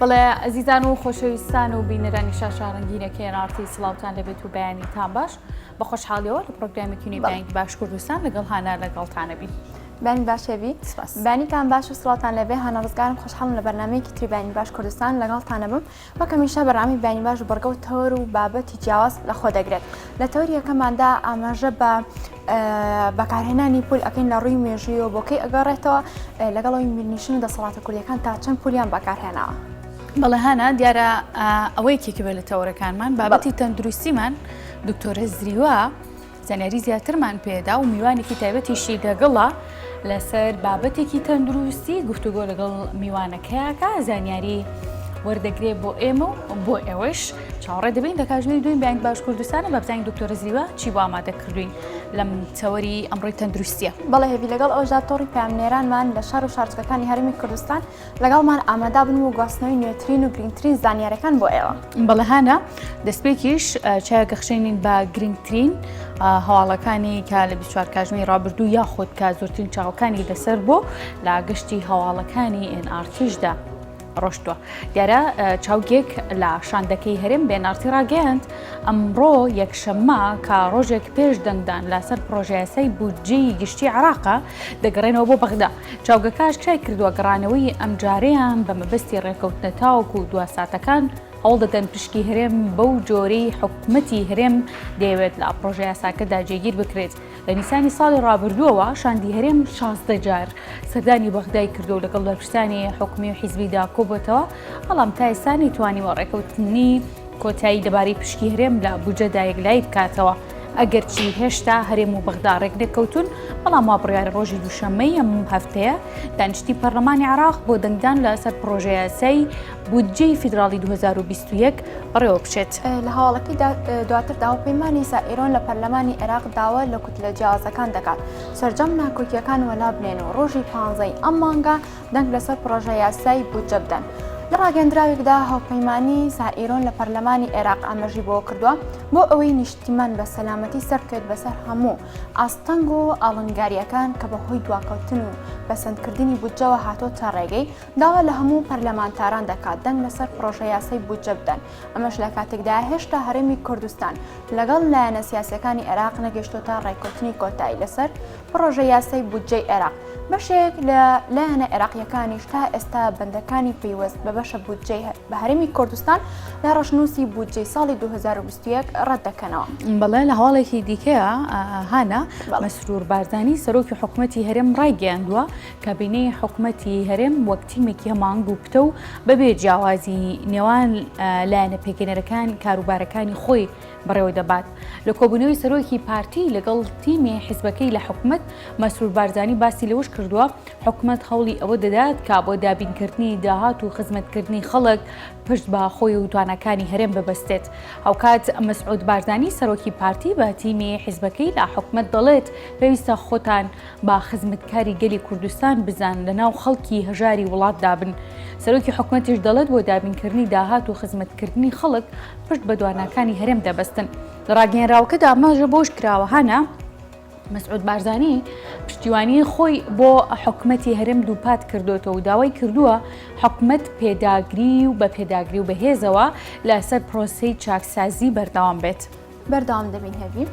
بەڵێ ئەزیزان و خۆشەویستان و بینەرانی شاشارەنگینەکەی نارتی سڵاوتان لەبێت و بەیانیتان باش بە خۆشحاڵیەوە لە پرۆگرامێکی نوێی بەیانی باش کوردستان لەگەڵ هانا لەگەڵتانە بین. بانی باشێوی بانیتان باش و سڵاتان لەبێ هانا ڕزگارم خۆشحاڵم لە بەرنامەیەکی تری بانی باش کوردستان لەگەڵتانە بم وەک هەمیشە بەڕامی بانی باش و بەرگە و تەوەر و بابەتی جیاواز لە خۆ دەگرێت. لە تەوەری یەکەماندا ئاماژە بە بەکارهێنانی پول ئەکەین لە ڕووی مێژویەوە بۆکەی ئەگەڕێتەوە لەگەڵەوەی میرنیشن دەسەڵاتە کوردیەکان تا چەند پولیان بەکارهێناوە. بەڵێ هانا دیارە ئەوەی کێکی بێت لە تەوەرەکانمان بابەتی تەندروستیمان دکتۆرە زریوە زانیاری زیاترمان پێدا و میوانێکی تایبەتیشی لەگەڵە لەسەر بابەتێکی تەندروستی گفتوگۆ لەگەڵ میوانەکەیەکە زانیاری وەردەگرێت بۆ ئێمە و بۆ ئێوەش چاوەڕێ دەبین لە کاتژمێری دوین بەیانی باش کوردستانە بە بزانین دکتۆرە زریوە چی بۆ ئامادە کردوین لەم تەوەری ئەمڕۆی تەندروستیە. بەڵێ هێوی لەگەڵ ئەوژا تۆڕی پامنێرانمان لە شار و شارچکەکانی هەرمی کوردستان لەگەڵمان ئامادە بن و گواستنەوەی نوێترین و گرنگترین زانیاریەکان بۆ ئێوە. بەڵێ هانا دەستپێکیش چایەکە خشێنین بە گرنگترین هەواڵەکانی کە لە 24 کاتژمێری ڕابردوو یاخود کە زۆرترین چاوەکانی دەسەر بۆ لا گەشتی هەواڵەکانی NRTشدا ڕۆشتووە. دیارە چاوگێک لە شاندەکەی هەرێم بێنارتی ڕاگەیاند ئەمڕۆ یەکشەممە کە ڕۆژێک پێش دەنگدان لەسەر پرۆژەیەسەی بودجەی گشتی عێراقا دەگەڕێنەوە بۆ بەغدا. چاوگەکەش کای کردووە گەڕانەوەی ئەم جارەیان بە مەبەستی ڕێکەوتنە تاوەکو و دواساتەکان هەوڵ دەدەن پشکی هەرێم بەو جۆرەی حکومەتی هەرێم دەیەوێت لە پرۆژە یاساکەدا جێگیر بکرێت. لە نیسانی ساڵی ڕابردووەوە شاندی هەرێم 16 جار سەردانی بەغدای کردو لەگەڵ بەرپرسانی حکومی و حیزبیدا کۆبووەتەوە بەڵام تا ئێستا نەیتوانیوە ڕێکەوتنی کۆتایی دەبارەی پشکی هەرێم لە بودجەدا یەکلایی بکاتەوە. ئەگەرچی هێشتا هەرێم و بەغدا ڕێک نەکەوتون بەڵام وا بڕیارە ڕۆژی دووشەممەی ئەم هەفتەیە دانیشتی پەرلەمانی عێراق بۆ دەنگدان لەسەر پرۆژە یاسای بودجەی فیدراڵی 2021 بەڕێوە بچێت. لە هەواڵەکەی دواتر داواپەیمانی سائیرۆن لە پەرلەمانی عێراق داوا لە کوتلە جیازەکان دەکات سەرجەم ناکۆکیەکان وەلا بنێنەوە ڕۆژی 15 ئەم مانگە دەنگ لەسەر پرۆژە یاسای بودجە بدەن. لە ڕاگەندراوێکدا هاوپەیمانی سائیرۆن لە پەرلەمانی عێراق ئاماژی بۆ کردووە بۆ ئەوەی نیشتیمان بە سەلامەتی سەرکرد بەسەر هەموو ئاستەنگ و ئاڵنگاریەکان کە بەهۆی دواکەوتن و بەسەندکردنی بودجەوە هاتۆ تا ڕێگەی داوا لە هەموو پەرلەمانتاران دەکات دەنگ لەسەر پرۆژە یاسای بودجە بدەن. ئەمەش لە کاتێکدا هێشتا هەرێمی کوردستان لەگەڵ لایەنە سیاسەکانی عێراق نەگەیشتۆ تا ڕێککەوتنی کۆتایی لەسەر پرۆژە یاسای بودجەی عێراق. بەشێک لە لایەنە عێراقیەکانیش تا ئێستا بەندەکانی پەیوەست بە بەشە بودجەی بە هەرێمی کوردستان لە ڕەشنووسی بودجەی ساڵی 2021 ڕەت دەکەنەوە. بەڵێ لە هەواڵێکی دیکەیە هانا مەسرور بارزانی سەرۆکی حکوومەتی هەرێم ڕایگەیاندووە کە بینەی حکوومەتی هەرێم وەک تیمێکی هەمانگ و پتە و بەبێ جیاوازی نێوان لایەنە پێکەنەرەکان کاروبارەکانی خۆی بەڕێوە دەبات. لە کۆبوونەوەی سەرۆکی پارتی لەگەڵ تیمی حیزبەکەی لە حکوومەت مەسرور بارزانی باسی لەوەش کردووە حکوومەت هەوڵی ئەوە دەدات کە بۆ دابینکردنی داهات و خزمەتکردنی خەڵک پشت بە خۆی و توانەکانی هەرێم ببەستێت. هەوکات مەسعود بارزانی سەرۆکی پارتی بە تیمی حیزبەکەی لە حکوومەت دەڵێت پێویستە خۆتان با خزمەتکاری گەلی کوردستان بزان لەناو خەڵکی هەژاری وڵاتدا بن. سەرۆکی حکوومەتیش دەڵێت بۆ دابینکردنی داهات و خزمەتکردنی خەڵک پشت بە دوانەکانی هەرێم دەبەستن. لە ڕاگەیەنراوەکەدا ئاماژە بۆش کراوە هانا مەسعود بارزانی پشتیوانی خۆی بۆ حکوومەتی هەرێم دووپات کردوتەوە و داوای کردووە حکوومەت پێداگری و بە پێداگری و بەهێزەوە لەسەر پرۆسەی چاکسازی بەردەوام بێت. بەردەوام دەبین هەوی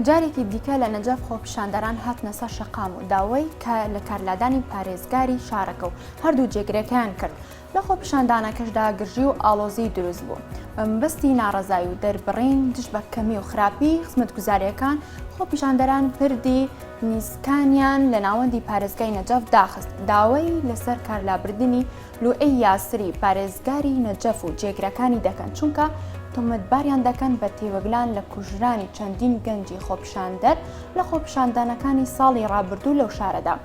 جارێکی دیکە لە نەجەف خۆپیشاندەران هاتنە سەر شەقام و داوای کە لە کارلادانی پارێزگاری شارەکە و هەردوو جێگرەکەیان کرد. لە خۆپیشاندانەکەشدا گرژی و ئاڵۆزی دروست بوو. بەمبەستی ناڕەزایی و دەربڕین دش بە کەمی و خراپی خزمەتگوزاریەکان خۆپیشاندەران پردی نیسکانیان لە ناوەندی پارێزگای نەجەف داخست. داوای لەسەر کارلابردنی لوئەی یاسری پارێزگاری نەجەف و جێگرەکانی دەکەن چونکە تۆمەتباریان دەکەن بە تێوەگلان لە کوژرانی چەندین گەنجی خۆپیشاندەر لە خۆپیشاندانەکانی ساڵی ڕابردوو لەو شارەدا.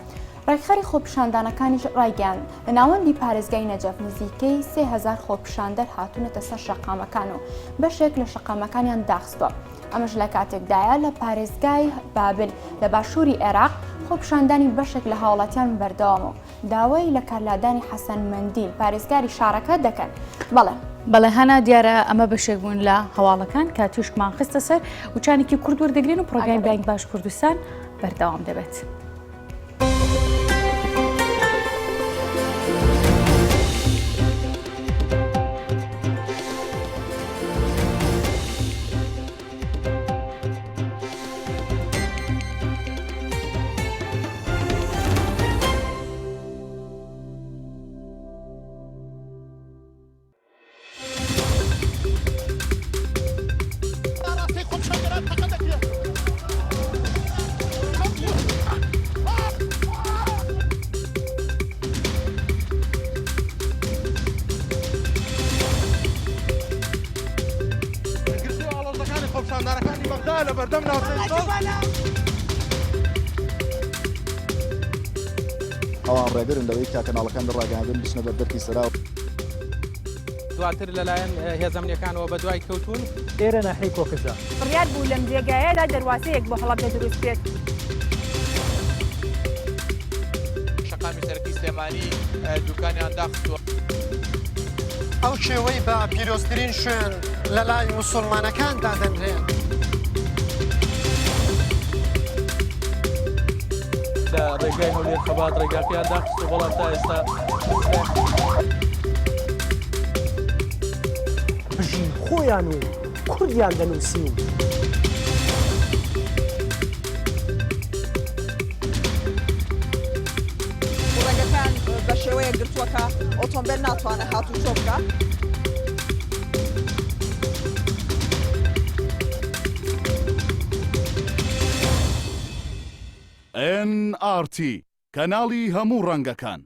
ڕێکخەری خۆپیشاندانەکانیش ڕایگەیاند لە ناوەندی پارێزگای نەجەف نزیکەی 3000 خۆپیشاندەر هاتوونەتە سەر شەقامەکان و بەشێک لە شەقامەکانیان داخستووە. ئەمەش لە کاتێکدایە لە پارێزگای بابل لە باشووری عێراق خۆپیشاندانی بەشێک لە هاوڵاتیان بەردەوامەوە داوای لە کارلادانی حەسەن مەندیل پارێزگاری شارەکە دەکەن. بەڵێ هەنا دیارە ئەمە بەشێک بوون لە هەواڵەکان کە توشکمان خستە سەر وچانێکی کورد وەردەگرین و پرۆگرامی بانگ باش کوردستان بەردەوام دەبێت. لە بەردەم ناوچەی ئەوان ڕێگرن لەوەی کا کەناڵەکان ڕاگەاندن بچنە بەر دەرکی سەرا دواتر لەلایەن هێزەمنیەکانەوە بە دوای کەوتون ئێرە ناحەی کۆکەشە بڕیار بوو لەم جێگایەدا دەواازەیەک بۆ هەڵە بێت دروست بێت. شەقامی سەرکی سلێمانی دوکانیان داخستووە. ئەو شێوەی بە پیرۆستترین شوێن لە لای موسڵمانەکاندا دەنرێن. لە ڕێگای هەولێر خەبات ڕێگاکەیان داخستو بەڵام تا ئێستا بژین خۆیان و کوردیان دەنووسی و ڕێگەکان بە شێوەیە گرتووەکە ئۆتۆمبیل ناتوانێت هاتوو چۆ بکە. NRT کەناڵی هەموو ڕەنگەکان.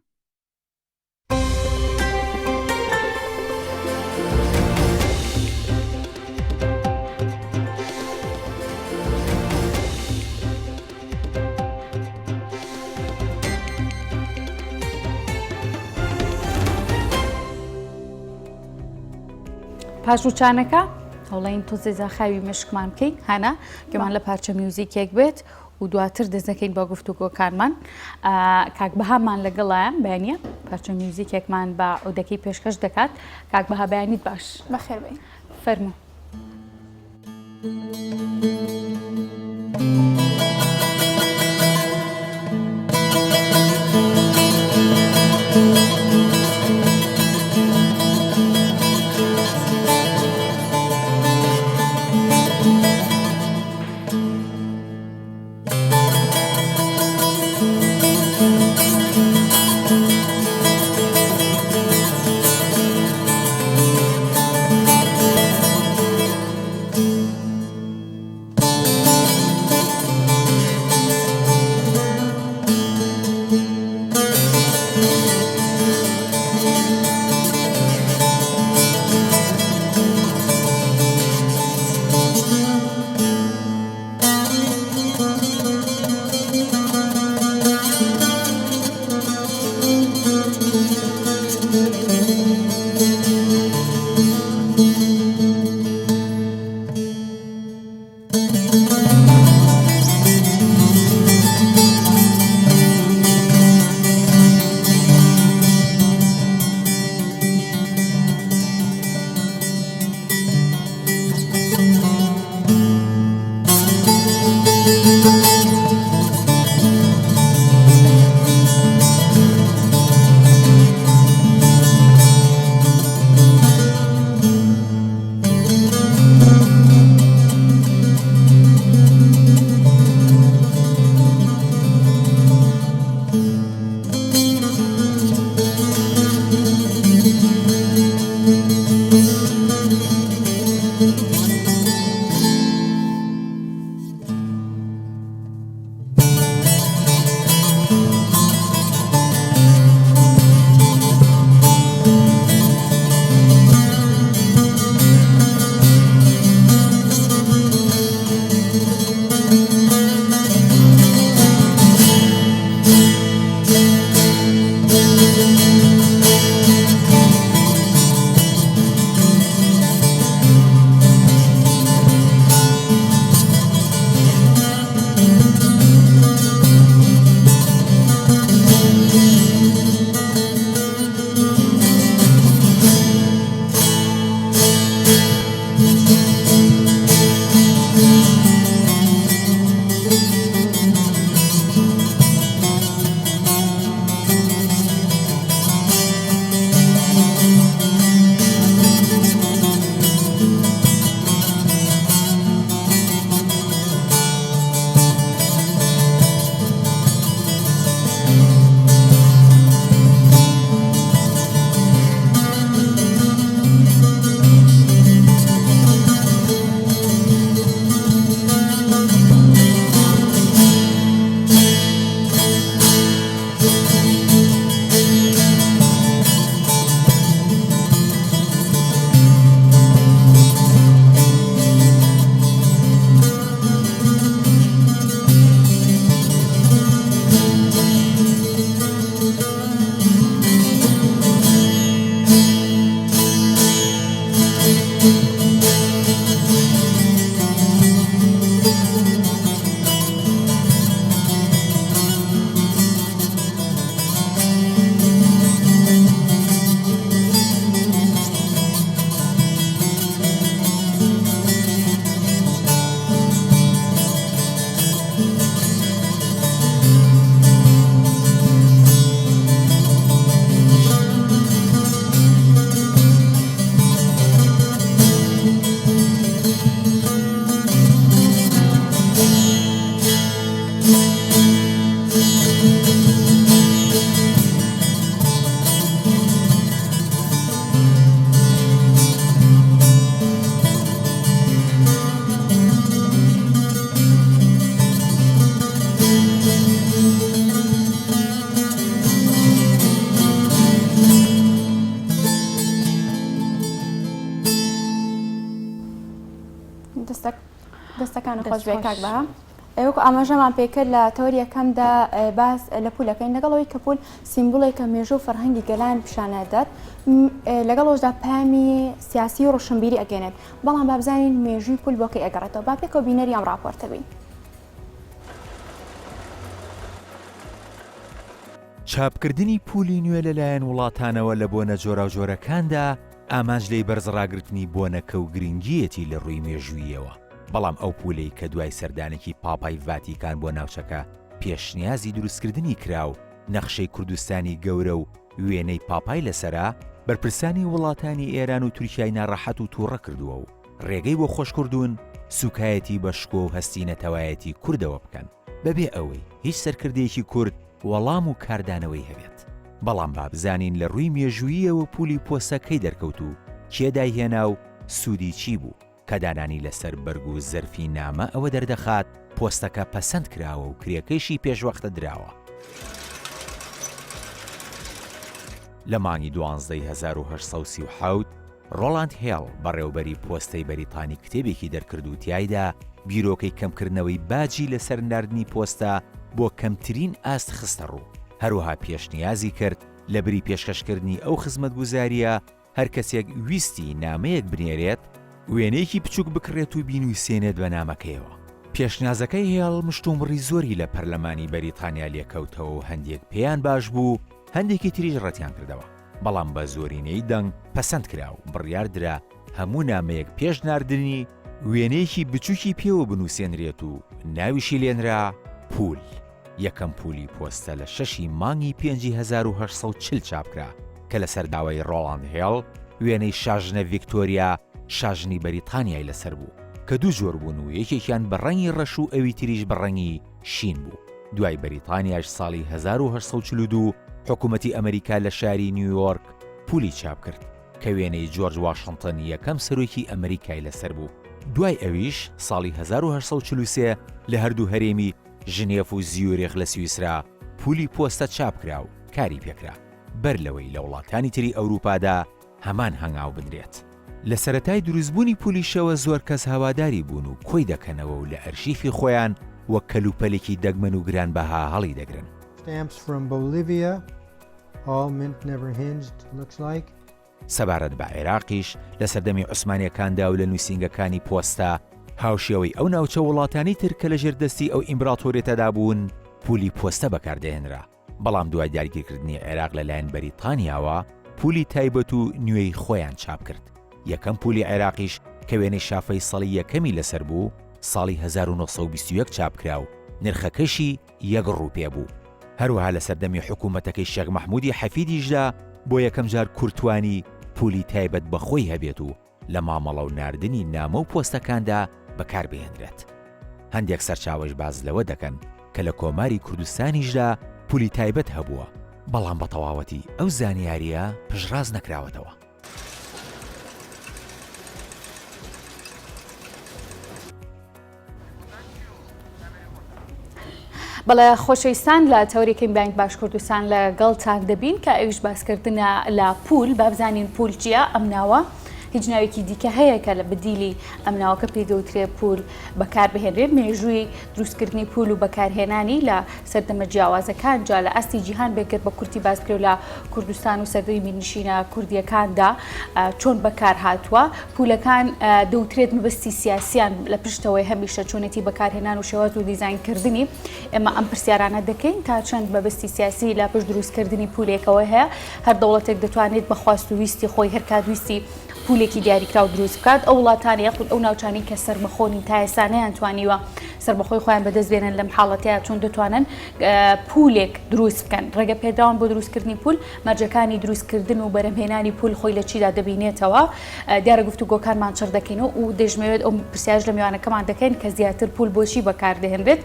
پاشوچانەکە هەوڵین تۆزێ زاخاوی مشکمان بکەین هەنا گەمان لە پارچە میوزیکێک بێت و دواتر دەزەکەین بە گفتوگۆکانمان کاک بەهامان لەگەڵایە بەیانە پارچە میوزیکێکمان بە ئەودەکەی پێشکەش دەکات کاک بەها بەیانیت باش بەخێر بێ فەرموو. دەستەکان خۆشبێ کاک بەها ئێوەکو ئاماژەمان پێکرد لە تەوریەکەمدا باس لە پولەکەین لەگەڵەوەی کە پول سیمبولێکە مێژوو و فەرهەنگی گەلان پیشانەدات لەگەڵەوەشدا پامی سیاسی و ڕۆشنبیری ئەگەێنێت بەڵام با بزانین مێژووی پول بۆکەی ئەگەڕێتەوە با پێکەوە بینەری ئەم راپۆرتە بین. چاپکردنی پولی نوێ لەلایەن وڵاتانەوە لە بۆنە جۆرە و جۆرەکاندا ئامانج لەی بەرزڕاگرتنی بۆنەکە و گرنگیەتی لە ڕووی مێژوویەوە بەڵام ئەو پولەی کە دوای سەردانێکی پاپای ڤاتیکان بۆ ناوچەکە پێشنیازی دروستکردنی کرا و نەخشەی کوردستانی گەورە و وێنەی پاپای لەسەرا بەرپرسانی وڵاتانی ئێران و تورکیای ناڕەحەت و تووڕە کردووە و ڕێگەی بۆ خۆشکردوون سوکایەتی بەشکۆ و هەستینەتەوایەتی کوردەوە بکەن بەبێ ئەوەی هیچ سەرکردەیەکی کورد وەڵام و کاردانەوەی هەبێت بەڵام با بزانین لە ڕووی مێژوویەوە پولی پۆستەکەی دەرکەوت و کێدای هێنا و سوودی چی بوو کە دانانی لەسەر بەرگ و زەرفی نامە ئەوە دەردەخات پۆستەکە پەسەند کراوە و کرێکەیشی پێشوەختە دراوە. لە مانگی 12/1970 ڕۆڵاند هێڵ بەڕێوبەری پۆستەی بەریتانی کتێبێکی دەرکرد و تیایدا بیرۆکەی کەمکردنەوەی باجی لەسەر ناردنی پۆستە بۆ کەمترین ئاست خستە ڕوو هەروەها پێشنیازی کرد لە بری پێشکەشکردنی ئەو خزمەتگوزاریە هەر کەسێک ویستی نامەیەک بنێرێت وێنەیەکی بچووک بکڕێت و بینویسێنێت بە نامەکەیەوە. پێشنیازەکەی هێڵ مشتومڕی زۆری لە پەرلەمانی بەریتانیا لێکەوتەوە و هەندێک پێیان باش بوو هەندێکی تریش ڕەتیان کردەوە بەڵام بە زۆرینەی دەنگ پەسەند کرا و بڕیاردرا هەموو نامەیەک پێش ناردنی وێنەیەکی بچووکی پێوە بنووسێنرێت و ناویشی لێنرا پول. یەکەم پولی پۆستە لە 6 مانگی 5840 چاپکرا کە لەسەر داوای ڕۆڵاند هێڵ وێنەی شاژنە ڤیکتۆریا شاژنی بەریتانیای لەسەر بوو کە دوو جۆر بوون و یەکێکیان بە ڕەنگی ڕەش و ئەوی تریش بە ڕەنگی شین بوو. دوای بەریتانیاش ساڵی 1842 حکوومەتی ئەمریکا لە شاری نیویۆرک پولی چاپ کرد کە وێنەی جۆرج واشنتن یەکەم سەرۆکی ئەمریکای لەسەر بوو. دوای ئەویش ساڵی 1843 لە هەردوو هەرێمی ژنێف و زیورێخ لە سویسرا پولی پۆستە چاپکرا و کاری پێکرا بەر لەوەی لە وڵاتانی تری ئەوروپادا هەمان هەنگاو بدرێت. لە سەرەتای دروستبوونی پولیشەوە زۆر کەس هەواداری بوون و کۆی دەکەنەوە و لە ئەرشیفی خۆیان وەک کەلوپەلێکی دەگمەن و گرانبەها هەڵی دەگرن. سەبارەت بە عێراقیش لە سەردەمی عوسمانیەکاندا و لە نووسینگەکانی پۆستە هاوشێوەی ئەو ناوچە وڵاتانی تر کە لە ژێردەستی ئەو ئیمبراتۆریەتەدا بوون پولی پۆستە بەکاردەهێنرا بەڵام دوای داگیرکردنی عێراق لەلایەن بەریتانیاوە پولی تایبەت و نوێی خۆیان چاپ کرد. یەکەم پولی عێراقیش کە وێنەی شافەی سەڵی یەکەمی لەسەر بوو ساڵی 1921 چاپکرا و نرخەکەشی 1 ڕوپێ بوو. هەروەها لە سەردەمی حکوومەتەکەی شێخ مەحموودی حەفیدیشدا بۆ یەکەم جار کورتوانی پولی تایبەت بەخۆی هەبێت و لە مامەڵە و ناردنی نامە و پۆستەکاندا بەکاربهێنرێت. هەندێک سەرچاوەش باز لەوە دەکەن کە لە کۆماری کوردستانیشدا پولی تایبەت هەبووە بەڵام بە تەواوەتی ئەو زانیاریە پشتڕاست نەکراوەتەوە. بەڵێ خۆشەویستان لە تەوریەکەی بانک باش کوردستان لەگەڵ چاک دەبین کە ئەویش باسکردنە لە پول با بزانین پول چییە ئەم ناوە هیچ ناوێکی دیکە هەیە کە لە بدیلی ئەم ناوەکە پێدەوترێ پول بەکاربهێنرێت مێژووی دروستکردنی پول و بەکارهێنانی لە سەردەمە جیاوازەکان جا لە ئەستی جیهان بێکرد بە کورتی باسکرێت لە کوردستان و سەردەمی نشینە کوردیەکاندا چۆن بەکار هاتووە پولەکان دەوترێت مەبەستی سیاسیان لە پشتەوەی هەمیشە چۆنێتی بەکارهێنان و شێوەت و دیزاینکردنی ئێمە ئەم پرسیارانە دەکەین تا چەند مەبەستی سیاسی لە پشت دروستکردنی پولێکەوە هەیە هەر دەوڵەتێک دەتوانێت بەخواست و ویستی خۆی هەر کاتویستی پولێکی دیاریکرا و دروست بکات ئەو وڵاتانی یەخود ئەو ناوچانی کە سەربەخۆنی تا ئێستانەیان توانیوە سەربەخۆی خۆیان بەدەست بێنن لەم حاڵەتەیە چۆن دەتوانن پولێک دروست بکەن ڕێگە پێدراون بۆ دروستکردنی پول مەرجەکانی دروستکردن و بەرهەمهێنانی پول خۆی لە چیدا دەبینێتەوە دیارە گفتوگۆکانمان چڕ دەکەینەوە و دەژمەوێت ئەو پرسیارش لە میوانەکەمان دەکەین کە زیاتر پول بۆچی بەکاردەهێنرێت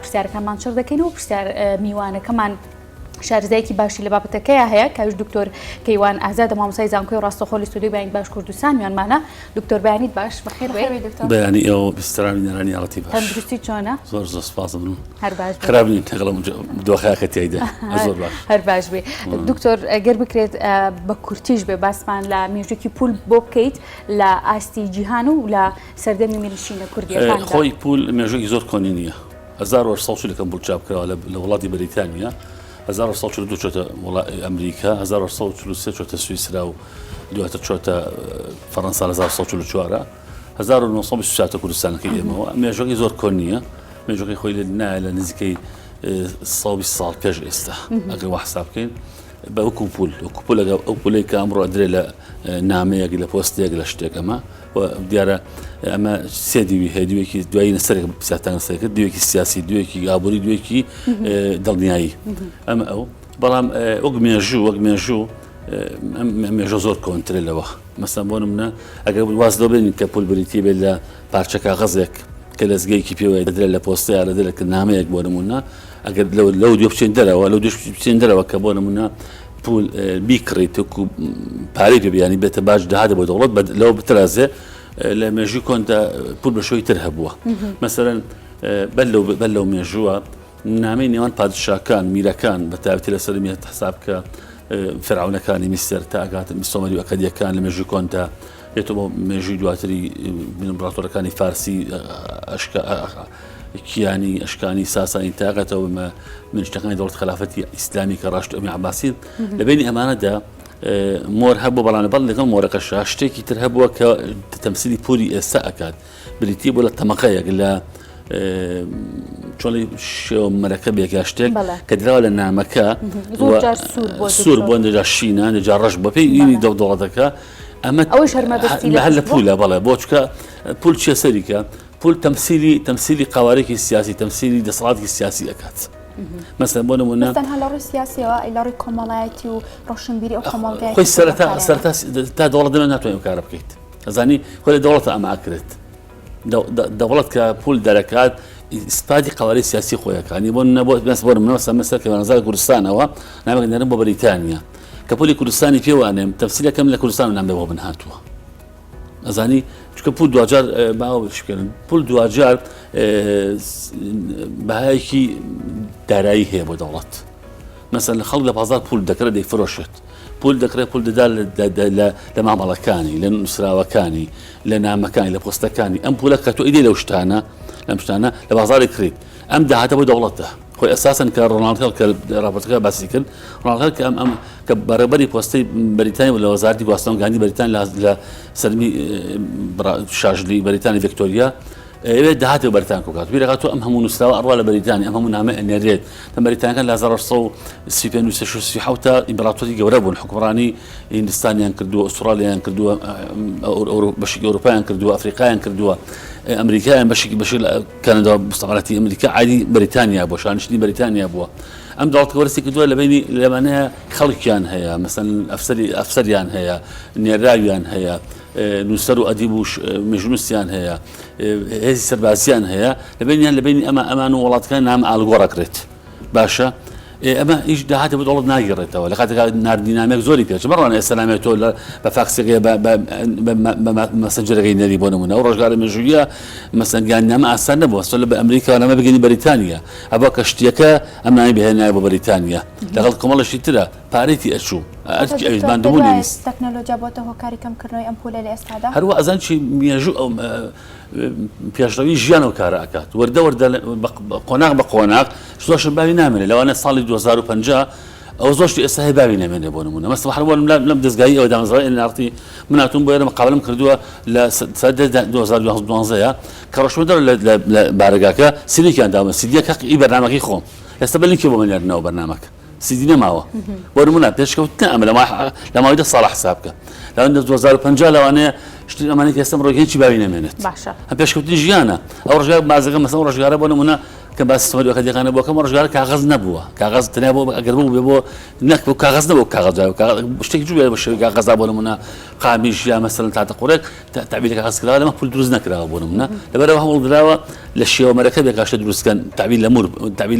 پرسیارەکانمان چڕ دەکەین و پرسیار میوانەکەمان شارزایەکی باشی لە بابەتەکەیە هەیە کاوش دکتۆر کەیوان ئازادە مامۆستای زانکۆی ڕاستەخۆلی ستودیۆی بەیانی باش کوردستان میانمانە دکتۆر بەیانیت باش بەخێر بێ بەیانی ئێوە بیستراوی نێرانی ئاڵەتی باش تەندروستی چۆنە زۆر سپاسم هەر باش خراپ نین تەقڵم دۆخەکە تێیدا زۆر باش هەر باش بێ دکتۆر ئەگەر بکرێت بە کورتیش بێ باسمان لە مێژووی پول بۆ بکەیت لە ئاستی جیهان و لە سەردەمی میلیشینە کوردیەکان خۆی پول مێژووی زۆر کۆنی نییە 1940 لەکەم بوو چاپکراوە لە وڵاتی بەریتانیا 1942 چۆتە ئەمریکا 1943 چۆتە سویسرا و دواتر چۆتە فەڕەنسا 1944 1920 کوردستانەکەی ئێمەوە مێژووی زۆر کۆن نییە مێژووی خۆی لە لە نزیکەی 120 ساڵ پێش ئێستا ئەگەر وا حساب بکەین بە وەکو پول ئەو پولەی کە ئەمڕۆ ئەدرێ لە نامەیەک لە پۆستێک لە شتێک ئەمە دیارە ئەمە سێ دیوی هەیە دوێکی دوایی نەسەرێک پسیاتان سەرکرد دوێکی سیاسی دوێکی ئابووری دوێکی دڵنیایی ئەمە ئەو بەڵام وەک مێژوو مێژە زۆر کۆنترێ لەوە مەسەن بۆ نمونە ئەگەر واز دۆ بێنین کە پول بریتی بێت لە پارچە کاغەزێک کە لەزگەیەکی پێوە دەدرێت لە پۆستەیە لە دەرێک نامەیەک بۆ نمونە ئەگەر لەو دوێ بچێن دەرەوە لەو دوێ بچێن دەرەوە کە بۆ نمونە پول بیکڕیت وەکو پارەی پێ بیانی بێتە باش داهاتە بۆ دەوڵەت لەو بترازێ لە مێژووی کۆنتا پول بە شۆی تر هەبووە مەسەرەن بەر لەو مێژووە نامەی نێوان پادشاکان میرەکان بە تایبەتی لە سەرمیێت حساب کە فرعونەکانی میسر تا ئەگاتە میسۆمەری و ئەکەدیەکان لە مێژووی کۆنتا بێتەوە مێژووی دواتری ئیمپراتۆرەکانی فارسی کیانی ئەشکانی ساسانی تاقەتەوە منشتەکانی دەوڵەت خلافەتی ئیسلامی کە ڕاشت ئەمی عەباسی لە بینی ئەمانەدا مۆر هەبوو بەڵام بەڵ لەگەڵ مۆرەکەشا شتێکی تر هەبووە کە تەمسیلی پولی ئێستا ئەکات بریتی بۆ لە تەمەقەیەک لە چۆڵی شێوە مەرەکەبێکا شتێک کە دراوە لە نامەکە سوور بۆ نەجا شینە نەجا ڕەش بە پێی ئینی دەوڵەتەکە ئەمە هەر لە پولە بەڵێ بۆ چکە پول چیە سەریکە پول تەمسیلی قوارێکی سیاسی تەمسیلی دەسەڵاتی سیاسی ئەکات مەسەن بۆ نمونە تەنها لە ڕووی سیاسیەوە لە ڕووی کۆمەڵایەتی و ڕۆشنبیری ئەو کۆمەڵگەی خۆی سەرەتا تا دەوڵەت دەمە ناتوانێت کارە بکەیت ئەزانی خۆی لە دەوڵەتە ئەمە ئاکرێت دەوڵەت کە پول دەرەکات ئیسپاتی قوارەی سیاسی خۆیەکانی بۆ مەسەر کە بەنظر کوردستانەوە نامێک دەرن بۆ بەریتانیا کە پولی کوردستانی پێوانێم تەفسیرەکەم لە کوردستان نام بێ بۆ بنهاتووە ئەزانی چکە پول دوجار باوە بشکردن پول دوجار بەهایەکی دارایی هەیە بۆ دەوڵەت مەسەن لە خەڵک لە بازار پول دەکرێت دەیفرۆشێت پول دەکرێت پول دەدا لە مامەڵەکانی لە نووسراوەکانی لە نامەکانی لە پۆستەکانی ئەم پولە کە تۆ ئیدی لەم شتانە لە بازاری کڕیت ئەم داهاتە بۆ دەوڵەتە خۆی ئەساسن کە ڕۆناڵد هێڵ کە راپۆرتەکە باسی کرد ڕۆناڵد هێڵ کە بەڕێبەری پۆستەی بەریتانیا و لە وەزارەتی گواستنەوەگانی بەریتانیا لە سەرمی شاژلی بەریتانی ڤیکتۆریا ئەوێت داهاتێ بەریتان کۆکات بیرەکات تۆ ئەم هەموو نووسراوە ئەڕوا لە بەریتانی ئەم هەموو نامە ئەنێرێت تە بەریتانیەکان لە 1937 تا ئیمپراتۆری گەورە بوون حکومڕانی هیندستانیان کردووە ئوسترالیایان کردووە بەشی ئەوروپایان کردووە ئەفریقایان کردووە ئەمریکایان بەشی کەنەدا مستەمەراتی ئەمریکا عادی بەریتانیا بووە شانشینی بەریتانیا بووە ئەم دەوڵەتە وەرسی کردووە لە بینی لەمانەیە خەڵکیان هەیە مەسەن ئەفسەریان هەیە نێراویان هەیە نووسەر و ئەدیب و مێژونووسیان هەیە هێزی سەربازیان هەیە لە بینی ئەمان و وڵاتەکان نام ئالگۆڕەکرێت باشە ئەمە هیچ داهاتە بۆ دەوڵەت ناگەڕێتەوە لە کاتێکا ناردینامێک زۆری پێچ مەڕوانە ئێستا نامێت تۆ بە فاکسێکەیە مەسەنجەرەکەی نەری بۆ نمونە ئەو ڕۆژگارە مێژوویە مەسەنگیاننامە ئاسان نەبووە سۆ لە بە ئەمریکا نامە بگەنی بەریتانیا ئەوە کە شتێکە ئەم نامی بەهێنایە بۆ بەریتانیا لەگەڵ کۆمەڵەشی ترە پارەتی ئەچوو ئەویزماندەبوونی تەکنۆلۆژیا بۆتە هۆکاری کەمکردنەوەی ئەم پولە لە ئێستادا هەروە ئەزان چی مێژوو ئەو پێشڕەوی ژیانەوە کارە ئەکات وەردە قۆناغ بە قۆناغ زۆرشم باوی نامێنێت لەوانە ساڵی 2050 ئەو زۆشتی ئێستا هەیە باوی نامێنێ بۆ نمونە مەسەڵەن هەروە لەم دەستگایی ئەوە دامەزرای نارتی من هاتووم بۆ ئێرە مەقابلەم کردووە لە سەدە 2012 کە ڕۆژمەدەر لە بارگاکە سیدێکیان داوە سیدیەک حەقی بەرنامەکەی خۆم ئێستا بەلینکی بۆ مەنێرنەوە بەرنامەکە سیدی نەماوە بۆ نمونە پێشکەوت ئەمە لە ماوەی 10 ساڵ حساب بکە لەوانە 2050 لەوانەیە شتی ئەمانەی کە ئێستا ڕۆی هیچی باوی نامێنێت باشە هەم پێشکەوتنی ژیانە ئەو ڕژگار بازەکە مەسەڵ ڕژگارە بۆ نمونە کە باسی سەمەریەکە دەکانە بۆ کەم ڕژگار کاغەز نەبووە کاغەز تەنیا بۆ ئەگەر بوو بێ بۆ نەک بۆ کاغەز نەبوو کاغەز شتێکی جوێ بە شێوەی کاغەزا بۆ نمونە قامیش یا مەسەڵەن تاتە قوڕێک تعبیر کاغەز کراوە لەمە پول دروست نەکراوە بۆ نمونە لەبەرەوە هەوڵدراوە لە شێوەمەرەکە بێ کاشتە دروستکەن تعبیر لە مور تعبیر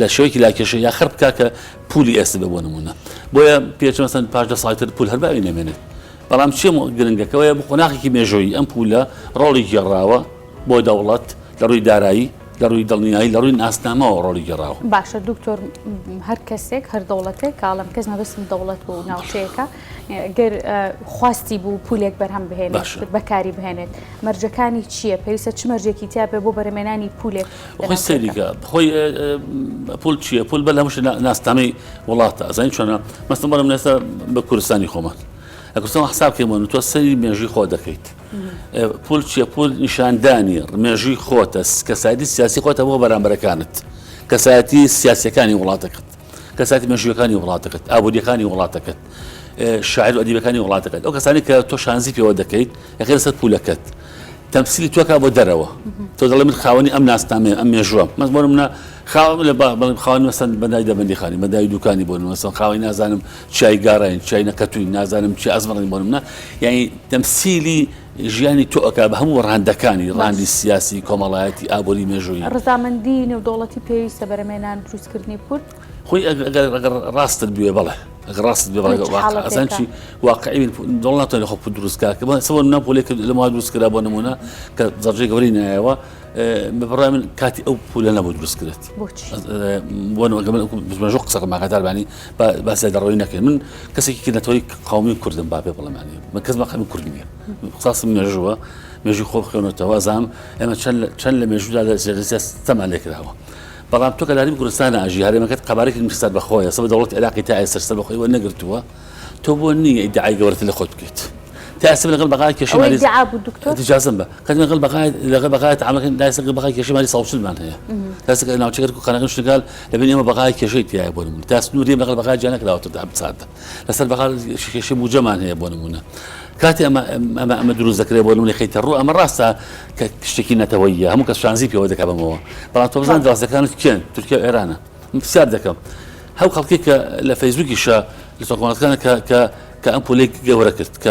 لە شێوەیەکی لاکێشە یا خڕ بکا کە پولی ئێستا بێ بۆ نمونە بۆیە پێچ مەسەڵەن پاش 10 ساڵتر پول هەر باوی نامێنێت بەڵام چی گرنگەکەوەیە بۆ قۆناغێکی مێژووی ئەم پولە ڕۆڵی گێڕاوە بۆ دەوڵەت لە ڕووی دارایی لە ڕووی دڵنیایی لە ڕووی ناسنامەوە ڕۆڵی گەڕاوە باشە دکتۆر هەر کەسێک هەر دەوڵەتێک کاڵم کەس مەبەستم دەوڵەت بوو ناوچەیەەکە گەر خواستی بوو پولێک بەرهەم بهێنێت بەکاری بهێنێت مەرجەکانی چییە پێویستە چ مەرجێکی تیا بێ بۆ بەرهێنانی پولێک خۆی سەریکە خۆی پول چییە پول بە لە هەموو ناسنامەی وڵاتە ئەزانین چۆنە مەستم بەرم نێستا بە کوردستانی خۆمان ئەکوستان حساب کەمەوە تۆ سەری مێژوی خۆ دەکەیت پول چییە پول نیشاندانی مێژوی خۆتە کەسایەتی سیاسی خۆتە بۆ بەرامبەرەکانت کەسایەتی سیاسیەکانی وڵاتەکەت کەسایەتی مێژویەکانی وڵاتەکەت ئابوووریەکانی وڵاتەکەت شاعر و ئەدیبەکانی وڵاتەکەت ئەو کەسانی کە تۆ شانزی پێوە دەکەیت یەکەی لەسەر پولەکەت تەمسیلی توەکە بۆ دەرەوە تۆ دەڵێ من خاوەنی ئەم ناسنامەیە ئەم مێژووە مەزمۆنم منە خاوەنی مەسەن بەدای دەبەندیخانی بەدای دوکانی بۆ مەسەن خاوەنی نازانم چای گاڕین چای نەکەتووی نازانم چی ئەزمەڕی بۆ منە یعنی تەمسیلی ژیانی تۆکە بە هەموو ڕاندەکانی ڕاندی سیاسی کۆمەڵایەتی ئابووری مێژووی ڕزامەندی نێودەوڵەتی پێویستە بەرهێنان دروستکردنی پول خۆی ئەگەر ڕاستت بوێ بەڵێ ڕاست ئەزان چی واقعی دڵ ناتوانێت خۆ پول دروستکار کە سەوە ناپۆلێک لە ما دروستکرا بۆ نمونە کە زەرجەی گەوری نایەوە بەڕای من کاتی ئەو پولە نەبوو دروستکرێت بۆ قسە ماقەداربانی باسی دەڕۆی نەکەین من کەسێکی نەتەوەی قومی کوردم با پێ بڵێمانی من کەس مەقامی کورد نییە قساسم مێژووە مێژوی خۆ بخێنەوە زانم ئێمە چەند لە مێژوودا لە تەمان لێکراوە بەڵام تۆ کە لاری کوردستانە ئاژی هەرێمەکەت قەبارێکی سەر بەخۆیە سەبە دەوڵەت عێراقی تا ئێستا سەر بەخۆیەوە نەگرتووە تۆ بۆ نییە ئیدعای گەورەت لە خۆت بکەیت تا ئێستا لەگەڵ بەقای کێشەمالی اجازەم بە کاتێک لەگەڵ بەقای تعاملەکەین دایسە بەقای کێشەمالی ساڵچلمان هەیە دەستەکە ناوچەکەت و قەنەغن شتگال لەبین ئێمە بەقای کێشەی تایە بۆ نمونە تا سنووریم لەگەڵ بەقای جا نەکراوەتە بساتە لەسەر بەقای کێشەی بوجەمان هەیە بۆ نمونە کاتی ئەمە دروست دەکرێت بۆ نمونە خەیتە ڕوو ئەمە ڕاستە کە شتێکی نەتەوەییە هەموو کەس شانزی پێوە دەکا بەمەوە بەڵام تۆ بزان دراوسەکانت کێن تورکیا و ئێرانە پرسیار دەکەم هەو خەڵکی کە لە فەیسبووکیشە لە تۆکۆمەڵەتەکانە کە ئەم پولێک گەورە کرد کە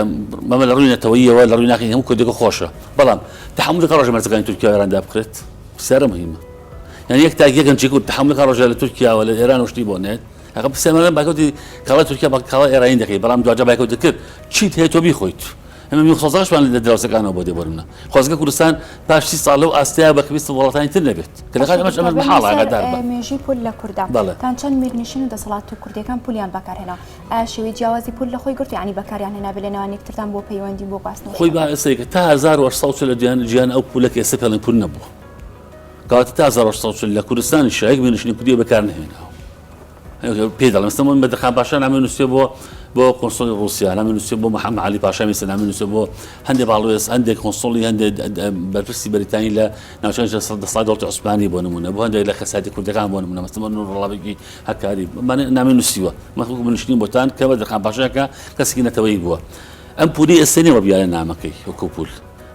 مەمە لە ڕووی نەتەوەییەوە لە ڕووی ناقی هەموو کردێکە خۆشە بەڵام تەحملەکە ڕۆژە مەرجەکانی تورکیا و ئێراندا بکرێت پرسیارە مهمە یعنی یەک تاگیەکەن چی کرد تەحملەکە ڕۆژە لە تورکیا و لە ئێران و شتی بۆ نێت ئەگە پرسیارە باکەوتی کاڵای تورکیا بە کاڵای ئێرانی دەکەی بەڵام دوجا باکەوت دەکرد چیت هەیە تۆ بیخۆیت ئەمە میخۆزاشمان لە دراوسەکانەوە بۆ دێبڕمە خۆزگە کوردستان پاش 30 ساڵ لەو ئاستەیە بە کەویست وڵاتانی تر نەبێت کە لەقات ئەمەش بەحاڵ ئاگادار بە مێژووی پول لە کوردان تان چەند میرنشین و دەسەڵات کوردیەکان پولیان بەکارهێنا ئایا شێوەی جیاوازی پول لە خۆی گرت یعنی بەکاریان هێنابێت لە نێوان یەکترتان بۆ پەیوەندی بۆ گواستنەوە خۆی باسەیە تا 1840 لە جیهان ئەو پولەکە ئێستا پێڵێن پول نەبوو کەواتە تا 1840 لە کوردستانی شایەک میرنشینی کوردی بەکار نهێناوە پێ دەڵێم ئێستا من بەدەخان پاشا نامێ نووسێ بۆ کۆنسۆلی رووسیا نامێ نووسێ بۆ محەممەد عەلی پاشا میسە نامێ نووسێ بۆ هەندێک باڵوێز هەندێک کۆنسۆلی هەندێک بەرپرسی بەریتانی لە ناوچەکانی دەسەڵاتی دەوڵەتی عوسمانی بۆ نمونە بۆ هەندێک لە کەساتی کوردەکان بۆ نمونە مەستەمە ڕۆڵاوێکی هەکاری نامێ نووسیوە مەخلوق بنشتین بۆتان کە بەدەخان پاشاکە کەسێکی نەتەوەیی بووە ئەم پولی ئێستا نییە بەبیانە نامەکەی وەکو پول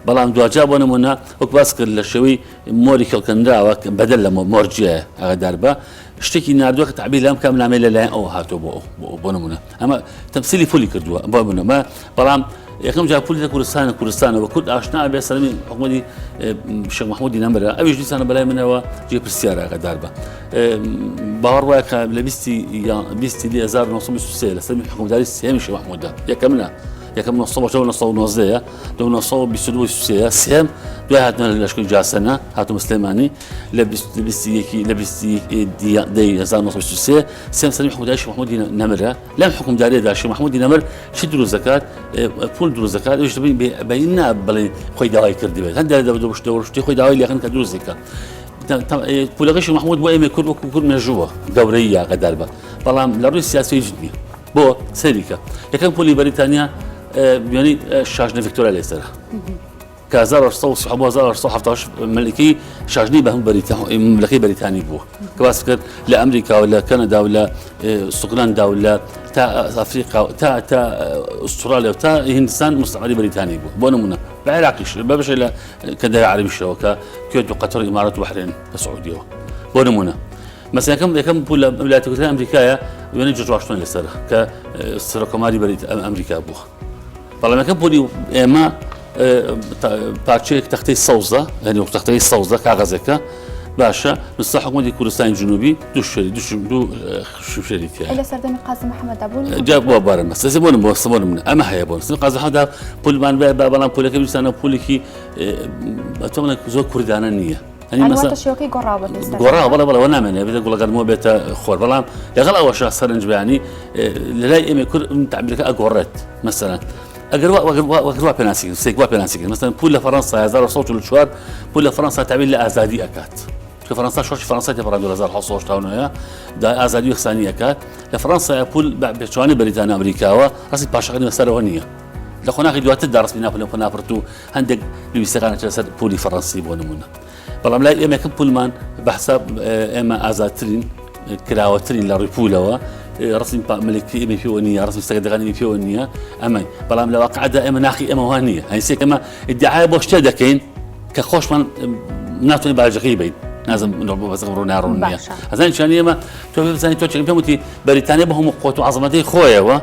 بەڵام دوجا بۆ نمونە وەک باس کرد لە شێوەی مۆری کەڵکەندراوە بەدەل لە مۆرجێ ئاگادار بە شتێکی نردووە کە تعبیر لەم کام نامێ لەلایەن ئەو هاتۆ بۆ نمونە ئەمە تەمسیلی پولی کردووە بۆ بنەمە بەڵام یەکەم جا پولی لە کوردستانەوە کورد ئاشنا بێ سەرمی حکومەتی شێخ مەحموودی نەمرە ئەویش دیسانە بەلای منەوە جێ پرسیارە ئاگادار بە باوەڕ وایە کە لە 1923 لە سەرمی حکومەتداری سێمی شێخ مەحموودە یەکەمە یەکەم 1990 1922 سێم دوای هاتنە لە لەشکری جاسەنە هاتوومە سلێمانی لە 1923 سێم سەرمی حکومەتداری شێخ مەحموودی نەمرە لەم حکومەتداریەدا شێخ مەحموودی نەمر چی دروست دەکات پول دروست دەکات ئەوش دەبین بەینا بڵێ خۆی داوای کردبێت هەندێک دەبشتەوە خۆی داوای لێخن کە دروست دەکات پولەکەی شێخ مەحموود بۆ ئێمە کورد وەکو کورد مێژووە گەورەی یاغەدار بە بەڵام لە ڕووی سیاسی جدی بۆ سەریکە یەکەم پولی بەریتانیا بیانی شاژنە ڤیکتۆریا لێسەرە 1970 ملكي شاجني بهم مملكه بريطاني بو كواس فكر لامريكا ولا كندا ولا اسكتلندا ولا تا افريقيا تا استراليا وتا هندستان مستعمري بريطاني بو نمونه بعراقيش بابش الى كدا عربي الشوكه كويت وقطر الامارات وبحرين السعوديه نمونه مثلا كم ولايات المتحده الامريكيه يعني جورج واشنطن لسر كسركماري بريت امريكا بو طالما كم بولي اما بارتشيك تختي الصوزه يعني تختي الصوزه كاغازكا باشا نصح حكومه كردستان الجنوبي دو شريك يعني الى سردان قاسم محمد ابو جابوا بارم بس سمون من اما هي بون قاسم هذا بول مان بابا بول كردستان بول كي اتمنى زو كردانه نيه يعني مثلا شوكي قرابه ولا وانا من بدي اقول لك مو بيت خور بلان يا غلا واش سرنج يعني لا يمكن تعمل لك اقورت مثلا اقروا بناسيك سيكوا بناسيك مثلا بول فرنسا هزار صوت الشوار بول فرنسا تعمل لها ازادي اكات فرنسا شوش فرنسا تبرد هزار حصوش تاونها دا ازادي خسانيه كات لفرنسا بول بشواني بريطانيا امريكا راسي باشغني مسروانيه لخونا غيدوات الدرس بنا بول فنافرتو عندك لويسيغانا تسد بولي فرنسي بونمونه بلام لا اما كبولمان بحسب اما ازاترين كراوترين لريبولوا رسم ملكي ام في ونيه رسم استقدغاني في ونيه اما بلام لا واقع دائما ناخي اما وهنيه هي سي كما ادعاء بوشتدكين كخوش من ناتوني باجغيبين لازم نربو بس غرونا رونيه هذا شان ما تو زين تو فهمتي بريطانيا بهم قوه عظمتي خويا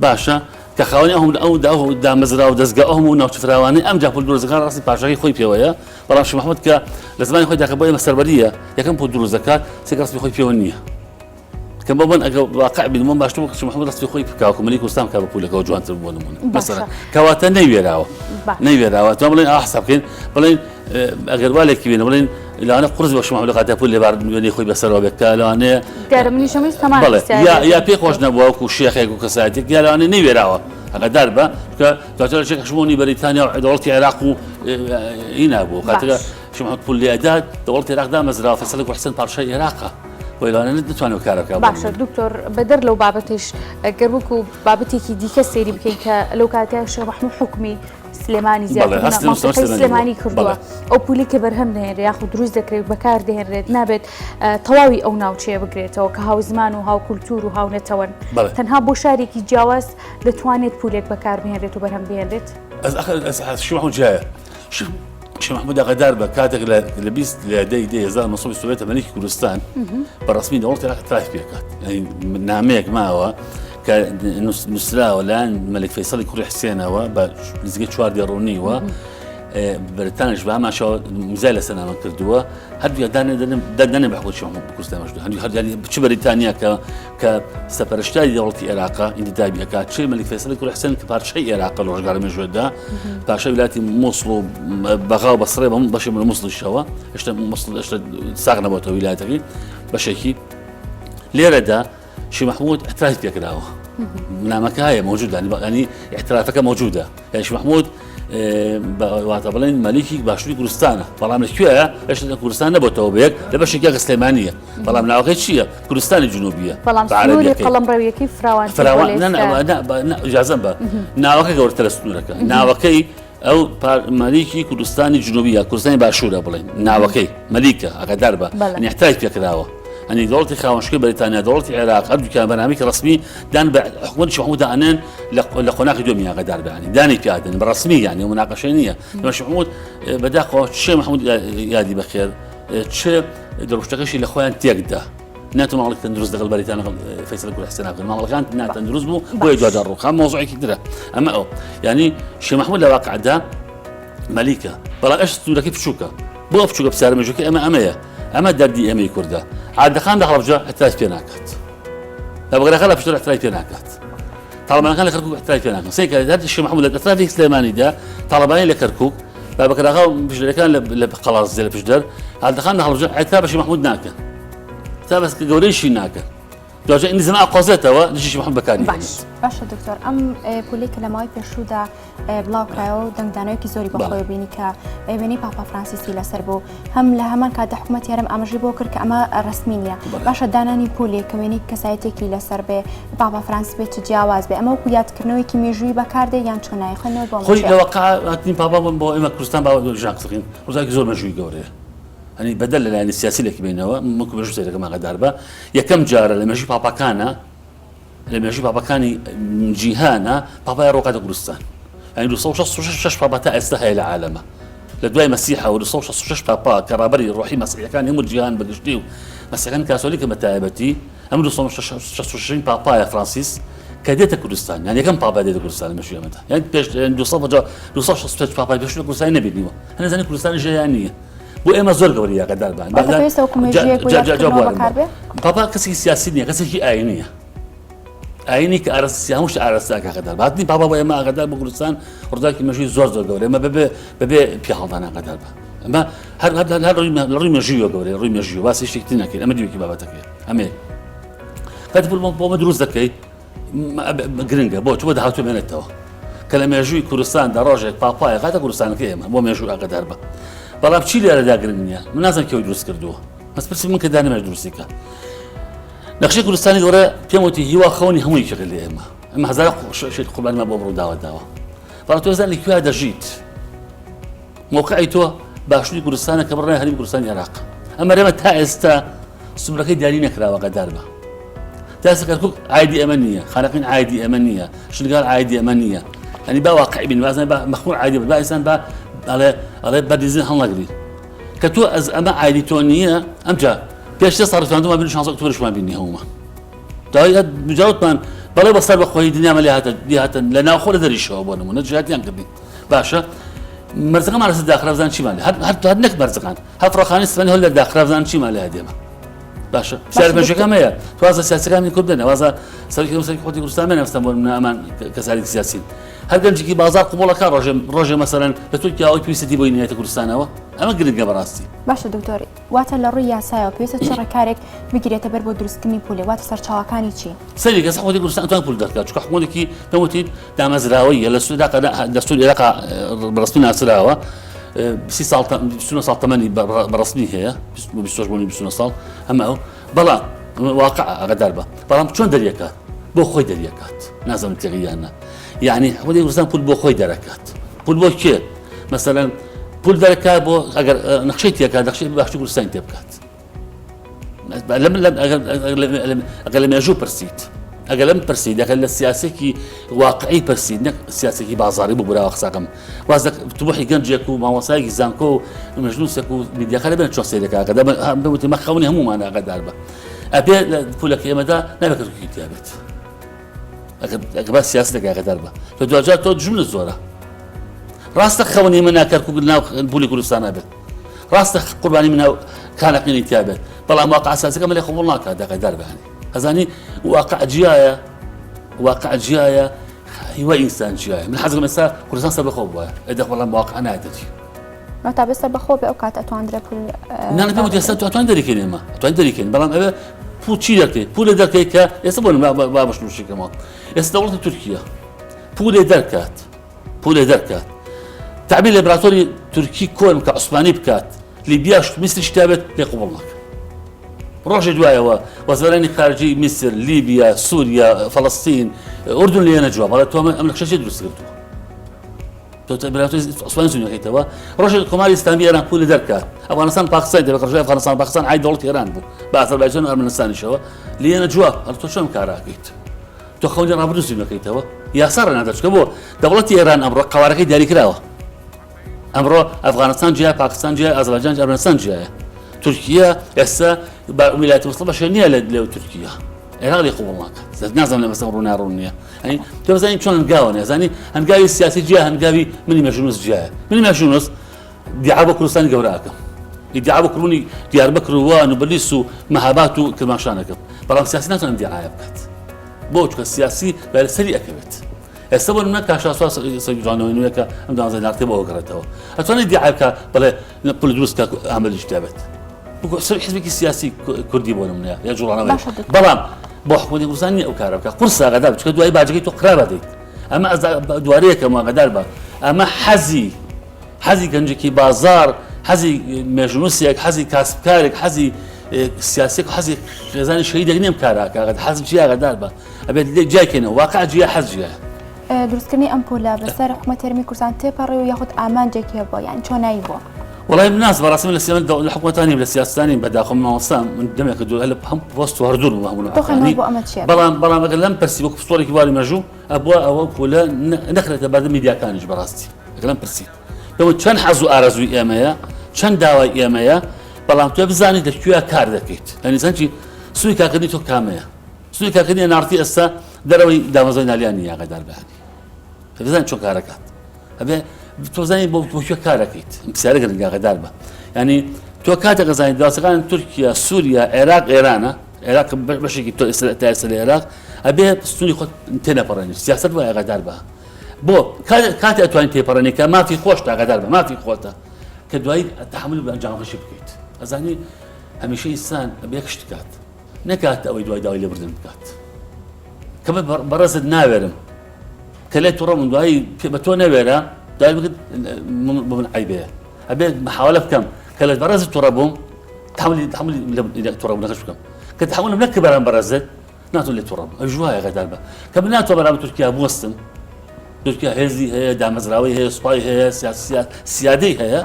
باشا كخوانيهم او دا مزرا ودزقاهم ونوت فراواني ام جابوا دور زكاه راسي باشاي خوي بيويا والله شو محمود ك لازم خوي داك بوي مسربريه يكن بودور زكاه سيكرس خوي بيونيه كم بابن واقع بالمم باش شو محمود راسي خوي بكاكم مليك وسام كابولك وجوان تبون مثلا كواتا نيويراوا تملين احسب كين بلين اگر بالك بين بلين لا انا قرز باش محمود قاعد بقول لي بارد ملي خوي بسروا بكالا انا دارمني شو مش تمام يا بيق واش نبواك وشيخ هيك وكساتك يا انا نيويراوا هذا دربه كتعتبر شيخ شموني بريطانيا ودولة العراق هنا ابو خاطر شو محمود بقول لي اداه دولة العراق دا مزرعه فصلك وحسن بارشا العراق ولا انا نتوانو كارك باشا دكتور بدر لو بابتش قربوكو بابتي كي ديك السيري بكيك لو كاتي الشيخ محمود حكمي سليماني زيادة منطقة سليماني كردوا او بولي كبرهم دهن ياخذ دروز ذكري بكار دهن ريد نابت طواوي او ناوتشي بقريتو كهاو زمان وهاو كولتور وهاو نتوان تنها بو شاركي جواز لتوانيت بوليك بكار بهن ريت وبرهم بهن ريت شو محمود جاي شو محمود غدار بكاتك لبيس لدي زال منصوب السوفيت ملكي كردستان بالرسمي دولة العراق ترايف بيكات يعني من ناميك ما هو كنسرا والان ملك فيصل كوري حسين هو لزقيت شوار ديروني و بريطانيا جبا ما شو مزال سنه ما كردوا هاد دانا بحكوا شو بكردستان مجدو هاد يعني بتش بريطانيا كسفرشتاي دولة العراق عند دابي كات شيء ملك فيصل كوري حسين كبار شيء العراق لو رجع موجوده باشا ولاتي موصل بغاو بصري باش من موصل الشوا اش موصل اش ساغنا بوتو ولاتي بشكي ليردا شي محمود احتراف فيك داو نامك هاي موجوده يعني احترافك موجوده يعني شي محمود واعتبرين ملكي باشوي كردستان والله ملكيه ايش كردستان نبوتو بيك لبشكيه سليمانيه والله من عقيد شيء كردستان الجنوبيه والله سنوري قلم رويه كيف فراوان لا اجازه ناوكي قور تلسنورك ناوكي او ملكي كردستان الجنوبيه كردستان باشوره بلين ناوكي ملكه اقدربه يعني احتراف فيك داو يعني دولة خوانشكي بريطانيا دولة العراق أبدو كان برنامج رسمي دان حكومة شو محمود أنان لقناق دوميا غدار يعني داني كادن بالرسمي يعني ومناقشينية مش محمود بدأ قوة شيء محمود يادي بخير شيء دروشتكش اللي خوان تيقدا ناتو مالك تندرس دغل بريطانيا فيصل كل حسنا غير ما كانت نات تندرس بو ويجوا الرقم موضوع كده أما أو يعني شيء محمود لواقع ده ملكة بلا إيش تقول كيف شوكة بوقف شوكة بسعر مجوكي أما دردي أمي كردا عاد خان دخل بجا احتراف بيناكات لابغى خلا بجا احتراف بيناكات طالما كان لكركوك احتراف بيناكات سيك هذا الشيء محمود الاحتراف سليماني ده طلباني لكركوك لابغى خلا بجا كان خلاص زي بجدر عاد خان دخل بجا احتراف شيء محمود ناكا تابس قوريشي ناكا دوجا إني زمان قازتها ليش محمد بكاري باشە دکتۆر ئەم پولەی کە لە ماوەی پێشوودا بڵاو کرایەوە و دەنگدانەوەیکی زۆری بەخۆی بینی کە وێنەی پاپا فرانسیسی لەسەر بوو هەم لە هەمان کاتدا حکوومەت یارم ئاماژەی بۆ کرد کە ئەمە ڕسمی نییە باشە دانانی پولێک کە وێنەی کەسایەتێکی لەسەر بێ پاپا فرانسیس بێت جیاواز بێ ئەمە وەکو یادکردنەوەیکی مێژووی بەکاردێ یان چۆنایە خوێنەوە بۆ خۆی لەوەقع هاتنین پاپا بۆ ئێمە کوردستان باوە ژان قسەکەین ڕۆژێکی زۆر مەژووی گەورەیە هەنی بەدەل لەلایەنی سیاسی لێکی بینەوە مەکو بەژوو سەیرەکەم ئاگادار بە یەکەم جارە لە مێژووی پاپاکانە لە مێژووی پاپەکانی جیهانە پاپای ڕۆکاتە کوردستان یعنی 266 پاپا تا ئێستا هەیە لە عالەمە لە دوای مەسیحە و 266 پاپا کە ڕابەری ڕۆحی مەسیحەکان هەموو جیهان بەگشتی و مەسیحەکانی کاسۆلیکە بە تایبەتی ئەم 266 پاپایە فرانسیس کە دێتە کوردستان یان یەکەم پاپا دێتە کوردستان لە مێژووی ئەمەدا یان پێش 265 پاپای پێشووی کوردستانی نەبینیوە هەنێزانی کوردستانی ژەیان نییە بۆ ئێمە زۆر گەورەیە ئاگادار بن پاپا کەسێکی سیاسی نییە کەسێکی ئاینیە ئاینی کە ئارەستی هەمووش ئارەستاکە ئاگادار باتنی پاپا بۆ ئێمە ئاگادار بە کوردستان ڕۆژێکی مێژووی زۆر گەورە ئێمە بەبێ پیاهەڵدان ئاگادار بە ئەمە هەر لە ڕووی مێژوویەوە گەورەیە ڕووی مێژووی باسی شتێکی نەکەین ئەمە دیوێکی بابەتەکەی ئەمێ کاتی بۆمە دروست دەکەی گرنگە بۆ چوە داهاتوو بێنێتەوە کە لە مێژووی کوردستاندا ڕۆژێک پاپایە خاتە کوردستانەکە ئێمە بۆ مێژوو ئاگادار بە بەڵام چی لێرەدا گرنگ نییە من نازانم کێوەی دروست کردووە مەسپرسی من کە دانەمێژ دروستیکە نەخشەی کوردستانی گەورە پێم وتی هیوا خەونی هەمووی کرد لە ئێمە هەزار شێت قوربانیمان بۆ بڕوو داوەداوە بەڵام تۆ زان لە کوێ دەژیت موقعی تۆ باشووری کوردستانە کە بڕای هەرمی کوردستانی عێراق ئەمە رێمە تا ئێستا سومرەکەی دیاری نەکراوە ئاگادار بە تا ئێستا کەرکووک عایدی ئەمە نییە خانەقین عایدی ئەمە نییە شنگال عایدی ئەمە نییە ئەنی با واقعی بین وازن با مەخموون عایدی با ئینسان با ئەڵێ بەردیزن هەڵنەگری کە تۆ ئەمە عایدی تۆ نییە ئەمجا پێش ساڵفاندومان بین 16 ئۆکتۆبرشمان بینی هەمومان داوای مجاوتمان بەڵێ بەسەر بەخۆی دنیامە لێ هاتە لە ناوخۆ لە دەریشەوە بۆ نمونە جیهاتیان کردی باشە مەرزەکەمان لەسەر داخرابزان چیمان لێ هەر نەک مەرزەکان هەفڕۆخانی سپەنی هەول لە داخرابزان چیمان لێ هەدێمە باشە سیاسەکەم هەیە توازە سیاسەکانی کورد بێنە وازە سەرکی خۆتی کوردستان بێنەستان بۆ ئەمان کەسارێکی سیاسین هەر گەنجێکی بازار قوبوڵەکە ڕۆژێ مەسەرەن لە تورکیا ئەوی پێویستی بۆی نێتە کوردستانەوە ئەمە گرنگە بەڕاستی باشە دکتۆری واتە لە ڕووی یاسایەوە پێویستە چ ڕێکارێک بگرێتە بەر بۆ دروستکردنی پولێ واتە سەرچاوەکانی چی سەری کەس خۆتی کوردستان توان پول دەکات چونکە حکوومەتێکی پێم وتیت دامەزراوەیە لە دەستوری عێراق بەڕسمی ناسراوە 20 ساڵ تەمەنی بەڕسمی هەیە 20 ساڵ ئەمە ئەو بەڵام واقع ئاگادار بە بەڵام چۆن دەریەکات بۆ خۆی دەریەکات نازانم تێغیانە یعنی حکوومەتی کوردستان پول بۆ خۆی دەرەکات پول بۆ کێ مەسەلەن پول دەرەکات بۆ ئەگەر نەخشەی تێکات نەخشەی باشی کوردستانی تێ بکات ئەگەر لە مێژوو پرسیت ئەگەر لەم پرسیت ئەگەر لە سیاسێکی واقعی پرسیت نەک سیاسێکی بازاڕی بوو براوە قساکەم واز توبحی گەنجێک و مامۆسایەکی زانکۆ و مەژنووسێک و میدیاکە لەبێن چۆن سەیرەکە بوتی مە خەونی هەمومان ئاگادار بە ئەبێ لە پولەکە ئێمەدا نابێت کردوکی تیابێت ئەگە با سیاستێک ئاگادار بە تۆ دوجار تۆ دژمنت زۆرە ڕاستە خەونی من ناکەرکوو ناو پولی کوردستان نابێت ڕاستە قوربانی من ناو کانەقینی تیابێت بەڵام واقع ئاساسەکە مەلێ قبوڵ ناکات ئاگادار بەهانی ئەزانی واقع جیایە هیوای ئینسان جیایە من حەزم ئێستا کوردستان سەر بەخۆ بووە ئەدە بەڵام واقع نایەتی تا بێسەر بەخۆ بێ ئەو کاتە ئەتوانرێ پول نانە پێم وتی ئێستا توانین دەریکەین ئێمە توانین دەریکەین بەڵام ئەوێ پول چی دەکەیت پولێ دەکەیت کە ئێستا بۆ باشنووشێکەمەوە ئێستا دەوڵەتی تورکیا پولێ دەرکات تعبیر لە ئیمپراتۆری تورکی کۆن کە عوسمانی بکات لیبیاش میسر شتابێت لێ قوبوڵ ناکات ڕۆژێ دوایەوە وەزارانی خارجی میسر لیبیا سووریا فەڵەستین ئوردون لێ نەجووە بەڵام تۆ ئەم نەخشەی دروست کردووە عوسمانی زوونەکەیتەوە ڕۆژێ کۆماری ئیسلامی ئێران پولێ دەرکات ئەفغانستان پاکستان دەبێت ڕژای ئەفغانستان پاکستان عای دەوڵەتی ئێران بوو بە ئازەربایجان و ئەرمەنستانیشەوە لێ نەجووە هەر تۆ چۆن کاراکەیت تۆ خەونی ڕابردوو زوونەکەیتەوە یاسا ڕەنادەچکە بۆ دەوڵەتی ئێران ئەمڕۆ قەوارەکەی دیاری کراوە ئەمڕۆ ئەفغانستان جیای پاکستان جیای ئازەربایجان ئەرمەنستان جیایە تورکیا ئێستا ویلایەتی مستەقل بەشێ نییە لە تورکیا عێراق لێ قوبوڵ ناکات نازانم لە مەسەڵ ڕووناڕوون نییە ئەنی تۆ بزانین چۆن هەنگاوە زانی هەنگاوی سیاسی جیا هەنگاوی منی مەژنووس جیایە منی مەژنووس دیعا بۆ کوردستانی گەورەکەم دیعا بۆ کڕوونی دیاربەکر و نوبەلیس و مەهابات و کرماشانەکەم بەڵام سیاسی ناتوانێت دیعاە بکات بۆ چکە سیاسی بەسەری ئەکەوێت ئێستا بۆ منە کاشاسوا سەرگیرانەوەی نوێیەکە ئەم دانزای نارتێ بۆ گەڕێتەوە ئەتوانێت دیعا بکات بەڵێ پول دروست ئەمەلیش دەبێت حزبێکی سیاسی کوردی بۆ نمونەیە یا جوڵانەوەی بەڵام بۆ حکوومەتی کوردستان ئەو کارە بکە قورس ئاگادار بچکە دوای باجەکەی تۆ قرار بدەیت ئەمە دوارەیەکەم ئاگادار بە ئەمە حەزی گەنجێکی بازار حەزی مێژنووسێک حەزی کاسبکارێک حەزی سیاسێک حەزی خێزانی شەهیدێک نیم کاراکە حەز جیا ئاگادار بە ئەبێت لێ جایکەنەوە واقع جیا حەز جیە دروستکردنی ئەم پۆلە بەسەر حکوومەت هەرێمی کوردستان تێپەڕێ و یاخود ئامانجێکی بۆ یان چۆنایی بۆ وڵای ناس بەڕاستی لە سیاست لە حکوومەتانی لە سیاستانی بەداخەم ماوەسا من دەمێک دوو هەل هەم پۆست و هەردوو بەڵام ئەگەر لەم پرسی وەکو پستۆڵێکی واری مەژوو ئەبووە ئەوە پۆلە نەخرێتە بەردەم میدیاکانیش بەڕاستی ئەگەر لەم پرسی بەوە چەند حەز و ئارەزووی ئێمەیە چەند داوای ئێمەیە بەڵام تۆ بزانیت لەکوێ کار دەکەیت لەنیزانکی سوی کارکردنی تۆ کامەیە سوی کارکردنی نارتی ئێستا دەرەوەی دامەزۆی نالیانی یاغەدار بەهانی بزان چۆن کارەکات ئەبێ تۆزانی بۆ کوێ کارەکەیت پرسیارە گەنگاغەدار بە ینی تۆ کاتێک زانیت داوسەکان تورکیا سووریا عێراق ئێرانە عێراق بەشێکی تۆ ئێستا لە عێراق ئەبێ ستونی خۆت تێنەپەڕێنی سیاست وایە ئاگادار بە بۆ کاتێک ئەتوانین تێپەڕێنی کە مافی خۆشتە ئاگادار بە مافی خۆتە کە دوایی تەحمل بە ئەنجامەشی بکەیت ئەزانی هەمیشە ئینسان ئەبێ شت کات نەکات ئەوەی دوای داوای لێبوردن بکات کە بەڕێزت ناوێرم کە لێ تووڕە من دوایی بە تۆ نەوێرە دوای بکەیت بمن عیبەیە ئەبێ محاولە بکەم کە لە بەڕێزت تووڕە بووم تحملی تووڕە بوونەکەش بکەم کە تحملم نەکرد بەرام بەڕێزت ناتوان لێ تووڕە بووم ئەو ژوایە ئاگادار بە کە من ناتوان بەرام تورکیا بوەستم تورکیا هێزی هەیە دامەزراوەی هەیە سوپای هەیە سیادەی هەیە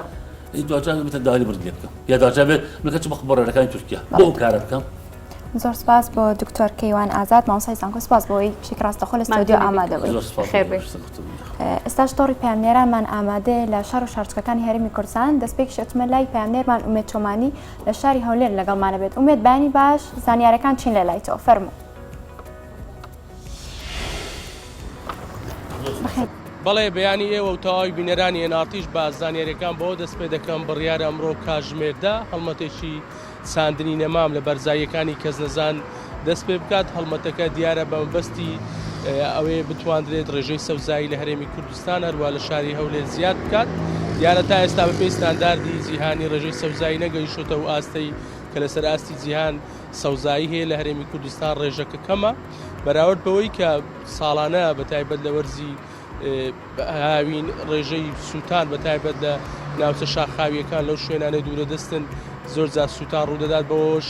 دوجار بتە داوای بردن لێ بکەم یا دوجار بێت ملکەت بە خبرەکانی تورکیا بۆ ئەو کارە بکەم زۆر سپاس بۆ دکتۆر کەیوان ئازاد مامۆستای زانکۆ سپاس بۆەوەی پشی ڕاستەخۆ لە ستۆدیۆ ئامادە بوویت ئێستاش تۆڕی پەیامنێرانمان ئامادەیە لە شار و شارچکەکانی هەرێمی کوردستان دەستپێکی شەتمە لای پەیامنێرمان ئومێد چۆمانی لە شاری هەولێر لەگەڵمانە بێت ئومێد بانی باش زانیارەکان چین لە لای تۆ فەرموو بەڵێ بەیانی ئێوە و تەواوی بینەرانی ئێنارتیش بە زانیاریەکان بۆ دەست پێ دەکەم بڕیارە ئەمڕۆ کاژمێردا هەڵمەتێکی ساندنی نەمام لە بەرزاییەکانی کەس نەزان دەست پێ بکات هەڵمەتەکە دیارە بە مەبەستی ئەوێ بتواندرێت ڕێژەی سەوزایی لە هەرێمی کوردستان هەروە لە شاری هەولێر زیاد بکات دیارە تا ئێستا بەپێی ستانداردی جیهانی ڕێژەی سەوزایی نەگەیشتە و ئاستەی کە لەسەر ئاستی جیهان سەوزایی هەیە لە هەرێمی کوردستان ڕێژەکە کەمە بەراورد بەوەی کە ساڵانە بە تایبەت لە وەرزی هاوین ڕێژەی سووتان بە تایبەت لە ناوچە شاخاویەکان لەو شوێنانەی دوورە دەستن زۆر جار سووتان ڕوودەدات بەوەش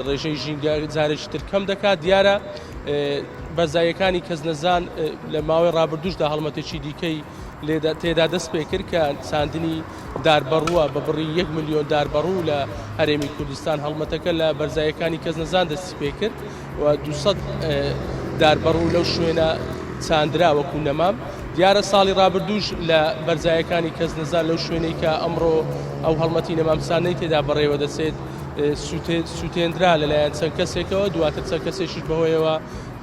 ڕێژەی ژینگە جارێکی تر کەم دەکات دیارە بەرزایەکانی کەس نەزان لە ماوەی ڕابردوشدا هەڵمەتێکی دیکەی تێدا دەست پێ کرد کە ساندنی داربەڕووە بە بڕی 1 ملیۆن داربەڕوو لە هەرێمی کوردستان هەڵمەتەکە لە بەرزایەکانی کەس نەزان دەستی پێ کرد و 200 داربەڕوو لەو شوێنە چاندرا وەکو نەمام دیارە ساڵی ڕابردوش لە بەرزایەکانی کەس نەزان لەو شوێنەی کە ئەمڕۆ ئەو هەڵمەتی نەمامسانەی تێدا بەڕێوە دەچێت سووتێنرا لەلایەن چەند کەسێکەوە دواتر چەند کەسێکیش بەهۆیەوە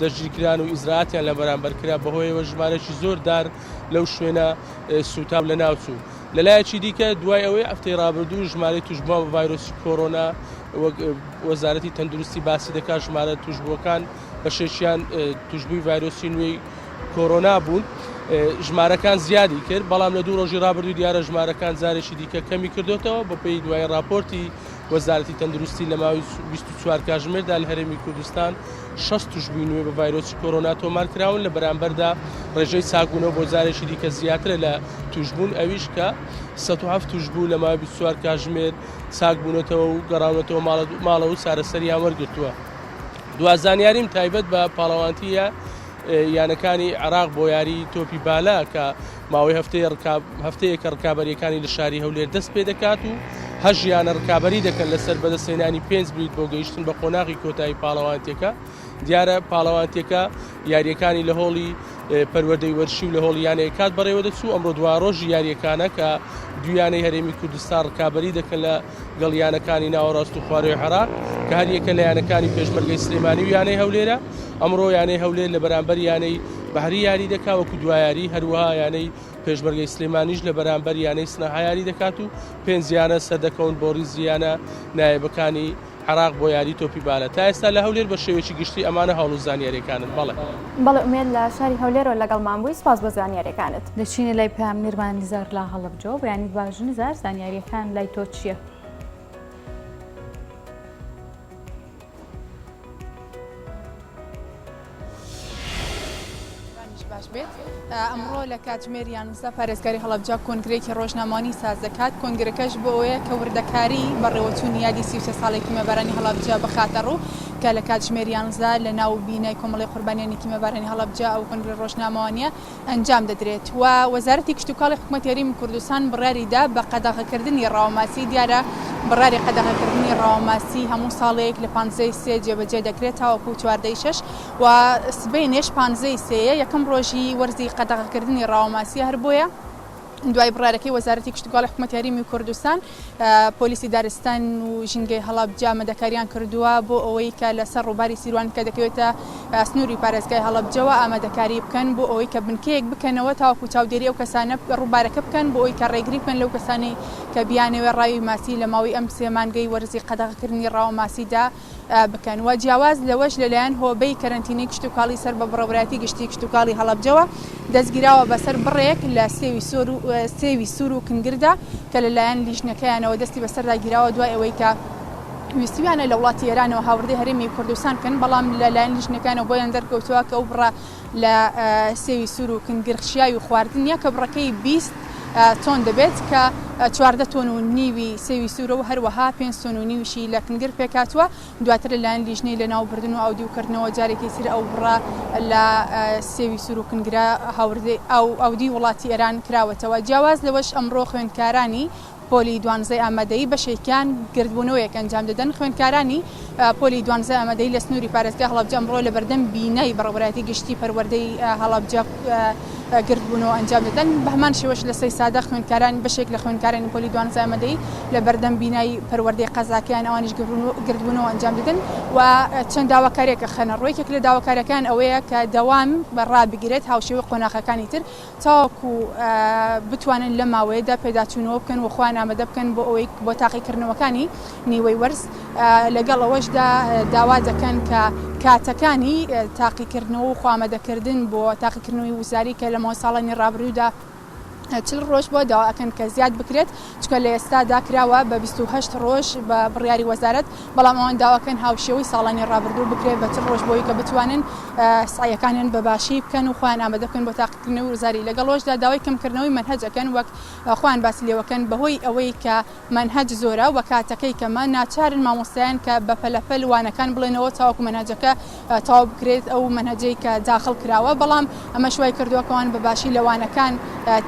دەستگیرکران و ئیزراعاتیان لە بەرامبەرکرا بەهۆیەوە ژمارەی زۆر دار لەو شوێنە سوتاب لە ناوچوو لەلایەکی دیکە دوای ئەوەی ئەفتەی ڕابردوو ژمارەی توشبووان بە ڤایرۆسی کۆڕۆنا وەزارەتی تەندروستی باسی دەکات ژمارە توشبووەکان بە شێشیان توشبووی ڤایرۆسی نوێی کۆڕۆنا بوون ژمارەکان زیادی کرد بەڵام لە دوو ڕۆژی ڕابردوو دیارە ژمارەکان زارێکی دیکە کەمی کردوتەوە بەپێی دوای راپۆرتی وەزارەتی تەندروستی لە ماوەی 24 کاتژمێردا لە هەرێمی کوردستان 6 توشبووی نوێ بە ڤایرۆسی کۆڕۆنا تۆمارکراون لە بەرامبەردا ڕێژەی چاکبوونەوە بۆ جارێکی دیکە زیاترە لە توشبوون ئەویش کە 107 توشبوو لە ماوەی 24 کاتژمێر چاکبوونەتەوە و گەڕاونەتەوە ماڵەوە و چارەسەریان وەرگرتووە دوازانیاریم تایبەت بە پاڵەوانتیە یانەکانی عێراق بۆ یاری تۆپی بالا کە ماوەی هەفتەیەکە ڕکابەریەکانی لە شاری هەولێر دەست پێ دەکات و هەژیانە ڕکابەری دەکەن لەسەر بەدەستێنانی 5 بلیت بۆ گەیشتن بە قۆناغی کۆتایی پاڵەوانتیەکە دیارە پاڵەوانتیەکە یاریەکانی لە هۆڵی پەروەردەی وەرشی و لە هۆڵی یانەیە کات بەڕێوە دەچوو ئەمڕۆ دوا ڕۆژی یاریەکانە کە دویانەی هەرێمی کوردستان ڕکابەری دەکەن لە گەڵیانەکانی ناوەڕاست و خوارەوەی عێراق کە هەر یەکە لە یانەکانی پێشمەرگەی سلێمانی و یانەی هەولێرە ئەمڕۆ یانەی هەولێر لە بەرامبەر یانەی بەهری یاری دەکات وەکو دوایاری هەروەها یانەی پێشمەرگەی سلێمانیش لە بەرامبەر یانەی سنەها یاری دەکات و 5 یانە سەردەکەون بۆ ڕیز یانە نایەبەکانی عێراق بۆ یاری تۆپی بالە تا ئێستا لە هەولێر بە شێوەیەکی گشتی ئەمانە هەوڵ و زانیاریەکانن بەڵێ ئومێد لە شاری هەولێرەوە لەگەڵمان بووی سپاس بۆ زانیاریەکانت دەچینە لای پەیامنێرمان نزار لا هەڵەبجەوە بەیانی باژ نزار زانیاریەکان لای تۆ چییە؟ لە کاتژمێر 11 پارێزگاری هەڵەبجە کۆنگرێکی ڕۆژنامەوانی ساز دەکات. کۆنگرەکەش بۆ ئەوەیە کە وردەکاری بەڕێوەچوونی یادی 33 ساڵێکی مەبارانی هەڵەبجە بخاتە ڕوو کە لە کاتژمێر 11 لە ناو بینای کۆمەڵی قوربانیانێکی مەبارانی هەڵەبجە ئەو کۆنگرە ڕۆژنامەوانیە ئەنجام دەدرێت و وەزارەتی کشتتوکاڵی حکوومەتی هەرێمی کوردستان بڕیاریدا بە قەدەغەکردنی ڕاوماسی دیارە بڕاری قەدەغەکردنی ڕاوماسی هەموو ساڵێک لە 53 جێبەجێ دەکرێت تاوەکو 46 و سبەینێش 53 یەکەم ڕۆژی وەرزی قەدەغەکردنی ڕاوماسی هەر بۆیە دوای بڕارەکەی وەزارەتی کشتتوکاڵی حکوومەتی هەرێمی کوردستان پۆلیسی دارستان و ژینگەی هەڵەبجە ئامادەکاریان کردووە بۆ ئەوەی کە لەسەر ڕووباری سیروان کە دەکەوێتە سنووری پارێزگای هەڵەبجەوە ئامادەکاری بکەن بۆ ئەوەی کە بنکەیەک بکەنەوە تاوەکو چاودێری ئەو کەسانە ڕووبارەکە بکەن بۆ ئەوەی کە ڕێگری بکەن لەو کەسانی کە بیانەوێ ڕاوی ماسی لە ماوەی ئەم 3 مانگەی وەرزی قەدەغەکردنی ڕاوماسیدا بکەن و جیاواز لەوەش لەلایەن هۆبەی کەرەنتینەی کشتتوکاڵی سەر بە بڕەوراتی گشتی کشتتوکاڵی هەڵەبجەوە دەستگیراوە بەسەر بڕێک لە سێوی سوور و کنگردا کە لەلایەن لیژنەکەیانەوە دەستی بەسەردا گیراوە دوای ئەوەی کە ویستیوانە لە وڵاتی ئێرانەوە هاوردەی هەرێمی کوردستان کەن بەڵام لەلایەن لیژنەکانەوە بۆیان دەرکەوتووە کە ئەو بڕە لە سێوی سوور و کنگرخشیاوی خواردنیە کە بڕەکەی 20 تۆن دەبێت کە 14 تۆن و نیوی سێوی سوورە و هەروەها 5 تۆن و نیویشی لە کنگر پێکاتوە دواتر لەلایەن لیژنەی لە ناوبردن و ئاودیوکردنەوە جارێکی سر ئەو بڕە لە سێوی سوور و کنگرە هاوردەی ئاودی وڵاتی ئێران کراوەتەوە. جیاواز لەوەش ئەمڕۆ خوێندکارانی پۆلی 12 ئامادەی بەشێکیان گردبوونەوەیەک ئەنجام دەدەن. خوێندکارانی پۆلی 12 ئامادەی لە سنووری پارێزگای هەڵەبجە ئەمڕۆ لە بەردەم بینای بەڕێوەبەری گشتی پەروەردەی هەڵەبجە گردبوونەوە ئەنجام دەدەن. بە هەمان شێوەش لە سەی سادە خوێندکاران بەشێک لە خوێندکارانی پۆلی 12 ئامادەی لە بەردەم بینای پەروەردەی قەزاکیان ئەوانیش گردبوونەوە ئەنجام دەدەن و چەند داواکاریەکە خەنە ڕۆیەکێک لە داواکاریەکان ئەوەیە کە دەوام بەڕابگرێت هاوشێوەی قۆناغەکانی تر تاوەکو بتوانن لە ماوەیەدا پێداچوونەوە بکەن و خۆیان ئامادە بکەن بۆ ئەوەی بۆ تاقیکردنەوەکانی نیوەی وەرز. لەگەڵ ئەوەشدا داوا دەکەن کە کاتەکانی تاقیکردنەوە و خۆئامادەکردن بۆ تاقیکردنەوەی وزاری کە لە ماوەی ساڵانی ڕابردوودا 40 ڕۆژ بۆ داواکەن کە زیاد بکرێت چکە لە ئێستا داکراوە بە 28 ڕۆژ بە بڕیاری وەزارەت بەڵام ئەوان داواکەن هاوشێوەی ساڵانی ڕابردوو بکرێت بە 40 ڕۆژ بۆی کە بتوانن سعیەکانیان بەباشی بکەن و خۆیان ئامادە بکەن بۆ تاقیکردنەوەی وزاری. لەگەڵەوەشدا داوای کەمکردنەوەی منهەجەکەن وەک خۆیان باسی لێوەکەن بەهۆی ئەوەی کە منهەج زۆرە و کاتەکەی کەمە ناچارن مامۆستایان کە بە پەلەپەل وانەکان بڵێنەوە تاوەکو منهەجەکە تاو بکرێت ئەو منهەجەی کە داخڵ کراوە بەڵام ئەمە شوای کردووە کەوان بەباشی لە وانەکان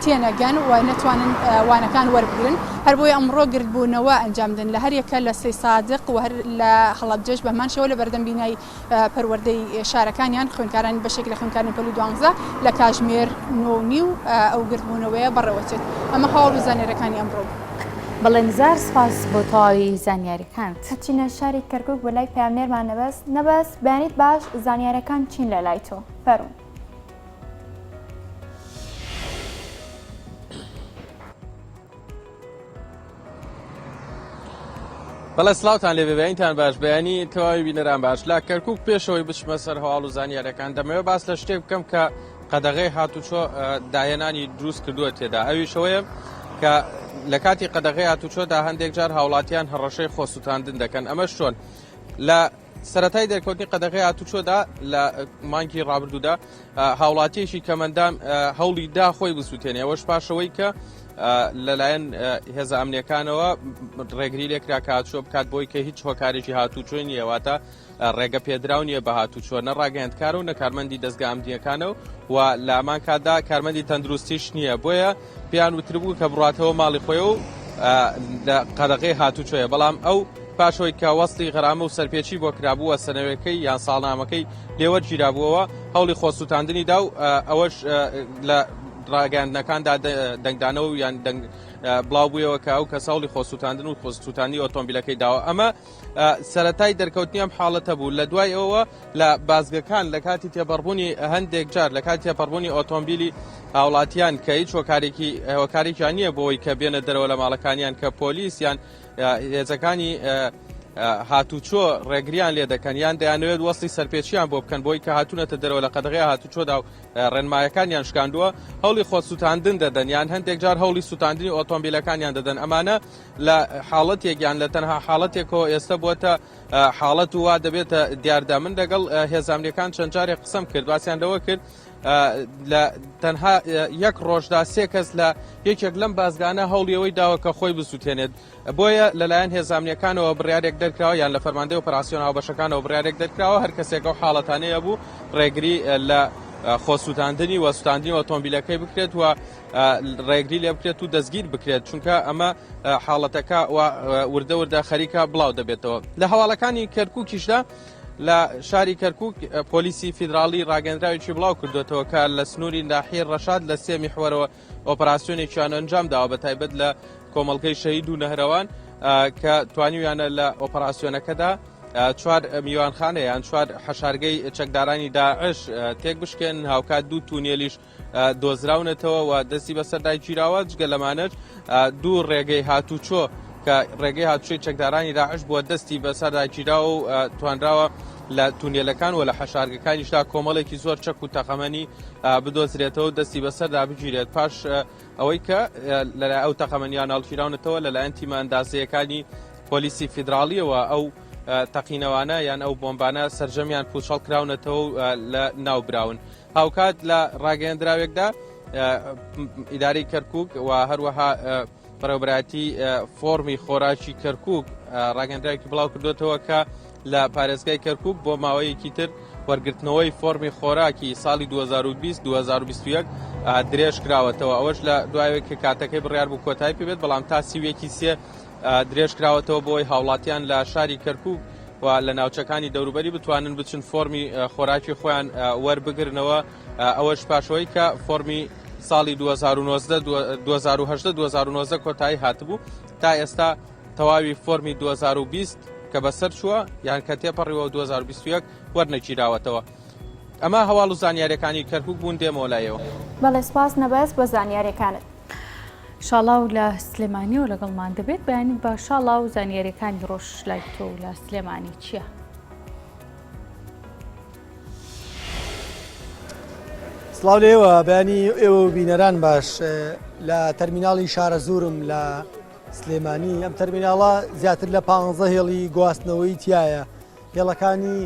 تێنەگەن و نەتوانن وانەکان وەربگرن. هەر بۆی ئەمڕۆ گردبوونەوە ئەنجام دن لە هەر یەکە لە سەی سادق و هەر لە هەڵەبجەش بەمان شەوە لە بەردەم بینای پەروەردەی شارەکانیان خوێندکاران بەشێک لە خوێندکارانی پۆلی 12 لە کاتژمێر 9 ئەو گردبوونەوەیە بەڕێوەچێت. ئەمە هەواڵ و زانیاریەکانی ئەمڕۆ. بەڵێن زار سپاس بۆ تەواوی زانیاریەکانت. هەچینە شاری کەرکووک بۆ لای پامێرمان نەبەست بەیانیت باش زانیاریەکان چین لە لای تۆ فەرموو. بەڵێ سلااوان لێ بەبیانیتان باش بەیانی تەواوی بینەران باش لە کەرکووک پێشەوەی بچمە سەر هەواڵ و زانیاریەکان دەمەوێت باس لە شتێک بکەم کە قەدەغەی هاتوچۆ داهێنانی دروست کردووە تێدا ئەویشەوەیە کە لە کاتی قەدەغەی هاتوچۆدا هەندێک جار هاوڵاتیان هەڕەشەی خۆسووتاندن دەکەن. ئەمە چۆن لە سەرەتای دەرکەوتنی قەدەغەی هاتوچۆدا لە مانگی ڕابردوودا هاوڵاتیەکی کەمەندام هەوڵی دا خۆی بسووتێنێ ئەوەش پاشەوەی کە لەلایەن هێزە ئەمنیەکانەوە ڕێگری لێکرا کە هاتوچۆ بکات بۆی کە هیچ هۆکارێکی هاتوچۆی نیە واتە ڕێگە پێدراو نیە بە هاتوچۆ نە ڕاگەیاندکارە و نە کارمەندی دەستگا ئەمنیەکانە و لە ئامان کاتدا کارمەندی تەندروستیش نییە بۆیە پێیان وتربوو کە بڕاتەوە ماڵی خۆی و لە قەدەغەی هاتوچۆیە بەڵام ئەو پاشەوەی کە وەستی غەرامە و سەرپێچی بۆ کرابووە سەنەوەکەی یان ساڵنامەکەی لێوەرگیرابووەوە هەوڵی خۆسووتاندنی دا و ئەوەش لە ڕاگەاندنەکاندا دەنگدانەوە یان بڵاو بوویەوە کە ئەو کە ساڵی خۆسووتاندن و خۆسووتانی ئۆتۆمبیلەکەی داوە. ئەمە سەرەتای دەرکەوتنی ئەم حاڵەتە بوو. لە دوای ئەوە لە بازگەکان لە کاتی تێپەڕبوونی هەندێک جار لە کاتی تێپەڕبوونی ئۆتۆمبیلی هاوڵاتیان کە هیچ هۆکارێکیان نییە بۆەوەی کە بێنە دەرەوە لە ماڵەکانیان کە پۆلیس یان هێزەکانی هاتوچۆ ڕێگریان لێ دەکەن یان دەیانەوێت وەستی سەرپێچیان بۆ بکەن بۆی کە هاتوونەتە دەرەوە لە قەدەغەی هاتوچۆدا و ڕێنمایەکانیان شکاندووە هەوڵی خۆ سووتاندن دەدەن یان هەندێک جار هەوڵی سووتاندنی ئۆتۆمبیلەکانیان دەدەن. ئەمانە لە حاڵەتێکیان لە تەنها حاڵەتێکەوە ئێستا بووەتە حاڵەت و وا دەبێتە دیاردا. من لەگەڵ هێزامنیەکان چەند جارێک قسەم کرد باسییان لەوە کرد تەنها یەک ڕۆژدا 3 کەس لە یەکێک لەم بازگانە هەوڵیەوەی داوە کە خۆی بسووتێنێت بۆیە لەلایەن هێزانامنیەکانەوە بڕیارێک دەرکراوە یان لە فەرماندەی ئۆپەراسیۆن هاوبەشەکانەوە بڕیارێک دەرکراوە هەر کەسێکە و حاڵەتانەیە بوو ڕێگری لە خۆسووتاندنی و سووتاندنی ئۆتۆمبیلەکەی بکرێت و ڕێگری لێ بکرێت و دەستگیر بکرێت چونکە ئەمە حاڵەتەکە وردە وردە خەریکە بڵاو دەبێتەوە لە هەواڵەکانی کەرکووکیشدا لە شاری کەرکووک پۆلیسی فیدراڵی ڕاگەندراوێکی بڵاو کردوێتەوە کە لە سنووری ناحیە ڕەشاد لە 3 میحوەرەوە ئۆپەراسیۆنێکیان ئەنجام داوە بە تایبەت لە کۆمەڵگەی شەهید و نەهرەوان کە توانیویانە لە ئۆپەراسیۆنەکەدا 4 میوانخانە یان 4 حەشارگەی چەکدارانی داعش تێک بشکێن هاوکات 2 تونێلیش دۆزراونەتەوە و دەستی بەسەردای گیراوە جگە لەمانەش 2 ڕێگەی هاتوچۆ کە ڕێگەی هاتوچۆی چەکدارانی داعش بووە دەستی بەسەردای گیراوە و توانراوە لە تونێلەکان و لە حەشارگەکانیشدا کۆمەڵێکی زۆر چەک و تەقەمەنی بدۆزرێتەوە دەستی بەسەردا بگیرێت پاش ئەوەی کە لەلای ئەو تەقەمەنیان هەڵگیراونەتەوە لەلایەن تیمە ئەندازەیەکانی پۆلیسی فیدراڵیەوە ئەو تەقینەوانە یان ئەو بۆمبانە سەرجەمیان پوچەڵ کراونەتەوە لە ناوبراون هاوکات لە ڕاگەیەندراوێکدا ئیداری کەرکووک و هەروەها بەڕێوەبەرایەتی فۆرمی خۆراکی کەرکووک ڕاگەندراوێکی بڵاو کردوێتەوە کە لە پارێزگای کەرکووک بۆ ماوەیەکی تر وەرگرتنەوەی فۆرمی خۆراکی ساڵی 2020-2021 درێژ کراوەتەوە ئەوەش لە دوایەوە کە کاتەکەی بڕیار بوو کۆتایی پێبێت بەڵام تا سیوێکی 3 درێژ کراوەتەوە بۆی هاوڵاتیان لە شاری کەرکووک و لە ناوچەکانی دەوروبەری بتوانن بچن فۆرمی خۆراکی خۆیان وەربگرنەوە ئەوەش پاشەوەی کە فۆرمی ساڵی 2019 کۆتایی هاتبوو تا ئێستا تەواوی فۆرمی 2020 کە بەسەر چووە یان کە تێپەڕیەوە 2021 وەرنەگیراوەتەوە ئەمە هەواڵ و زانیاریەکانی کەرکووک بوون دێمەوەلایەوە بەڵێ سپاس نەبەست بە زانیاریەکانت شاڵاو لە سلێمانی و لەگەڵمان دەبێت بەیانی بە شاڵاو و زانیاریەکانی ڕۆژ لای تۆ و لە سلێمانی چییە؟ سڵاو لێوە بەیانی ئێوە بینەران باش لە تەرمیناڵی شارە زورم لە سلێمانی ئەم تەرمیناڵە زیاتر لە 15 هێڵی گواستنەوەی تایە هێڵەکانی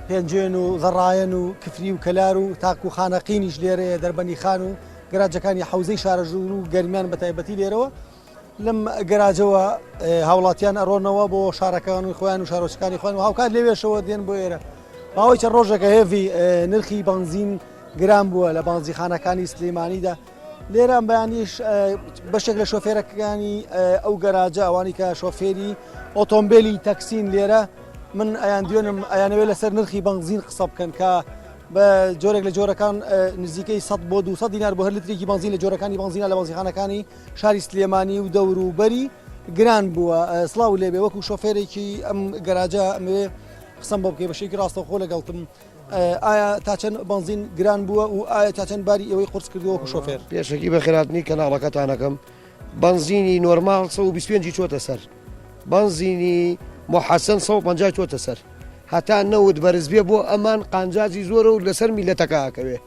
پێنجێن و زەڕایەن و کفری و کەلار و تاک و خانەقینیش لێرەیە دەربەنی خان و گەراجەکانی حوزەی شارە ژوور و گەرمیان بە تایبەتی لێرەوە لەم گەراجەوە هاوڵاتیان ئەڕۆنەوە بۆ شارەکانی خۆیان و شارۆچەکانی خۆیان و هاوکات لێوێشەوە دێن بۆ ئێرە باوەی چەند ڕۆژێکە هێڤی نرخی بنزین گران بووە لە بنزیخانەکانی سلێمانیدا لێرە ئەم بەیانیش بەشێک لە شۆفێرەکانی ئەو گەراجە ئەوانی کە شۆفێری ئۆتۆمبیلی تەکسین لێرە من ئەیان دوێنم ئەیانەوێت لەسەر نرخی بنزین قسە بکەن کە بە جۆرێک لە جۆرەکان نزیکەی 100 بۆ 200 دینار بۆ هەر لترێکی بنزین لە جۆرەکانی بنزینە لە بنزیخانەکانی شاری سلێمانی و دەور و بەری گران بووە سڵاو لێبێ وەکو شۆفێرێکی ئەم گەراجە ئەمێ قسەم بۆ بکەی بەشێکی ڕاستەوخۆ لەگەڵتم ئایا تا چەند بنزین گران بووە و ئایا تا چەند باری ئەوەی قورس کردووە وەکو شۆفێر پێشەکی بە خێراتنی کەناڵەکەتانەکەم بنزینی نۆرمال 125 چۆتە سەر بنزینی محەسن 150 چۆتە سەر هەتا نەوت بەرز بێ بۆ ئەمان قانجازی زۆرە و لەسەر میلەتەکەکەوێ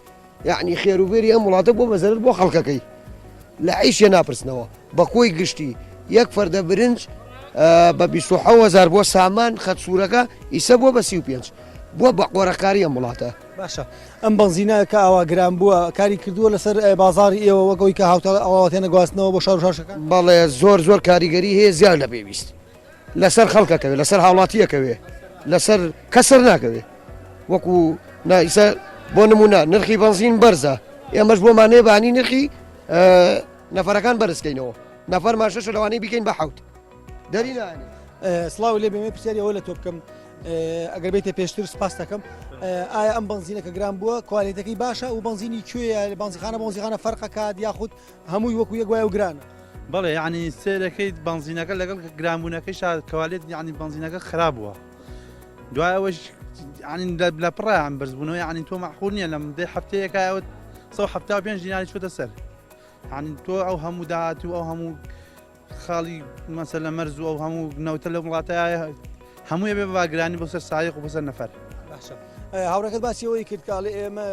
یعنی خێروبێری ئەم وڵاتە بۆ مەزەرت بۆ خەڵکەکەی لە عیشە ناپرسنەوە بە کۆی گشتی یەک فەردە برنج بە 27,000 بۆ سامان خەت سوورەکە ئیسە بۆ بە 35 بۆ بە قۆرەکاری ئەم وڵاتە باشە ئەم بنزینە کە ئاوا گران بووە کاری کردووە لەسەر بازاری ئێوە وەگەوەی کە هاوتێنە گواستنەوە بۆ شار و شارشەکان بەڵێ زۆر کاریگەری هەیە زیاد لە پێویست لەسەر خەڵکەکەوێ لەسەر هاوڵاتیەکەوێ لەسەر کەسەر ناکەوێ وەکو ئیسا بۆ نمونە نرخی بنزین بەرزە ئێمەش بۆمانەیە بانی نرخی نەفەرەکان بەرزکەینەوە نەفەر ماشەش لەوانەی بکەین بە حوت دەری نانی سڵاو لێ بێمە پرسیاری ئەوە لە تۆ بکەم ئەگەر بێتە پێشتر سپاس دەکەم ئایا ئەم بنزینەکە گران بووە کوالیتەکەی باشە و بنزینی کوێیە بنزیخانە فەرقەکات یاخود هەمووی وەکو یەکوایە و گرانە بەڵێ یعنی سێرەکەی بنزینەکە لەگەڵ گرانبوونەکەی کوالیت یعنی بنزینەکە خراپ بووە دوای ئەوەش ینی لە پڕیان بەرزبوونەوە ینی تۆ مەحخور نییە لەم دەی هەفتەیەکە 175 دیناری چۆتە سەر ینی تۆ ئەو هەموو داهات و ئەو هەموو خاڵی مەسە لە مەرز و ئەو هەموو نەوتە لە وڵاتە هەمووی بێ باگرانی بۆ سەر سایق و بەسەر نەفەر باشە هاوڕێکت باسیەوەی کرد کاڵێ ئێمە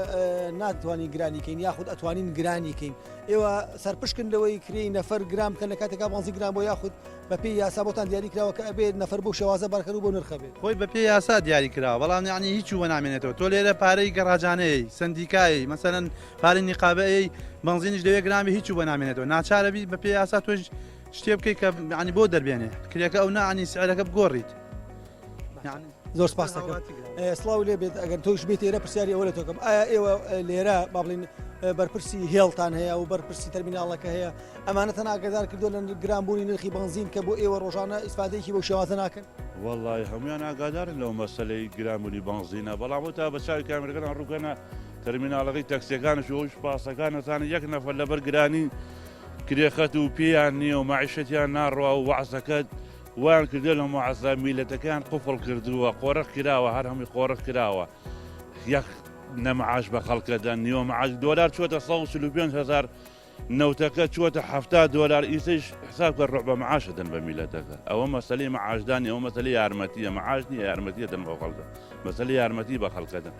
ناتوانانی گرانیکەین یاخود ئەتوانین گرانیکەین ئێوە سەرپشکندەوەی کری نەفەر گرام کە لە کاتێکا بانزی گرام بۆ یاخود بە پێی یاسا بۆتان دیاری کراوە کە ئەبێت نەفەر بۆ شێوازە بارکەر و بۆ نرخە بێت خۆی بە پێی یاسا دیاری کراوە بەڵام یعنی هیچ وە نامێنێتەوە تۆ لێرە پارەی گەڕاجانەیە سندیکایی مەسەرەن پارەی نیقابەیە بنزینش لەوێ گرامی هیچ وە نامێنێتەوە ناچارەبی بە پێی یاسا تۆش شتێ بکەیت کە ینی بۆ دەربێنێ کرێکە ئەو نانی سعرەکە بگۆڕیت زۆر سپاس دەکەم سڵاو لێ بێت ئەگەر تۆش بێت ئێرە پرسیاری ئەوە لە تۆکەم ئایا ئێوە لێرە با بڵین بەرپرسی هێڵتان هەیە و بەرپرسی تەرمیناڵەکە هەیە ئەمانەتەن ئاگادار کردو لە گرانبوونی نرخی بنزین کە بۆ ئێوە ڕۆژانە ئیسفادەیەکی بۆ شێوازە ناکەن والله هەمویان ئاگادارن لەو مەسلەی گرانبوونی بنزینە بەڵام تا بە چاوی کامێرەکان ڕووکەنە تەرمیناڵەکەی تەکسیەکانش ئەوش پاسەکانەتان یەک نەفەر لەبەر گرانی کرێخەت و پێیان نییە و معیشەتیان ناڕوا و وەعزەکەت وان کردو لە معەزە میلەتەکان قوفڵ کردووە قۆرەخ کراوە هەر هەمووی قۆرەخ کراوە یەک نەمەعاش بە خەڵکەدەن نیوە مەعاش دۆلار چۆتە 145,000 نەوتەکە چۆتە $70 ئیسەش حساب کە ڕۆع بە معاشدن بە میلەتەکە ئەوە مەسەلەی معاشدانی ئەوە مەسەلەی یارمەتیە معاش نیە یارمەتیەدەن بە خەڵکە مەسەلەی یارمەتی بە خەڵکەدەن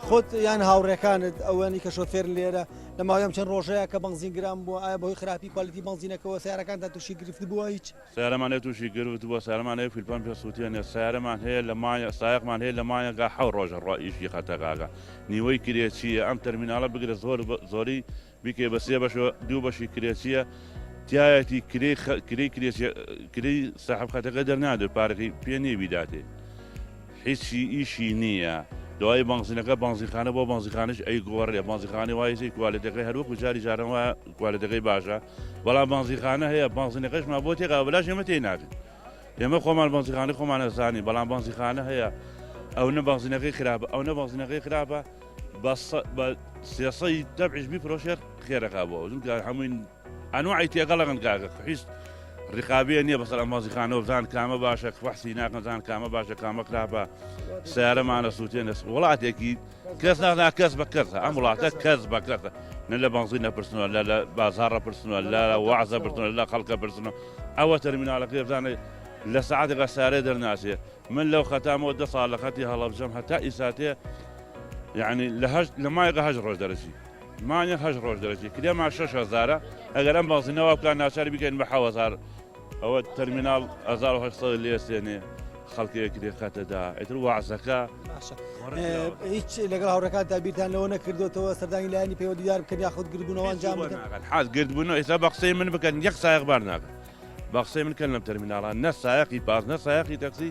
خۆت یان هاوڕێکانت ئەوەنی کە شۆفێر لێرە لە ماوەیەم چەند ڕۆژەیە کە بنزین گرام بووە ئایا بەهۆی خراپی کوالیتی بنزینەکەەوە سیارەکاندا تووشی گرفت بووە هیچ سیارەمانێت تووشی گرفت بووە سیارەمانەیە فیلپان پێ سووتێنێ سیارەمان هەیە لە مایە سایقمان هەیە لە مایەگا 7 ڕۆژە ڕائیشی خەتەکاگە نیوەی کرێچیە ئەم تەرمیناڵە بگرە زۆری بیکێ بە سێ بەش دوو بەشی کرێچیە تایەتی کری ساحب خەتەکە دەرنادر پارەکەی پێ نێویداتێ هیچی ئیشی نییە دوای بنزینەکە بنزیخانە بۆ بنزیخانش ئەی گۆڕێ بنزیخانی وایسی کوالەتەکەی هەروەکو جاری جارەوە کوالەتەکەی باشە بەڵام بنزیخانە هەیە بنزینەکەشمان بۆ تێکا بەلاش ئێمە تێی ناکەن ئێمە خۆمان بنزیخانی خۆمانە زانی بەڵام بنزیخانە هەیە ئەو نە بنزینەکەی خراپە ئەو نە بنزینەکەی خراپە بە 300 تەبعیش بیفرۆشێت خێرەکە بۆ هەمووی ئەنوعی تێگەڵەکەن کاکە هیچ ڕقابیە نییە بەسەر ئەمازیخانە بزان کامە باشە بەحسی ناکەنزان کامە باشە کامە خراپە سیارەمانە سووتێنە وڵاتێکی کەس نازنا کەس بە کەسە ئەم وڵاتە کەس بە کەسە نە لە بنزینە پرسنەوە لە بازاڕە پرسنەوە لە وەعزە پرسنەوە لە خەڵکە پرسنەوە ئەوە تەرمیناڵەکەی بزانێت لە سەعاتێکە سارێ دەرناسێ من لەو خەتامەوە 10 ساڵ لە خەتی هەڵەبجەم هەتا ئیساتێ یعنی لە مایەکە 8 ڕۆژ دەرەچی مانیە 8 ڕۆژ دەرەچی کرێمان 6,000 ئەگەر ئەم بازینەوە بکان ناچاری بکەین بە 7,000 ئەوە تەرمینال 1800 لێسێنێ خەڵکەیەکرێ خەتەدا ئەتر وەعزەکە هیچ لەگەڵ هاوڕەکان تابیرتان لەوە نەکردوێتەوە سەردانی لایانی پەیوەندی دیار بکەن یاخود گردبوونەوە ئەنجام بدەن حاز گردبوونەوە ئێستا بە قسەی من بکەن یەک سایق بار ناکەن بە قسەی من کەن لەم تەرمیناڵان نە سایقی پاس نە سایقی تەکسی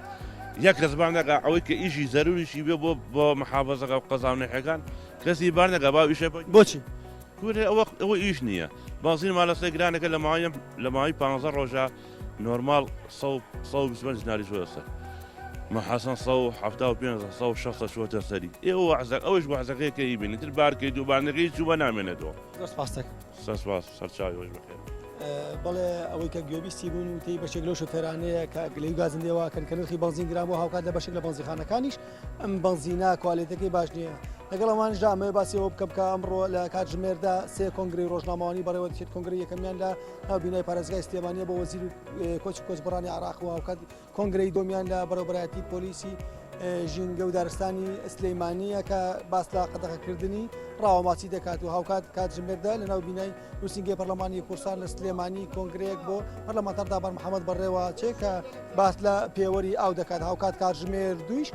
یەک کەس بار ناکە ئەوەی کە ئیشی زەروریشی بێ بۆ محافەزەکە قەزاونەحەکان کەسی بار ناکە با ئیشە بۆچی ئەوە ئیش نییە بازینمان لە سەگرانەکە لە ماوەی 15 ڕۆژە نۆرمال 125 دیناری شوە سەر مەحەسەن 175 شوەتە سەری ئێوە ئەوش بەحزەکەی کە هیبینی تر بارکەی دووبارنەکەی چوبە نامێنێتەوە سەسپاس سەرچاوی هۆش بخێر بەڵێ ئەوەی کە گوێبیستی بوون و تی بەشێک لەو شوفێرانەیە کە گلەی گازندێەوە کە نرخی بنزین گرام و هاوکات لە بەشێک لە بنزیخانەکانیش ئەم بنزینە کوالێتەکەی باش نییە لەگەڵ ئەمانشدا ئەمە باسیەوە بکەم کە ئەمڕۆ لە کاتژمێردا 3 کۆنگری ڕۆژنامەوانی بەڕێوە دەچێت کۆنگری یەکەمیان لە ناوبینای پارێزگای سلێمانیە بۆ وەزیر کۆچبڕانی عراق و هاوکات کۆنگرەی دۆمیان لە بەڕێوەبەرایەتی پۆلیسی ژینگە و دارستانی سلەیمانیە کە باس لە قەدەغەکردنی ڕاوەماچی دەکات و هاوکات کاتژمێردا لە ناوبینای نووسینگەی پەرلەمانی کورسان لە سلێمانی کۆنگرەیەک بۆ پەرلەمانتەر دابان محەممەد بەڕێوە چێ کە باس لە پێوەری ئاو دەکات هاوکات کاتژمێر دویش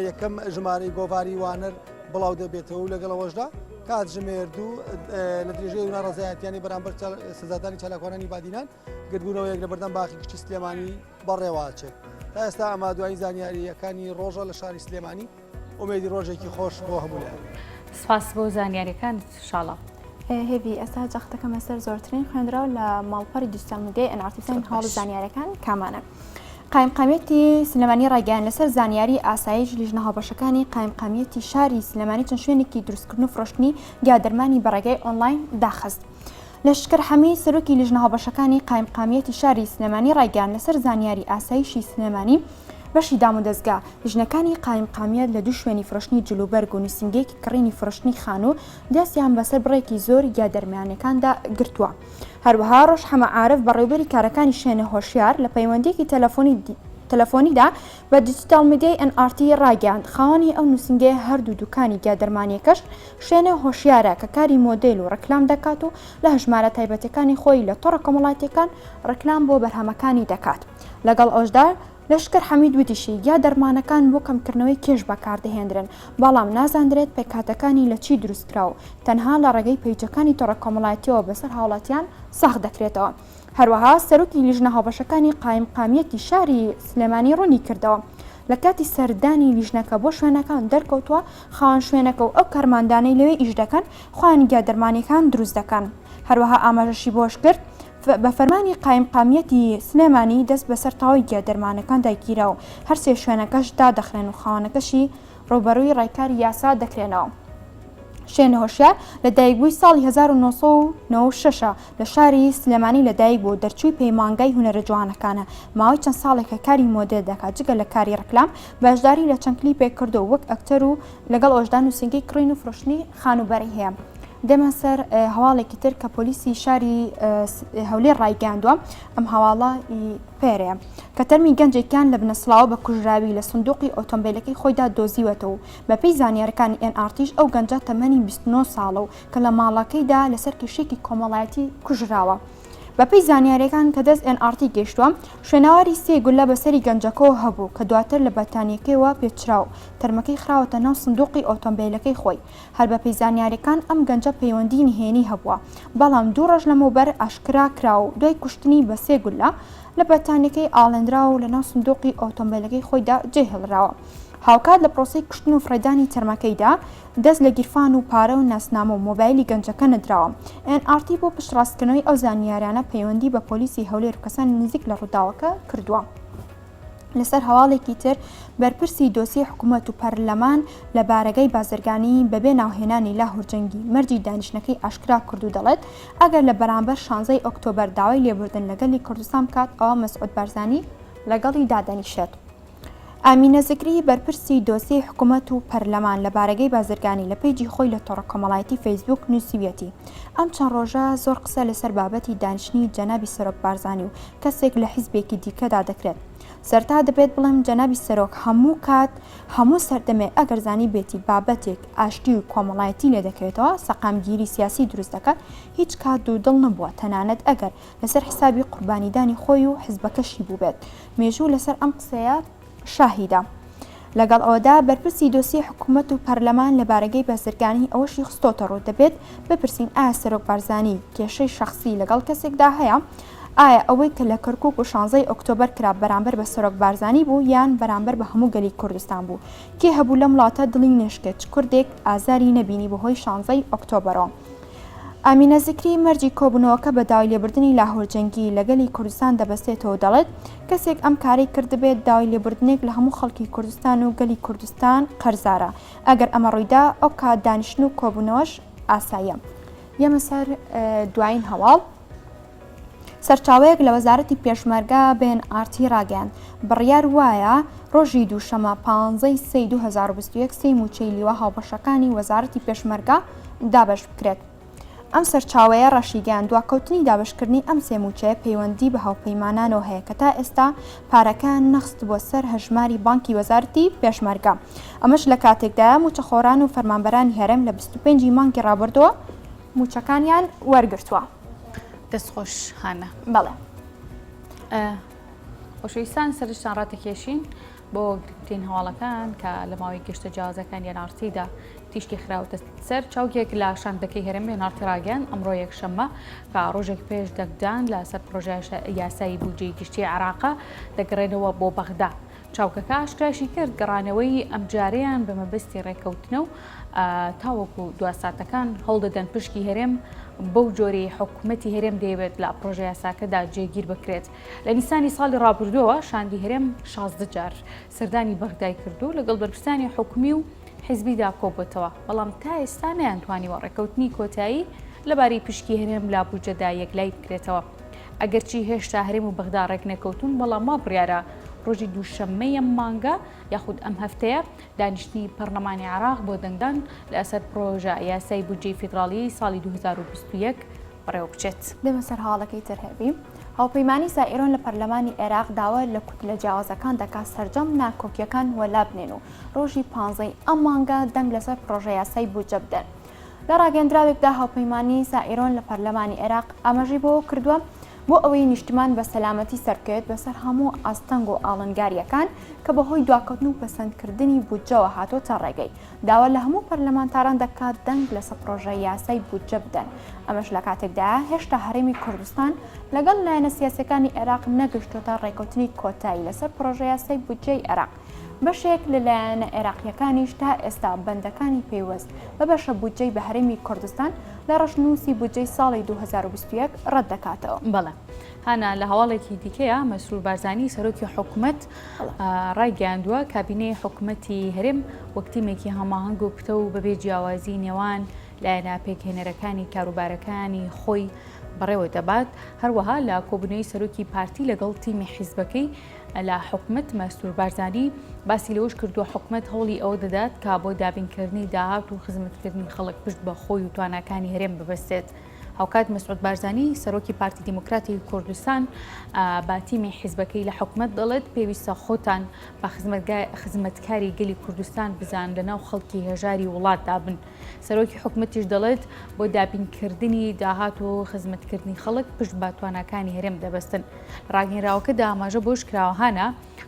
یەکەم ژمارەی گۆڤاری وانەر بڵاو دەبێتەوە و لەگەڵەوەشدا کاتژمێر دوو لە درێژەی ناڕزایەتیانی بەرامبەر سزادانی چالاکوانانی بادینان گرتبوونەوە یەک لە بەردەم باخی کچی سلێمانی بەڕێواچێت تا ئێستا ئەمە دوای زانیاریەکانی ڕۆژە لە شاری سلێمانی ئومێدی ڕۆژێکی خۆش بۆ هەموو لای سپاس بۆ زانیاریەکان شاڵە هێبی ئێستا جەختەکەمە سەر زۆرترین خوێنراو لە ماڵپەری دیجیتال میدیای ئەنعاتیفین هەڵ زانیاریەکان کامانە قایمقامیەتی سلێمانی ڕاگەیان لەسەر زانیاری ئاسایش لیژنە هاوبەشەکانی قایمقامیەتی شاری سلێمانی چەند شوێنێکی دروستکردن و فرۆشتنی یادەرمانی بەڕێگەی ئۆنلاین داخست لەشکر هەمی سەرۆکی لیژنە هاوبەشەکانی قایمقامیەتی شاری سلێمانی ڕاگەیان لەسەر زانیاری ئاسایشی سلێمانی بەشی دام و دەستگا لیژنەکانی قایمقامیەت لە دوو شوێنی فرۆشتنی جلوبەرگ و نووسینگەیەکی کڕینی فرۆشتنی خانوو دەستیان بەسەر بڕێکی زۆر یادەرمانەکاندا گرتووە هەروەها ڕۆژ هەمە عارف بەڕێوەبەری کارەکانی شوێنە هۆشیار لە پەیوەندیەکی تەلەفۆنیدا بە دیجیتال میدیای NRT ڕاگەاند خاوەنی ئەو نووسنگەیە هەردوو دوکانی گیادەرمانیەکەش شوێنە هۆشیارە کە کاری مۆدێل و ڕکلام دەکات و لە هەژمارە تایبەتەکانی خۆی لە تۆڕە کۆمەڵایەتیەکان ڕکلام بۆ بەرهەمەکانی دەکات. لەگەڵ ئەوشدا لەشکر حەمید وتیشی یا دەرمانەکان بۆ کەمکردنەوەی کێش بەکاردەهێنرن بەڵام نازانرێت پێکاتەکانی لە چی دروستکراوە تەنها لە ڕێگەی پیجەکانی تۆڕە کۆمەڵایەتیەوە بەسەر هاوڵاتیان ساخ دەکرێتەوە. هەروەها سەرۆکی لیژنە هاوبەشەکانی قایمقامیەتی شاری سلێمانی ڕوونی کردەوە لە کاتی سەردانی لیژنەکە بۆ شوێنەکان دەرکەوتووە خاوەن شوێنەکە و ئەو کارماندانەی لەوێ ئیش دەکەن خۆیان گیادەرمانیەکان دروست دەکەن. هەروەها ئاماژەشی بۆش کرد بە فەرمانی قایمقامیەتی سلێمانی دەست بەسەر تاوای گیادەرمانەکان داگیرە و هەرسێ شوێنەکەش دادەخرێن و خاوەنەکەشی ڕوبەڕووی ڕێکاری یاسا دەکرێنەوە. شوێنە هۆشیار لە دایکبووی ساڵی 1996 لە شاری سلێمانی لەدایک بوو دەرچووی پەیمانگای هونەرە جوانەکانە ماوەی چەند ساڵێکە کاری مۆدێل دەکات جگە لە کاری ڕکلام باشداری لە چەند کلیپێک کردو وەک ئەکتەر و لەگەڵ ئۆژدان نووسنگەی کڕین و فرۆشتنی خانوبەری هەیە. دەمە سەر هەواڵێکی تر کە پۆلیسی شاری هەولێر ڕایگەاندووە ئەم هەواڵە پێرەیە کە تەرمی گەنجێکیان لە بنەسڵاوە بە کوژراوی لە سندوقی ئۆتۆمبیلەکەی خۆیدا دۆزیوەتەوە بەپێی زانیارەکانی NRTش ئەو گەنجە تەمەنی 29 ساڵە و کە لە ماڵەکەیدا لەسەر کێشێکی کۆمەڵایەتی کوژراوە. بەپێی زانیاریەکان کە دەست NRT گەیشتووە شوێنەواری سێ گولە بەسەری گەنجەکەەوە هەبوو کە دواتر لە بەتانیەکەیەوە پێچراو تەرمەکەی خراوەتە ناو سندوقی ئۆتۆمبیلەکەی خۆی. هەر بەپێی زانیاریەکان ئەم گەنجە پەیوەندی نهێنی هەبووە بەڵام 2 ڕۆژ لەمەوبەر ئاشکرا کراو دوای کوشتنی بە سێ گولە لە بەتانیەکەی ئاڵێنراوە و لە ناو سندوقی ئۆتۆمبیلەکەی خۆیدا جێهێڵراوە. هاوکات لە پرۆسی کوشتن و فرەدانی تەرمەکەیدا دەست لە گیرفان و پارە و ناسنامە و مۆبایلی گەنجەکە نەدراوە. NRT بۆ پشتڕاستکردنەوەی ئەو زانیاریانە پەیوەندی بە پۆلیسی هەولێر و کەسانی نزیک لە ڕووداوەکە کردووە. لەسەر هەواڵێکی تر بەرپرسی دۆسی حکوومەت و پەرلەمان لە بارەگەی بازرگانی بەبێ ناوهێنانی لا هورجەنگی مەرجی دانیشتەکەی ئاشکرا کرد و دەڵێت ئەگەر لە بەرامبەر 16 ئۆکتۆبەر داوای لێبوردن لەگەلی کوردستان بکات ئەوە مەسعود بارزانی لەگەڵی دادەنیشێت. ئامینە زگری بەرپرسی دۆسی حکوومەت و پەرلەمان لە بارەگەی بازرگانی لە پیجی خۆی لە تۆڕە کۆمەڵایەتی فەیسبوک نووسیویەتی ئەم چەند ڕۆژە زۆر قسە لەسەر بابەتی دانیشتنی جەنابی سەرۆک بارزانی و کەسێک لە حیزبێکی دیکەدا دەکرێت. سەرتا دەبێت بڵێم جەنابی سەرۆک هەموو کات هەموو سەردەمێ ئەگەر زانی بێتی بابەتێک ئاشتی و کۆمەڵایەتی لێ دەکەوێتەوە سەقامگیری سیاسی دروست دەکات هیچ کات دوو دڵ نەبووە تەنانەت ئەگەر لەسەر حسابی قوربانیدانی خۆی و حیزبەکەشی بوو بێت. مێژوو لەسەر ئەم قسەیە شاهیدا. لەگەڵ ئەوەدا بەرپرسی دۆسی حکوومەت و پەرلەمان لە بارەگەی بازرگانی ئەوەشی خستۆتە ڕوو دەبێت بپرسین ئایا سەرۆک بارزانی کێشەی شخصی لەگەڵ کەسێکدا هەیە ئایا ئەوەی کە لە کەرکووک و 16 ئۆکتۆبەر کرا بەرامبەر بە سەرۆک بارزانی بوو یان بەرامبەر بە هەموو گەلی کوردستان بوو کێ هەبوو لەم وڵاتە دڵی نێشکێت کوردێک ئازاری نەبینی بەهۆی 16 ئۆکتۆبەرەوە. ئامینە زگری مەرجی کۆبوونەوەکە بە داوای لێبوردنی لاهورجەنگی لەگەلی کوردستان دەبەستێتەوە دەڵێت کەسێک ئەم کاری کردبێت داوای لێبوردنێک لە هەموو خەڵکی کوردستان و گەلی کوردستان قەرزارە ئەگەر ئەمە ڕوویدا ئەو کات دانیشتن و کۆبوونەوەش ئاساییە. یەمە سەر دوایین هەواڵ سەرچاوەیەک لە وەزارەتی پێشمەرگە NRT ڕاگەیاند بڕیار وایە ڕۆژی دووشەمە 15 سەی 2021 سەی موچەی لیوە هاوبەشەکانی وەزارەتی پێشمەرگە دابەش بکرێت. ئەم سەرچاوەیە ڕەشیگەیان دواکەوتنی دابشکردنی ئەم سێ موچەیە پەیوەندی بە هاوپەیمانانەوە هەیە کە تا ئێستا پارەکان نەخست بۆ سەر هەژماری بانکی وەزارەتی پێشمەرگە. ئەمەش لە کاتێکدایە موچەخۆران و فەرمانبەرانی هەرێم لە 25 مانگی ڕابردووە موچەکانیان وەرگرتووە. دەستخۆش هانە بەڵێ خۆشەویستان سەرشتان ڕاتەکێشین بۆ گرنگترین هەواڵەکان کە لە ماوەی گەشتە جیازەکانی NRTدا تیشکی خراوەتە سەر چاوکێک لە شاندەکەی هەرێم NRT ڕاگەیان ئەمڕۆ یەکشەممە کە ڕۆژێک پێش دەنگدان لەسەر پرۆژە یاسایی بودجەی گشتی عێراقا دەگەڕێنەوە بۆ بەغدا. چاوکەکە ئاشکراشی کرد گەڕانەوەی ئەم جارەیان بە مەبەستی ڕێکەوتنە و تاوەکو دواساتەکان هەڵدەدەن پشکی هەرێم بەو جۆری حکوومەتی هەرێم دەیەوێت لە پرۆژە یاساکەدا جێگیر بکرێت. لە نیسانی ساڵی ڕابردووە شاندی هەرێم 16 جار سەردانی بەغدای کردو لەگەڵ بەرپرسانی حکومی و حیزبیدا کۆبووەتەوە بەڵام تا ئێستا نەیانتوانیوە ڕێکەوتنی کۆتایی لەبارەی پشکی هەرێم لا بودجەدا یەکلای بکرێتەوە. ئەگەرچی هێشتا هەرێم و بەغدا ڕێک نەکەوتون بەڵام وا بڕیارە ڕۆژی دووشەممەی ئەم مانگە یاخود ئەم هەفتەیە دانیشتنی پەرلەمانی عێراق بۆ دەنگدان لە ئەسەر پرۆژە یاسای بودجەی فیدراڵی ساڵی 2021 بەڕێوە بچێت. دەمە سەر هەواڵەکەی تر هەبی هاوپەیمانی سائیرۆن لە پەرلەمانی عێراق داوا لە کوت لە جیاوازەکان دەکات سەرجەم ناکۆکیەکان وەلا بنێن و ڕۆژی 15 ئەم مانگە دەنگ لەسەر پرۆژە یاسای بودجە بدەن. لە ڕاگەندراوێکدا هاوپەیمانی سائیرۆن لە پەرلەمانی عێراق ئاماژەی بۆ کردووە بۆ ئەوەی نیشتمان بە سەلامەتی سەرکەوێت بەسەر هەموو ئاستەنگ و ئاڵنگاریەکان کە بەهۆی دواکەوتن و پەسەندکردنی بودجەوە هاتۆتە ڕێگەی داوا لە هەموو پەرلەمانتاران دەکات دەنگ لەسەر پرۆژە یاسای بودجە بدەن. ئەمەش لە کاتێکدا هێشتا هەرێمی کوردستان لەگەڵ لایەنە سیاسەکانی عێراق نەگەشتۆتە ڕێکەوتنی کۆتایی لەسەر پرۆژە یاسای بودجەی عێراق. بەشێک لەلایەنە عێراقیەکانیش تا ئێستا بەندەکانی پێیوەست بە بەشە بودجەی بە هەرێمی کوردستان لە ڕەشنووسی بودجەی ساڵی 2021 ڕەت دەکاتەوە. بەڵێ هانا لە هەواڵێکی دیکەیە مەسرور بارزانی سەرۆکی حکوومەت ڕایگەاندووە کابینەی حکوومەتی هەرێم وەکتیمێکی هەماهەنگ و پتە و بەبێ جیاوازی نێوان لایەنە پێکهێنەرەکانی کاروبارەکانی خۆی بەڕێوە دەبات. هەروەها لە کۆبوونەوەی سەرۆکی پارتی لەگەڵ تیمی حیزبەکەی لە حکوومەت مەسرور بارزانی باسی لەوەش کردووە حکوومەت هەوڵی ئەوە دەدات کە بۆ دابینکردنی داهات و خزمەتکردنی خەڵک پشت بە خۆی و تواناکانی هەرێم ببەستێت. هاوکات مەسعود بارزانی سەرۆکی پارتی دیموکراتی کوردستان با تیمی حیزبەکەی لە حکوومەت دەڵێت پێویستە خۆتان بە خزمەتکاری گەلی کوردستان بزان لەناو خەڵکی هێژاری وڵاتدا بن. سەرۆکی حکوومەتیش دەڵێت بۆ دابینکردنی داهات و خزمەتکردنی خەڵک پشت بە تواناکانی هەرێم دەبەستن. ڕاگەنراوەکەدا ئاماژە بۆش کراوەهانە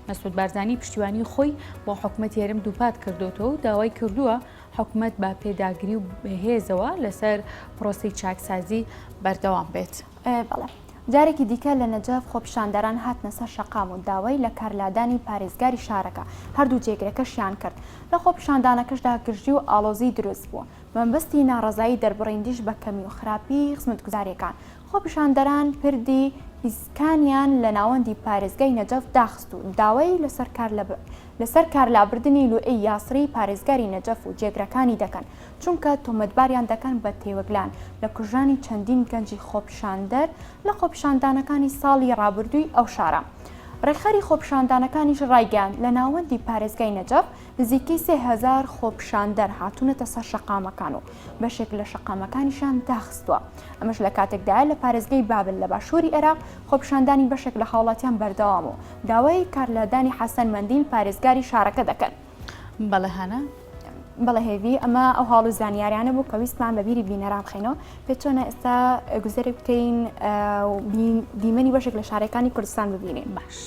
مەسعود بارزانی پشتیوانی خۆی بۆ حکوومەتی هەرێم دووپات کردوتەوە و داوای کردووە حکوومەت بە پێداگری و بەهێزەوە لەسەر پرۆسی چاکسازی بەردەوام بێت. بەڵێ جارێکی دیکە لە نەجەف خۆپیشاندەران هاتنە سەر شەقام و داوای لە کارلادانی پارێزگاری شارەکە هەردوو جێگرەکەشیان کرد. لە خۆپیشاندانەکەشدا گژی و ئاڵۆزی دروست بووە. مەبەستی ناڕەزایی دەربڕیندیش بە کەمی و خراپی خزمەتگوزاریەکان. خۆپیشاندەران پردی هیزکانیان لە ناوەندی پارێزگای نەجەف داخست و داوای لەسەر کارلابردنی لوئەی یاسری پارێزگاری نەجەف و جێگرەکانی دەکەن چونکە تۆمەتباریان دەکەن بە تێوەگلان لە کوژانی چەندین گەنجی خۆپیشاندەر لە خۆپیشاندانەکانی ساڵی ڕابردووی ئەو شارە. ڕێکخەری خۆپیشاندانەکانیش ڕایگەاند لە ناوەندی پارێزگای نەجەف نزیکەی 3000 خۆپیشاندەر هاتوونەتە سەر شەقامەکان و بەشێک لە شەقامەکانیشان داخستووە. ئەمەش لە کاتێکدا لە پارێزگای بابل لە باشووری عێراق خۆپیشاندانی بەشێک لە خاوڵاتیان بەردەوام و داوای کارلادانی حەسەن مەندیل پارێزگاری شارەکە دەکەن. بەڵێ هەنا بەڵێ هێوی ئەمە ئەو هاڵ و زانیاریانە بوو کە ویستمان بەبیری بینەران بخەینەوە پێ چۆنە ئێستا گوزەری بکەین دیمەنی بەشێک لە شارەکانی کوردستان ببینین. باش.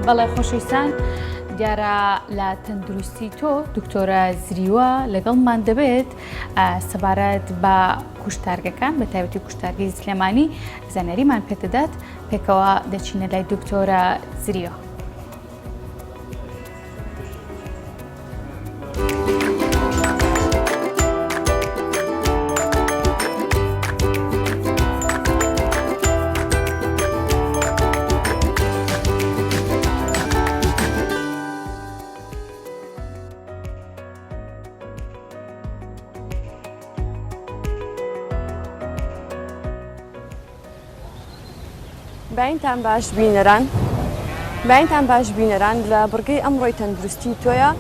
بەڵێ خۆشەویستان دیارە لە تەندروستی تۆ دکتۆرە زریوە لەگەڵمان دەبێت سەبارەت بە کوشتارگەکان بە تایبەتی کوشتارگەی سلێمانی زانیاریمان پێدەدات پێکەوە دەچینە لای دکتۆرە زریوە. باینتان باش بینەران لە بڕگەی ئەمڕۆی تەندروستی تۆیە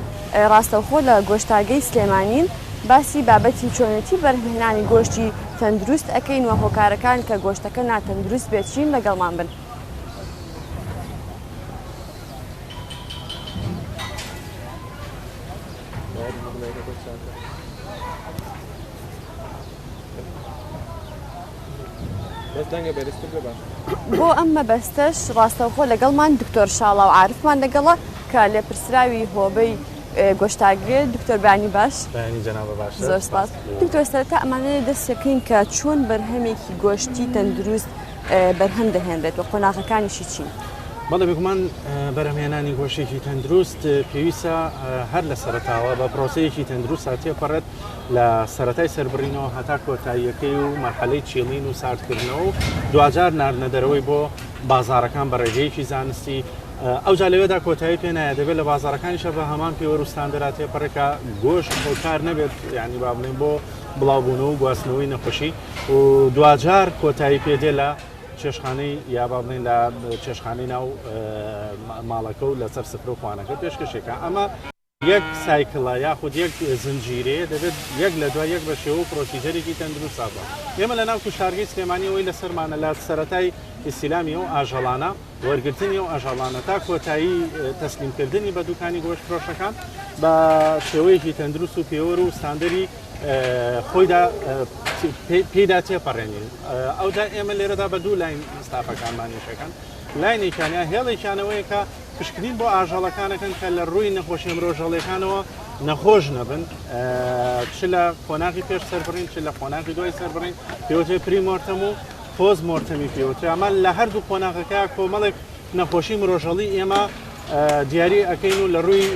ڕاستەوخۆ لە گۆشتارگەی سلێمانین باسی بابەتی چۆنەتی بەرهێنانی گۆشتی تەندروست ئەەکەین وە هۆکارەکان کە گۆشتەکە ناتەندروست بێتچین لەگەڵمان بن. بۆ ئەم مەبەستەش ڕاستەوخۆ لەگەڵمان دکتۆر شاڵا و عارفمان لەگەڵە کە لێ پرسراوی هۆبەی گۆشتاگرێت دکتۆر بانی باش زۆر سپاس. دکتۆر سەرەتا ئەمانەیە دەستەکەین کە چۆن بەرهەمێکی گۆشتی تەندروست بەرهەم دەهێنرێت و قۆناغەکانیشی چین؟ بەڵێ بگومان بەرهەمهێنانی گۆشتێکی تەندروست پێویستە هەر لە سەرەتاوە بە پرۆسەیەکی تەندروست تێپەڕێت لە سەرەتای سەربڕینەوە هەتا کۆتاییەکەی و مەرحەلەی چێڵین و ساردکردنەوە و دوجار ناردنەدەرەوەی بۆ بازارەکان بە ڕێگەیەکی زانستی ئەو جالەوەدا کۆتایی پێ نایە دەبێت لە بازارەکانیشە بە هەمان پێوەروستاندرا تێپەڕێکە گۆشت هۆکار نەبێت یعنی با بڵێن بۆ بڵاوبوونەوە و گواستنەوەی نەخۆشی و دوجار کۆتایی پێدێ لە چێشخانەی یا با بڵێن لە چێشخانەی ناو ماڵەکە و لەسەر سفرە و خوانەکە پێشکەشێکە ئەمە یەک سایکڵە یاخود یەک زنجیرەیە دەبێت یەک لە دوای یەک بە شێوە پرۆسیجەرێکی تەندروست بە ئێمە لە ناو کوشتارگەی سلێمانی ئەوەی لەسەرمانە لە سەرەتای ئیسلامی و ئاژەڵانە وەرگرتنی و ئاژەڵانە تا کۆتایی تەسلیمکردنی بە دوکانی گۆشت فرۆشەکان بە شێوەیەکی تەندروست و پێوەر و ستاندەری خۆیدا پێدا تێپەڕێنین ئەودا ئێمە لێرەدا بە دوو لاین ستافەکانمانیشەکان لاینێکیانە هێڵێکیانەوەی کە پشکنین بۆ ئاژەڵەکانەکەن کە لە ڕووی نەخۆشی مرۆژەڵەکانەوە نەخۆش نەبن چ لە خۆناغی پێش سەربڕین چ لە خۆناغی دوای سەربڕین پێوتێ پریمۆرتەم و پۆز مۆرتەمی پێوتێ ئەمە لە هەردوو خۆناغەکە کۆمەڵێک نەخۆشی مرۆژەڵی ئێمە دیاری ئەەکەین و لە ڕووی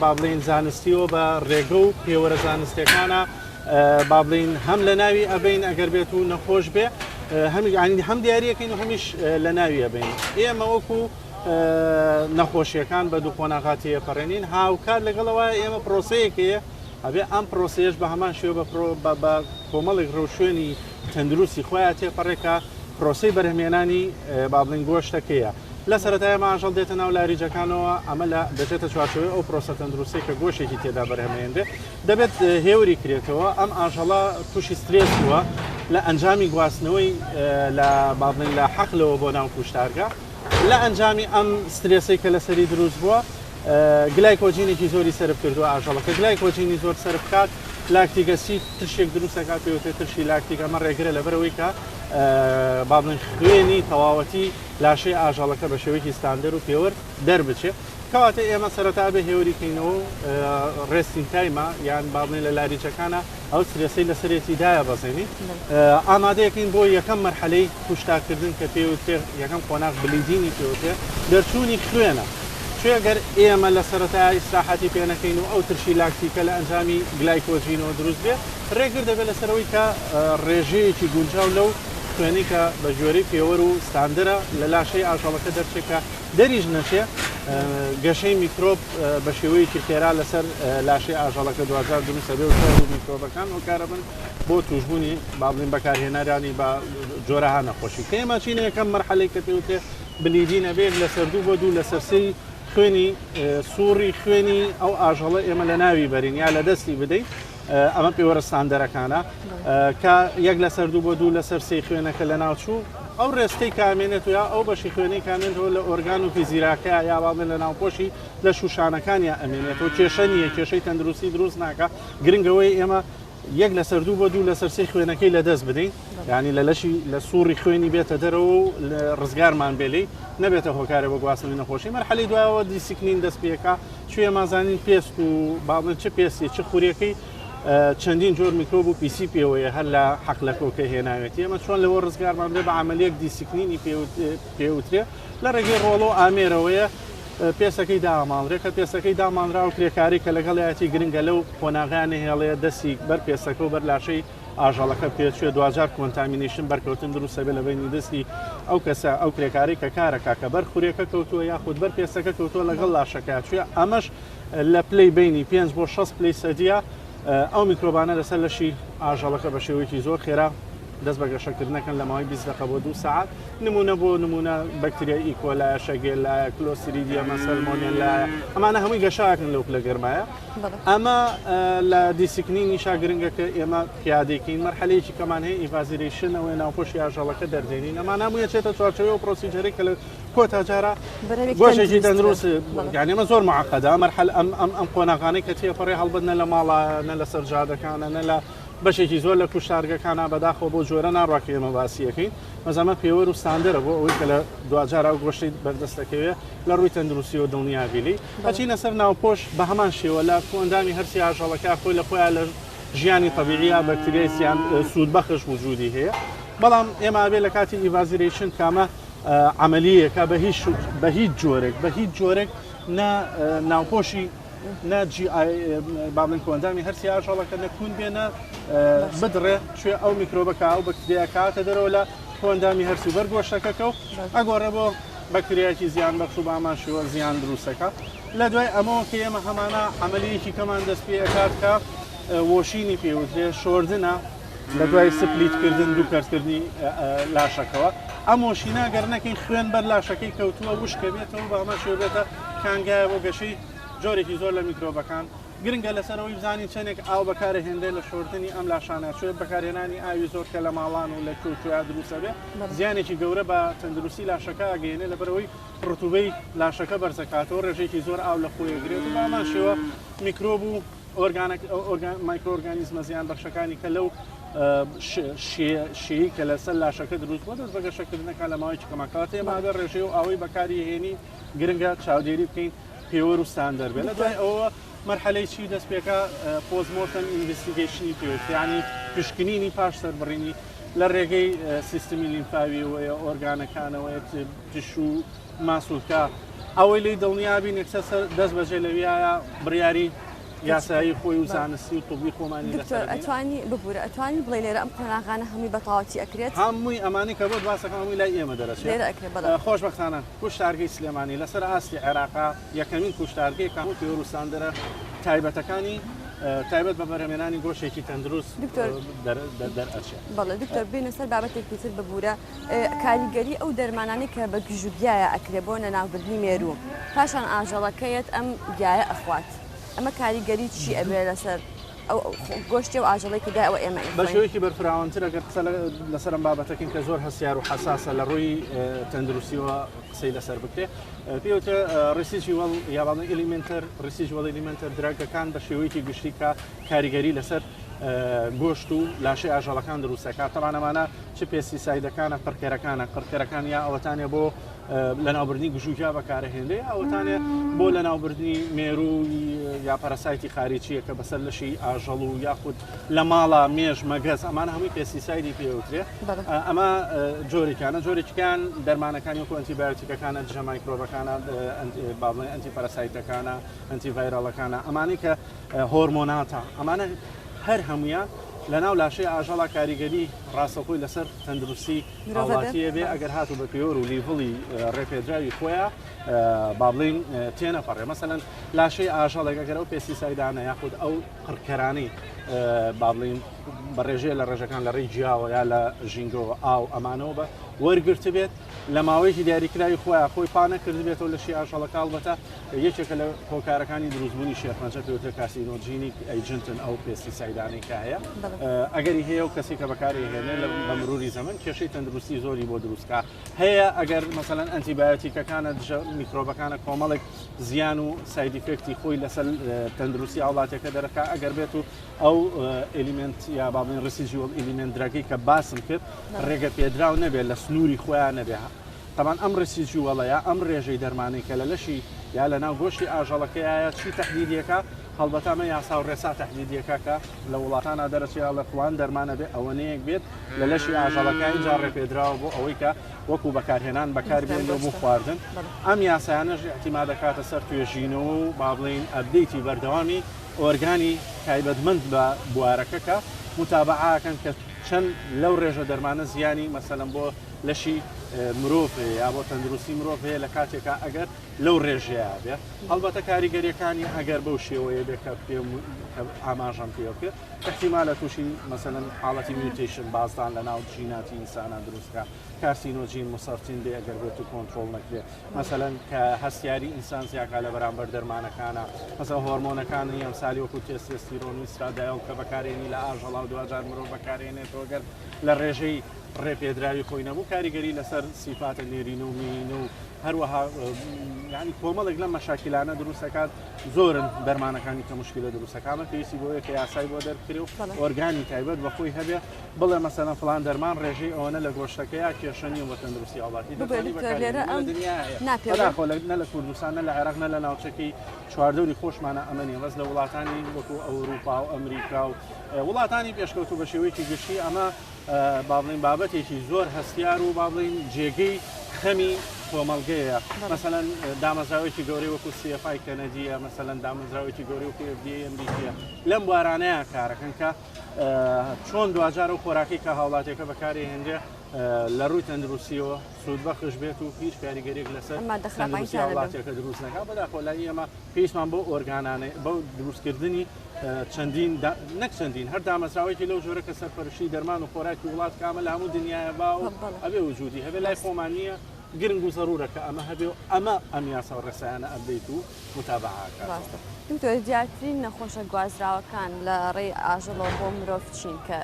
با بڵێن زانستیەوە بە ڕێگە و پێوەرە زانستیەکانە با بڵین هەم لە ناوی ئەبین ئەگەر بێت و نەخۆش بێ هەم دیاریەکەین و هەمیش لە ناوی ئەبین ئێمە وەکو نەخۆشیەکان بە دوو خۆناغاتیە پەڕێنین هاوکات لەگەڵەوە ئێمە پرۆسەیەکەیە ئەبێ ئەم پرۆسەیەش بە هەمان شێوە بە کۆمەڵێک ڕەوشێنی تەندروستی خۆیان تێپەڕێکە پرۆسەی بەرهەمێنانی با بڵین گۆشتەکەیە لە سەرەتای ماژەڵ دێتە ناو لاریجەکانەوە ئەمە لە دەچێتە چوارچەوەی ئەو پرۆسە تەندروستی کە گۆشتێکی تێدا بەرهەمێنرێت دەبێت هێوری کرێتەوە ئەم ئاژەڵە تووشی سترێس بووە لە ئەنجامی گواستنەوەی لە با بڵین لە حەقلەوە بۆ ناو کوشتارگە لە ئەنجامی ئەم سترێسی کە لەسەری دروست بووە گلایکۆجینێکی زۆری سرف کردووە ئاژەڵەکە گلایکۆجینی زۆر سرف کات لاکتیگەسی ترشێک دروستەکە پێوتێت ترشی لاکتیک ئەمە ڕێگرە لەبەرەوەی کە با بڵێن خوێنی تەواوەتی لاشەی ئاژەڵەکە بە شێوەیەکی ستاندەر و پێوەر دەربچێت کەواتە ئێمە سەرەتا بە هێوریکەینەوە ڕێستین تایمە یان با بڵێن لە لاریجەکانە ئەو سرێسەی لە سەرێتیدایە بەزێنی ئامادەیەکەین بۆ یەکەم مەرحەلەی کوشتارکردن کە پێوتێ یەکەم قۆناغ بلیدینی پێوتێ دەرچوونی خوێنە شوێگەر ئێمە لە سەرەتا ئیسراحەتی پێنەکەین و ئەو ترشی لاکتیکە لە ئەنجامی گلایکۆجینەوە دروست بێ ڕێگر دەبێت لەسەرەوەی کە ڕێژەیەکی گونجاو لەو خوێنی کە بە ژێری پێوەر و ستاندەرە لە لاشەی ئاژەڵەکە دەرچێکە دەریژ نەچێ گەشەی میکرۆب بە شێوەیەکی خێرا لەسەر لاشەی ئاژەڵەکە دوجار دروستە بێ و میکرۆبەکان هۆکارە بن بۆ توشبوونی با بڵین بەکارهێنەرانی بە جۆرەها نەخۆشی کە ئێمە چینە یەکەم مەرحەلەی کە پێوتێ بلیدی نەبێت لەسەر دوو بۆ دوو لە سەرسەی خوێنی سووری خوێنی ئەو ئاژەڵە ئێمە لە ناوی بەرین یا لە دەستی بدەین ئەمە پێوەرە ستاندەرەکانە کە یەک لەسەر دوو بۆ دوو لەسەر سەی خوێنەکە لە ناوچوو ئەو ڕێستەی کامێنێت و یا ئەو بەشی خوێنەی کامێنەوە لە ئۆرگان و فیزیراکە یا باڵێن لە ناوپۆشی لە شوشانەکانیان ئەمێنێتەوە کێشە نیە کێشەی تەندروستی دروست ناکە گرنگەوەی ئێمە یەک لە سەر دوو بۆ دوو لە سەرسی خوێنەکەی لە دەست بدەین ینی لە سووری خوێنی بێتە دەرەوە ڕزگارمان بێلی نەبێتە هۆکارە بۆ گواستنی نەخۆشی مەرحەلەی دوایەوە دیسیکنین دەست پێەکە شوێ مازانین پێست و باڵن چه پێستی چه خوریەکەی چەندین جۆر میکرۆب و پیسی پێوەیە هەر لە حەقلەکۆکە هێناوێتی ئەمە چۆن لەوە ڕزگارمان بێ بە عملیەک دیسیکنینی پێوترێ لە ڕێگەی ڕۆڵۆ ئامێرەوەیە پێسەکەی دامانڕێ کە پێسەکەی دامانرا و کرێکاری کە لەگەڵایەتی گرنگە لەو کۆناغیانە هێڵەیە دەستی بەر پێسەکە و بەر لاشەی ئاژەڵەکە پێچێت دوجار کۆنتامینیشن بەرکەوتن دروستە بێ لە بینی دەستی ئەو کەسە ئەو کرێکاری کە کارەکە کە بەر خوریەکە کەوتووە یاخود بەر پێسەکە کەوتووە لەگەڵ لاشەکە چێ ئەمەش لە پلەی بینی 5 بۆ 6 پلەی سەدیە ئەو میکرۆبانە لەسەر لەشی ئاژەڵەکە بە شێوەیەکی زۆر خێرا دەست بە گەشەکردنەکەن لە ماوەی 20 دقیقە بۆ 2 ساعت نمونە بۆ نمونە بەکتریای ئیکۆلایە شەگێلایە کلۆستریدیەمە سەلمۆنێلایە ئەمانە هەمووی گەشاکن لەو لە گەرمایە ئەمە لە دیسیکنینی شاگرنگەکە ئێمە پیادێکین مەرحەلەیەکی کەمان هەیە ئیڤازیریشن ئەوەی ناوپۆشی ئاژەڵەکە دەردێنین ئەمان هەموویە چێتە چوارچەوەی و پرۆسیجەرێک کە لە کۆتا جارە گۆشێکی تەندروست یعنی ئەمە زۆر معقەدە مەرحەل ئەم قۆناغانەی کە تێپەڕێ هەڵبەت نە لە ماڵە نە لە سەرجادەکانە نە لە بەشێکی زۆر لە کوشتارگەکانە بەداخەوە بۆ جۆرە ناڕاکە ئێمە باسیەکەین مەزەمە پێوە و ساندەرە بۆ ئەوەی کە لە دوجارە و گۆشتی بەردەستەکەوێ لە ڕووی تەندروستی و دڵنیابیلی ئەچینە سەر ناوپۆش بە هەمان شێوە لە کۆندامی هەرسی ئاژەڵەکە خۆی لە خۆیان لە ژیانی طبیعیە بەکتریایسیان سوودبەخش وجودی هەیە بەڵام ئێمە بێ لە کاتی ئیڤازیریشن کامە عملیەکە بە هیچ جۆرێک ناوپۆشی ناجی باڵن کۆندامی هەرسی ئاژەڵەکە نەکوون بێنە بدڕێ شوێ ئەو میکرۆبەکە ئەو بەکتریا کاتە دەرەوە لە کۆندامی هەرسی بەرگۆشتەکەکە و ئەگۆڕێ بۆ بەکتریاکی زیان بەخش و بامان شێوە زیان دروستەکە لە دوای ئەمەوە کە ئێمە هەمانە عملیەکی کەمان دەست پێ ئەکات کە وۆشینی پێوترێ شۆردنە لە دوای سپلیتکردن دووکەرتکردنی لاشەکەەوە ئەم وۆشینە گەر نەکەین خوێن بەر لاشەکەی کەوتووە وشکە بێتەوە بە ئەمە شێ بێتە کانگایە بۆ گەشەی جۆرێکی زۆر لە میکرۆبەکان گرنگە لەسەرەوەی بزانین چەندێک ئاو بەکارە هێندێ لە شۆردنی ئەم لاشانە شوێت بەکارهێنانی ئاوی زۆر کە لە ماڵان و لە کوچیا دروستە بێ زیانێکی گەورە بە تەندروستی لاشەکە ئەگەێنێ لەبەرەوەی ڕتوبەی لاشەکە بەرزەکاتەوە ڕێژێکی زۆر ئاو لە خۆیەگرێت و بامان شێوە میکرۆب و مایکرۆۆرگانیزمە زیان بەخشەکانی کە لەو شێی کە لەسەر لاشەکە دروست بۆ دەست بەگەشەکردنەکە لە ماوەی کەماکات ئێماگە ڕێژێ و ئەوەی بەکاری هێنی گرنگە چاودێری بکەین پێوە و ساندەر بێت لە دوای ئەوە مەرحەلەی چی دەست پێکە پۆزمۆرتەم ئینڤستیگەیشنی پێوت یعنی پشکنینی پاش سەربڕینی لە ڕێگەی سیستمی لیمفاوی و ئۆرگانەکانەوەی تش و ماسوولکە ئەوەی لی دڵنیابی نێکسە دەست بەجێ لەویایە بڕیاری یاسایی خۆی و زانستی و طبی خۆمانی ئەتوانی ببوورە ئەتوانی بڵێ لێرە ئەم قۆناغانە هەمووی بەتەواوەتی ئەکرێت هەمووی ئەمانی کە بۆ باسەکە هەمووی لای ئێمە دەرەچێت خۆشبەختانە کوشتارگەی سلێمانی لەسەر ئاستی عێراقا یەکەمین کوشتارگەی کامو پێوەروستاندەرە تایبەتەکانی تایبەت بە بەرهەمێنانی گۆشێکی تەندروست دەرئەچێت بەڵێ دکتۆر بینە سەر بابەتێکی تر ببوورە کاریگەری ئەو دەرمانانی کە بە گژوگیایە ئەکرێ بۆ نەناوبردنی مێروو پاشان ئاژەڵەکەیەت ئەم گیایە ئەخوات ئەمە کاریگەری چی ئەبێ لەسەر ئەو گۆشتی و ئاژەڵی کەدا ئەوە ئێمە بە شێوەیەکی بەرفراوانتر ئەگەر قسە لەسەرم بابەتەکەین کە زۆر هەسیار و حساسە لە ڕووی تەندروستیەوە قسەی لەسەر بکرێ پێوتە ڕیسیجی وەڵ یاڵی ئلیمنتەر ڕیسیج وەڵ ئلیمنتەر دراگەکان بە شێوەیەکی گشتی کە کاریگەری لەسەر گۆشت و لاشەی ئاژەڵەکان دروستەکات تەوانەمانە چه پێستیسایدەکانە قڕکەرەکان یا ئەوەتانێ بۆ لە ناوبردنی گژوگیا بەکارەهێنێ ئەوەتانێ بۆ لە ناوبردنی مێرووی یا پەرەسایتی خارجیە کە بەسەر لەشی ئاژەڵ و یاخود لە ماڵە مێژ مەگەز ئەمانە هەمووی پێستیسایدی پێوترێ ئەمە جۆرێکیان دەرمانەکانی وەکو ئەنتیبایۆتیکەکانە دژە مایکرۆبەکانە باڵێ ئەنتی پەرەسایتەکانە ئەنتی ڤایرەڵەکانە ئەمانەی کە هۆرمۆناتە ئەمانە هەر هەمویان لەناو لاشەی ئاژەڵا کاریگەری ڕاستەخۆی لەسەر تەندروستی هاوڵاتیە بێ ئەگەر هاتو بە پێوەر و لیڤڵی ڕێپێدراوی خۆیان با بڵین تێنەپەڕێ مەسەلەن لاشەی ئاژەڵێک ئەگەر ئەو پێستیسایدانە یاخود ئەو قڕکەرانەی با بڵین بە ڕێژەیە لە ڕێژەکان لە ڕێی جیاوە یا لە ژینگەوە ئاو ئەمانەوە بە وەرگرت بێت لە ماوەیەکی دیاریکراوی خۆیان خۆی پانە کرد بێتەوە لە شی ئاژەڵەکە ئەڵبەتە یەکێکە لە هۆکارەکانی دروستبوونی شێرپەنجە پێوتە کاسینۆجینی ئەیجنتن ئەو پێستیسایدانەی کە هەیە ئەگەری هەیە و کەسی کە بەکاری هێنێ بە مروری زەمن کێشەی تەندروستی زۆری بۆ دروستکە هەیە ئەگەر مەسەلەن ئەنتیبایۆتیکەکانە میکرۆبەکانە کۆمەڵێک زیان و سایدیفکتی خۆی لەسەر تەندروستی وڵاتێکە دەرەکە ئەگەر بێت و ئەو ئلیمنت یا باڵین ڕسیژیوەڵ ئلیمنت دراگەی کە باسم کرد ڕێگە پێدراو نەبێت لە سنووری خۆیان نەبێت طبعا ئەم ڕسیژیوەڵەیە ئەم ڕێژەی دەرمانەی کە لە لەشی یا لە ناو گۆشتی ئاژەڵەکەیە چی تەحدیدیەکە هەڵبەتامە یاسا و ڕێسا تەحدیدیەکە کە لە وڵاتانە دەرەچێت لە فڵان دەرمانە بێت ئەوەنەیەک بێت لە لەشی ئاژەڵەکە اینجا ڕێپێدراوە بۆ ئەوەی کە وەکو بەکارهێنان بەکاربێن بۆ خواردن ئەم یاسایانەش احتیما دەکاتە سەر توێژینەوە و با بڵین ئەبدەیتی بەردەوامی ئۆرگانی تایبەتمەند بە بوارەکەکە متابعاکەن کە چەند لەو ڕێژە دەرمانە زیانی مەسەلەن بۆ لەشی مرۆڤ یا بۆ تەندروستی مرۆڤ هەیە لە کاتێکا ئەگەر لەو ڕێژەیە بێ هەڵبەتە کاریگەریەکانی ئەگەر بەو شێوەیە بێ کە پێ ئاماژەم پێ کرد احتیمالە تووشی مەسەلەن حاڵەتی میوتیشن بازدان لە ناو جیناتی ئینسانان دروستکە کارسینۆجین مسەرتین بێ ئەگەر بێت و کۆنتترۆل نەکرێت مەسەلەن کە هەستیاری ئینسان زیاکە لە بەرامبەر دەرمانەکانە مەسەڵ هۆرمۆنەکانی ئەمسالی وەکو تێستێستیرۆن و ئیسترادایۆ کە بەکارێنی لە ئاژەڵا و دوجار مرۆڤ بەکارێنێتەوە گەر لە ڕێژەی ڕێپێدراوی خۆی نەبوو کاریگەری لەسەر سیفاتە نێرین و مین و هەروەها ینی کۆمەڵێک لە مەشاکلانە دروستەکات زۆرن دەرمانەکانی کە مشکلە دروستەکانە پێویستی بۆیە کە یاسای بۆ دەرکرێ و ئۆرگانی تایبەت بە خۆی هەبێ بڵێ مەسەلەن فڵان دەرمان ڕێژەی ئەوەنە لە گۆشتەکەیە کێشەنی و تەندروستی ئاڵاتی نە لە کوردستان نە لە عێراق نە لە ناوچەکەی چواردەوری خۆشمانە ئەمەنی بەس لە وڵاتانی وەکو ئەوروپا و ئەمریکا و وڵاتانی پێشکەوت و بە شێوەیەکی گشتی ئەمە باڵین بابەتێکی زۆر هەستیار و باڵین جێگەی خەمی کۆمەڵگەیە مەسەلەن دامەزراوێکی گەورەی وەکو سیفای کەنەدیە مەسەلەن دامەزراوێکی گەوری وەکو FDA ئەمریکیە لەم بوارانەیە کارەکەن کە چۆن دوجار و خۆراکی کە هاوڵاتێکە بەکاری هێنرێ لە ڕووی تەندروستیەوە سوودبەخش بێت و هیچ کاریگەرێک لەسەر تەندروستی وڵاتێکە دروست نەکات بەداخۆلایی ئەمە پێویستمان بۆ ئۆرگانانەی بەو دروستکردنی چەندین نەک چەندین هەر دامەزراوێکی لەو جۆرە کە سەرپەرشتی دەرمان و خۆراکی وڵات کامە لە هەموو دنیاە با و ئەبێ وجودی هەبێ لای خۆمانیە گرنگ و زەرورەکە ئەمە هەبێ و ئەمە ئەم یاسا و ڕێسایانە ئەبێت و متابعاکە زیاترین نەخۆشە گوازراوەکان لە ڕێی ئاژەڵەوە بۆ مرۆڤ چین کە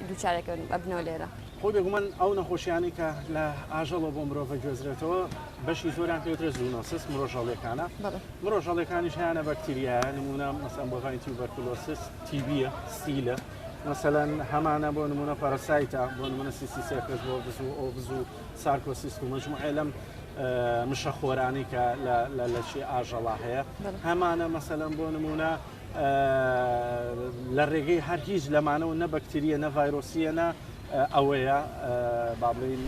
دووچارێکە ئەبنەوە لێرە خۆی بێگومان ئەو نەخۆشیانی کە لە ئاژەڵەوە بۆ مرۆڤە گوێزرێتەوە بەشی زۆریان پێوترێ زوونۆسیس مرۆژەڵیەکانە مرۆژەڵیەکانیش هیانە بەکتریایە نمونە مەسەن بۆڤانی تیوبەرکولۆسیس تیبیە سیلە مثلا هەمانە بۆ نمونە پاراسایتە بۆ نمونە سیسیسێکەس بۆ بزوو ئەو بزوو سارکۆسیست و مجموعە لەم مشەخۆرانی کە لە چی ئاژەڵا هەیە هەمانە مەسەلەن بۆ نمونە لە ڕێگەی هەر هیچ لەمانەوە نە بەکتریە نە ڤایرۆسیە نە ئەوەیە با بڵین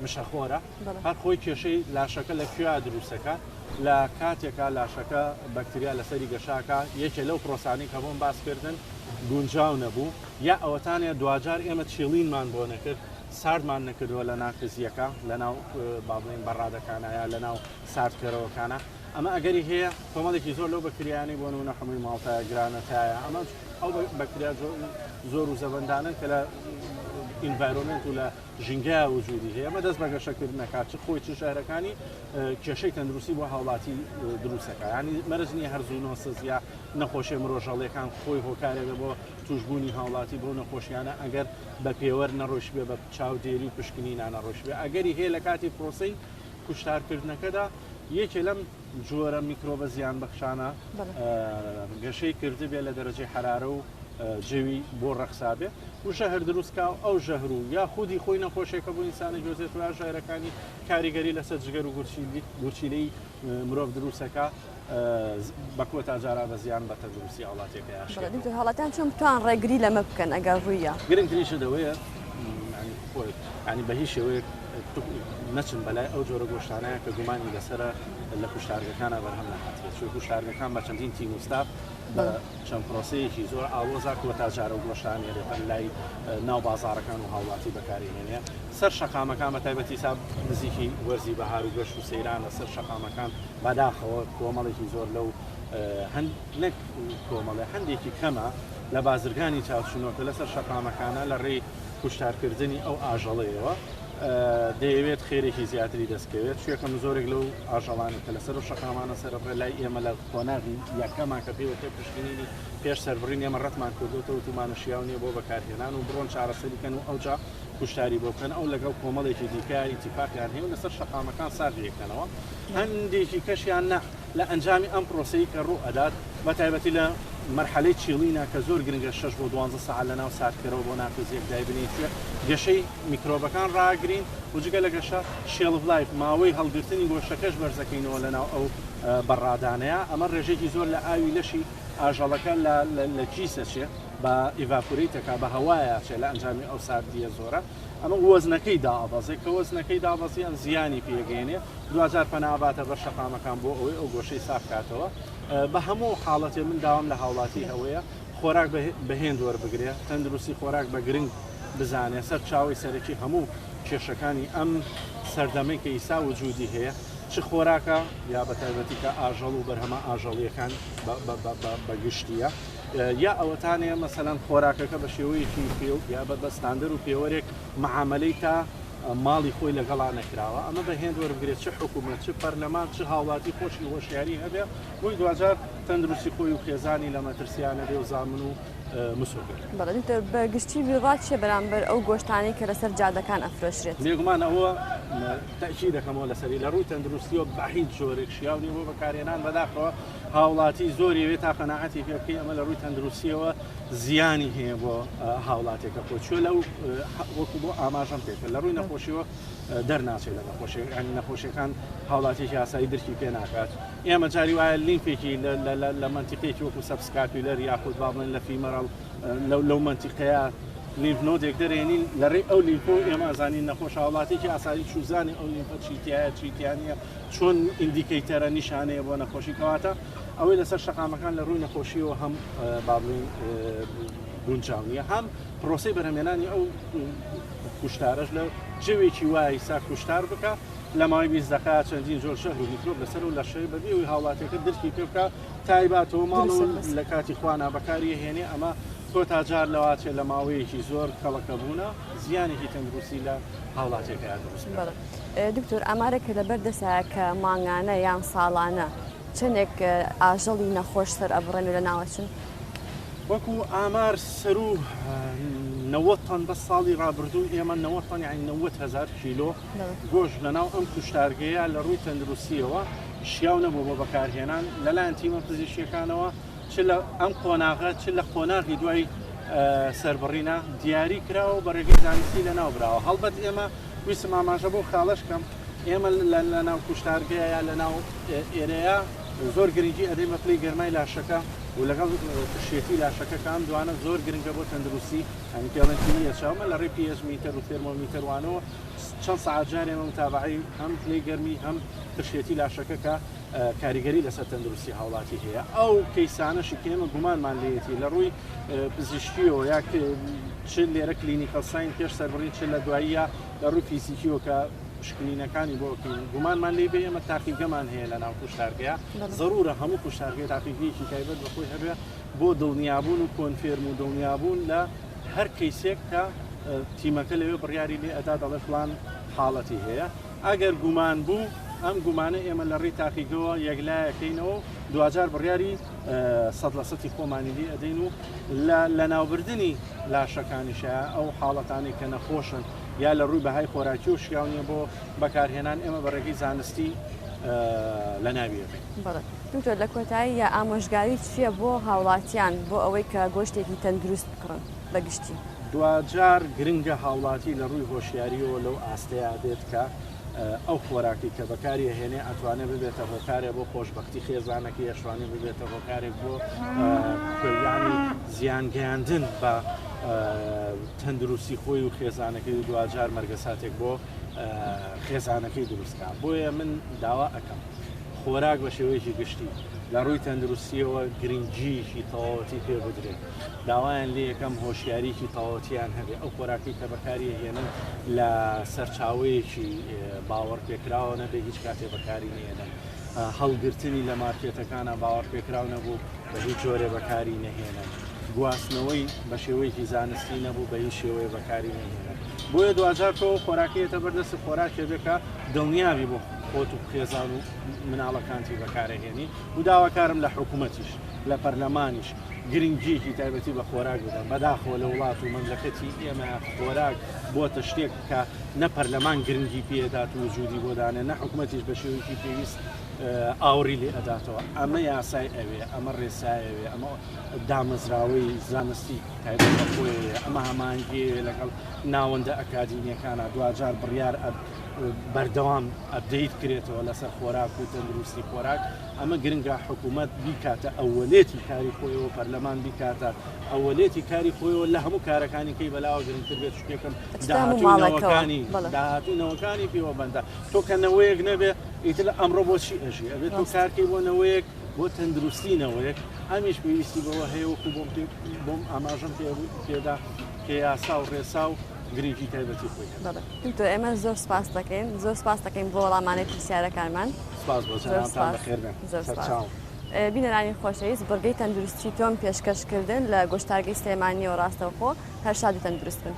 مشەخۆرە هەر خۆی کێشەی لاشەکە لە کوێ دروستەکە لە کاتێکا لاشەکە بەکتریا لەسەری گەشاکە یەکێ لەو پرۆسانی کە بۆم باسکردن گونجاو نەبوو یا ئەوەتانێ دوجار ئێمە چێڵینمان بۆ نەکرد ساردمان نەکردووە لە ناکزیەکە لە ناو با بڵین بەڕادەکانە یا لە ناو ساردکەرەوەکانە ئەمە ئەگەری هەیە کۆمەڵێکی زۆر لەو بەکتریانی بۆ نمونە هەمووی ماڵتایە گرانەتایە ئەمە ئەو بەکتریا زۆر و زەبەندانن کە لە ئینڤایرۆمنت و لە ژینگە وجودی هەیە ئەمە دەست بە گەشەکردنەکات چ خۆی چ شارەکانی کێشەی تەندروستی بۆ هاوڵاتی دروستەکە ینی مەرجنی هەرزوونۆسز یا نەخۆشیە مرۆژەڵیەکان خۆی هۆکارێبێ بۆ توشببوونی هاوڵاتی بۆ نەخۆشیانە ئەگەر بە پێوەەر نەڕۆش بێ بە چاودێری و پشکنی نانەڕۆش بێ ئەگەری هەیە لە کاتی پرۆسی کوشتارکردنەکەدا یەکێ لەم جۆرە میکرۆبە زیان بەخشانە گەشەی کردبێ لە دەرەجەی حرارە و جەوی بۆ ڕەخسابێ و ژەهر دروستکە ئەو ژەهر و یا خودی خۆی نەخۆشێکە بۆ ئینسانی گوێزێت و ژایرەکانی کاریگەری لەسەر جگەر و گورچیلەی مرۆڤ دروستەکە بەکوە تا جارا بە زیان بە تەندروستی وڵاتێکە هەڵاتیان چۆن بتوان ڕێگری لەمە بکەن ئەگەر ڕوویە گرنگترینشە دەوەیە ینی بە هیچ شێوەیەک نەچن بەلای ئەو جۆرە گۆشتانەیە کە گومانی لەسرە لە کوشتارگەکانە بەرهەم نەهاتێت چۆ کوشتارگەکان بە چەندین تیم وستاف بە چەند پرۆسەیەکی زۆر ئاڵۆزاکوە تا جارە و گۆشتانی ڕێپەن لای ناو بازارەکان و هاوڵاتی بەکارهێنێ سەر شەقامەکان بە تایبەتی ساب نزیکی وەرزی بەهار و گەشت و سەیران لەسەر شەقامەکان بەداخەوە کۆمەڵێکی زۆر لەو نەک کۆمەڵێ هەندێکی کەمە لە بازرگانی چاوچنۆکە لەسەر شەقامەکانە لە ڕێی کوشتارکردنی ئەو ئاژەڵەیەوە دەیەوێت خێرێکی زیاتری دەستکەوێت شوێکم زۆرێک لەو ئاژەڵانی کە لەسەر و شەقامانە سەرڕێ لای ئێمە لە قۆناغی یاکەمان کە پێوەتێ پشکنینی پێش سەربڕین ئێمە ڕەتمان کردوتەوە تومانە شیاو نیە بۆ بەکارهێنان و بڕۆن چارەسەریکەن و ئەوجا کوشتاری بۆ بکەن ئەو لەگەڵ کۆمەڵێکی دیکاری ئیتیفاقیان هەیە و لەسەر شەقامەکان ساردیەکەنەوە هەندێکی کەشیان نە لە ئەنجامی ئەم پرۆسەی کە ڕوو ئەدات بە تایبەتی لە مرحلەی چیڵینە کە زۆر گرنگە 6 بۆ 12 ساعت لەناو ساردکەرەوە بۆ ناخوزیەک دایبنی توێ گەشەی میکرۆبەکان ڕاگرین و جگە لە گەشە شێڵف لایف ماوەی هەڵگرتنی گۆشەکەش بەرزەکەینەوە لەناو ئەو بەڕادانەیە ئەمە ڕێژێکی زۆر لە ئاوی لەشی ئاژەڵەکە لە جیسەچێ بە ئیڤاپۆریتەکە بە هەوایە چێ لە ئەنجامی ئەو ساردیە زۆرە ئەمە وەزنەکەی داوەزێک کە وەزنەکەی داوەزیان زیانی پێگەێنێ 2000 پەناباتە بەر شەقامەکان بۆ ئەوەی ئەو گۆشەی ساکاتەوە بە هەموو حاڵەتێ من داوام لە هاوڵاتی هەوەیە خۆراک بەهێن وەربگرێ تەندروستی خۆراک بە گرنگ بزانێ سەر چاوی سەرەکی هەموو کێشەکانی ئەم سەردەمەی کە ئیسا وجودی هەیە چ خۆراکە یا بە تایبەتی کە ئاژەڵ و بەرهەمە ئاژەڵیەکان بەگشتیە یا ئەوەتانەیە مەسەلەن خۆراکەکە بە شێوەیەکی یا بەستاندەر و پێوەرێک مەعاملەی تا ماڵی خۆی لەگەڵا نەکراوە ئەمە بە هێند وەربگرێت چه حکوومەت چه پەرلەمان چه هاوڵاتی خۆشی هۆشیاری هەبێ بۆی دوجار تەندروستی خۆی و خێزانی لە مەترسیانە بێ و زامن و مسۆگر بەڵێ بەگشتی بڕات چێ بەرامبەر ئەو گۆشتانی کە لەسەر جادەکان ئەفرۆشرێت بێگومان ئەوە تاکی دەکەمەوە لەسەری لە ڕووی تەندروستیەوە بە هیچ جۆرێک شیاونی بۆ بەکارهێنان بەداخەوە هاوڵاتی زۆریوێت تا قەناعەتی پێ بکەی ئەمە لە ڕووی تەندروستیەوە زیانی هەیە بۆ هاوڵاتێکە خۆچوە لەو وەکو بۆ ئاماژەم پێکرد لە ڕووی نەخۆشیەوە دەرناچێت لە نەخۆشیەکان هاوڵاتێکی یاسایی درکی پێ ناکات ئێمە جاری وایە لینفێکی لە منتیقێکی وەکو سەبسکاپیلەر یاخود باڵێن لە فیمەڕڵ لەو منتیقەیە لیمف نۆدێک دەرێنین لە ڕێ ئەو لیمفۆ ئێمە ئازانین نەخۆش هاوڵاتێکی ئاسایی چوزانی ئەو لیمفە چیتیایە چیتیانە چۆن ئیندیکەیتەرە نیشانەیە بۆ نەخۆشی کەواتە ئەوەی لەسەر شەقامەکان لە ڕووی نەخۆشیەوە هەم بابلین گونجاونیە هەم پرۆسی بەرهەمێنانی ئەو کوشتارەش لە جێوێکی وای سا کوشتار بکە لە ماوەی 20 دقیقە چەندین جۆر شەهر و میکرۆب لەسەر و لە شەوی بەبێ و هاوڵاتێکە درکی پێ بکە تایباتەوە ماڵ و لە کاتی خوانا بەکاری هێنێ ئەمە تۆ تاجار لەواتێ لە ماوەیەکی زۆر کەڵەکە بوونە زیانێکی تەندروستی لە هاوڵاتێکە دروست دکتۆر ئامارێکە لەبەر دەسایە کە مانگانە یان ساڵانە چەندێک ئاژەڵی نەخۆش سەر ئەبڕێن لە ناوەچن وەکو ئامار سەر و 90 تۆن بە ساڵی ڕابردوو ئێمە 90 تۆن یعنی 90,000 کیلۆ گۆشت لەناو ئەم کوشتارگەیە لە ڕووی تەندروستیەوە شیاو نەبوو بۆ بەکارهێنان لەلایەن تیمە پزیشکیەکانەوە چ لە ئەم قۆناغە چ لە قۆناغی دوای سەربڕینە دیاری کراوە بە ڕێگەی زانستی لەناو براوە هەڵبەت ئێمە ویسم ئاماژە بۆ خاڵشکەم ئێمە لە ناو کوشتارگەیە یا لە ناو ئێرەیە زۆر گرنگی ئەدەیمە پلەی گەرمای لاشەکە و لەگەڵ شێتی لاشەکەکان دوانە زۆر گرنگە بۆ تەندروستی ئەنی پێڵەنی چاومە لە ڕێ پێش میتر و تێرمۆمیتەروانەوە چەند سەعات جارێمە متابعی هەم پلەی گەرمی هەم پشێتی لاشەکە کە کاریگەری لەسەر تەندروستی هاوڵاتی هەیە ئەو کەیسانەشی کێمە گومانمان لێتی لە ڕووی پزیشکیەوە یا چ لێرە کلینیکەڵ ساین پێش سەربڕین چ لە دواییە لە ڕووی فیزیکیەوە کە شکلینەکانی بۆ گومانمان لێ بێ ئێمە تاقیگەمان هەیە لە ناو کوشتارگەیە زەرورە هەموو کوشتارگەی تاقیگەیەکی تایبەت بەخۆی هەبێ بۆ دڵنیابوون و کۆنفێرم و دڵنیابوون لە هەر کەیسێک کە تیمەکە لەوێ بڕیاری لێ ئەدا دەڵێ فلان حاڵەتی هەیە ئەگەر گومان بوو ئەم گومانە ئێمە لە ڕێی تاقیگەوە یەکلایەکەینەوە دوجار بڕیاری 100% خۆمانی لێ ئەدەین و لە ناوبردننی لاشەکانیشە ئەو حاڵەتانی کە نەخۆشن یا لە ڕووی بەهای خۆراکی و شیاونیە بۆ بەکارهێنان ئێمە بە ڕێگەی زانستی لە ناویەکەین دکتۆر لە کۆتایی یا ئامۆژگاری چییە بۆ هاوڵاتیان بۆ ئەوەی کە گۆشتێکی تەندروست بکڕن بەگشتی دوجار گرنگە هاوڵاتی لە ڕووی هۆشیاریەوە لەو ئاستەیە بێت کە ئەو خۆراکی کە بەکاری هێنێ ئەتوانێت ببێتە هۆکارێک بۆ خۆشببختی خێزانەکە یەشوانی ببێتە هۆکارێک بۆ ینی زیانگەیاندن بە تەندروستی خۆی و خێزانەکەی و دوجار مەرگەساتێک بۆ خێزانەکەی دروستکە بۆیە من داوا ئەەکەم خۆراک بە شێوەیەکی گشتی لە ڕووی تەندروستیەوە گرنگجیشی تەواوەتی پێ بدرێت داوایان لێ یەکەم هۆشیاریکی تەواوەتیان هەبێ ئەو خۆراکی کە بەکاری هێنن لە سەرچاوەیەکی باوەڕ پێکراوە نەبێ هیچ کاتێ بەکاری نێنن هەڵگرتنی لە مارکێتەکانە باوەڕ پێکراو نەبوو بە هیچ جۆرێ بەکاری نەهێنن گواستنەوەی بە شێوەیەکی زانستی نەبوو بە هیچ شێوەیە بەکاری نەهێنن بۆیە دوجار تۆ خۆراکیێتە بەردەست خۆراکێ بێکە دڵنیابی بۆ خۆت و خێزان و مناڵەکانتی بەکارەهێنی و داواکارم لە حکوومەتیش لە پەرلەمانیش گرنگجیەکی تایبەتی بە خۆراک بدە بەداخەوە لە وڵات و مەملەکەتی ئێمە خۆراک بۆتە شتێک کە نە پەرلەمان گرنگی پێدات و وجودی بۆدانێ نە حکوومەتیش بە شێوەیەکی پێویست ئاوری لێ ئەداتەوە ئەمە یاسای ئەوێ ئەمە ڕێسایەوێ ئەمە دامەزراوەی زانستی تایبەت خۆیە ئەمە هەمانگێ لەگەڵ ناوەندە ئەکادیمیەکانە دوجار بڕیار بەردەوام ئەبدەیت کرێتەوە لەسەر خۆراک و تەندروستی خۆراک ئەمە گرنگە حکوومەت بیکاتە ئەوەلێتی کاری خۆیەوە پەرلەمان بیکاتە ئەوەلێتی کاری خۆیەوە لە هەموو کارەکانی کەی بەلاوە گرنگتر بێت شتێکم داهاتوونەوەکانی پێوەبەندە تۆ کەنەوەیەک نەبێ ئیتر ئەمڕۆ بۆچی ئەژی ئەبێت تۆ کارکەی بۆ نەوەیەک بۆ تەندروستینەوەیەک ئەمیش پێویستی بەوە هەیە وەکو بۆم ئاماژەم پێدا کە یاسا و ڕێسا و گرنگی تایبەتی خۆی دکتۆر ئێمە زۆر سپاس دەکەین زۆر سپاس دەکەین بۆ وەڵامانەی پرسیارەکانمان بینەرانی خۆشەویست بەرگەی تەندروستی تۆم پێشکەشکردن لە گۆشتارگەی سلێمانی و ڕاستەوخۆ هەر شاد و تەندروست بن.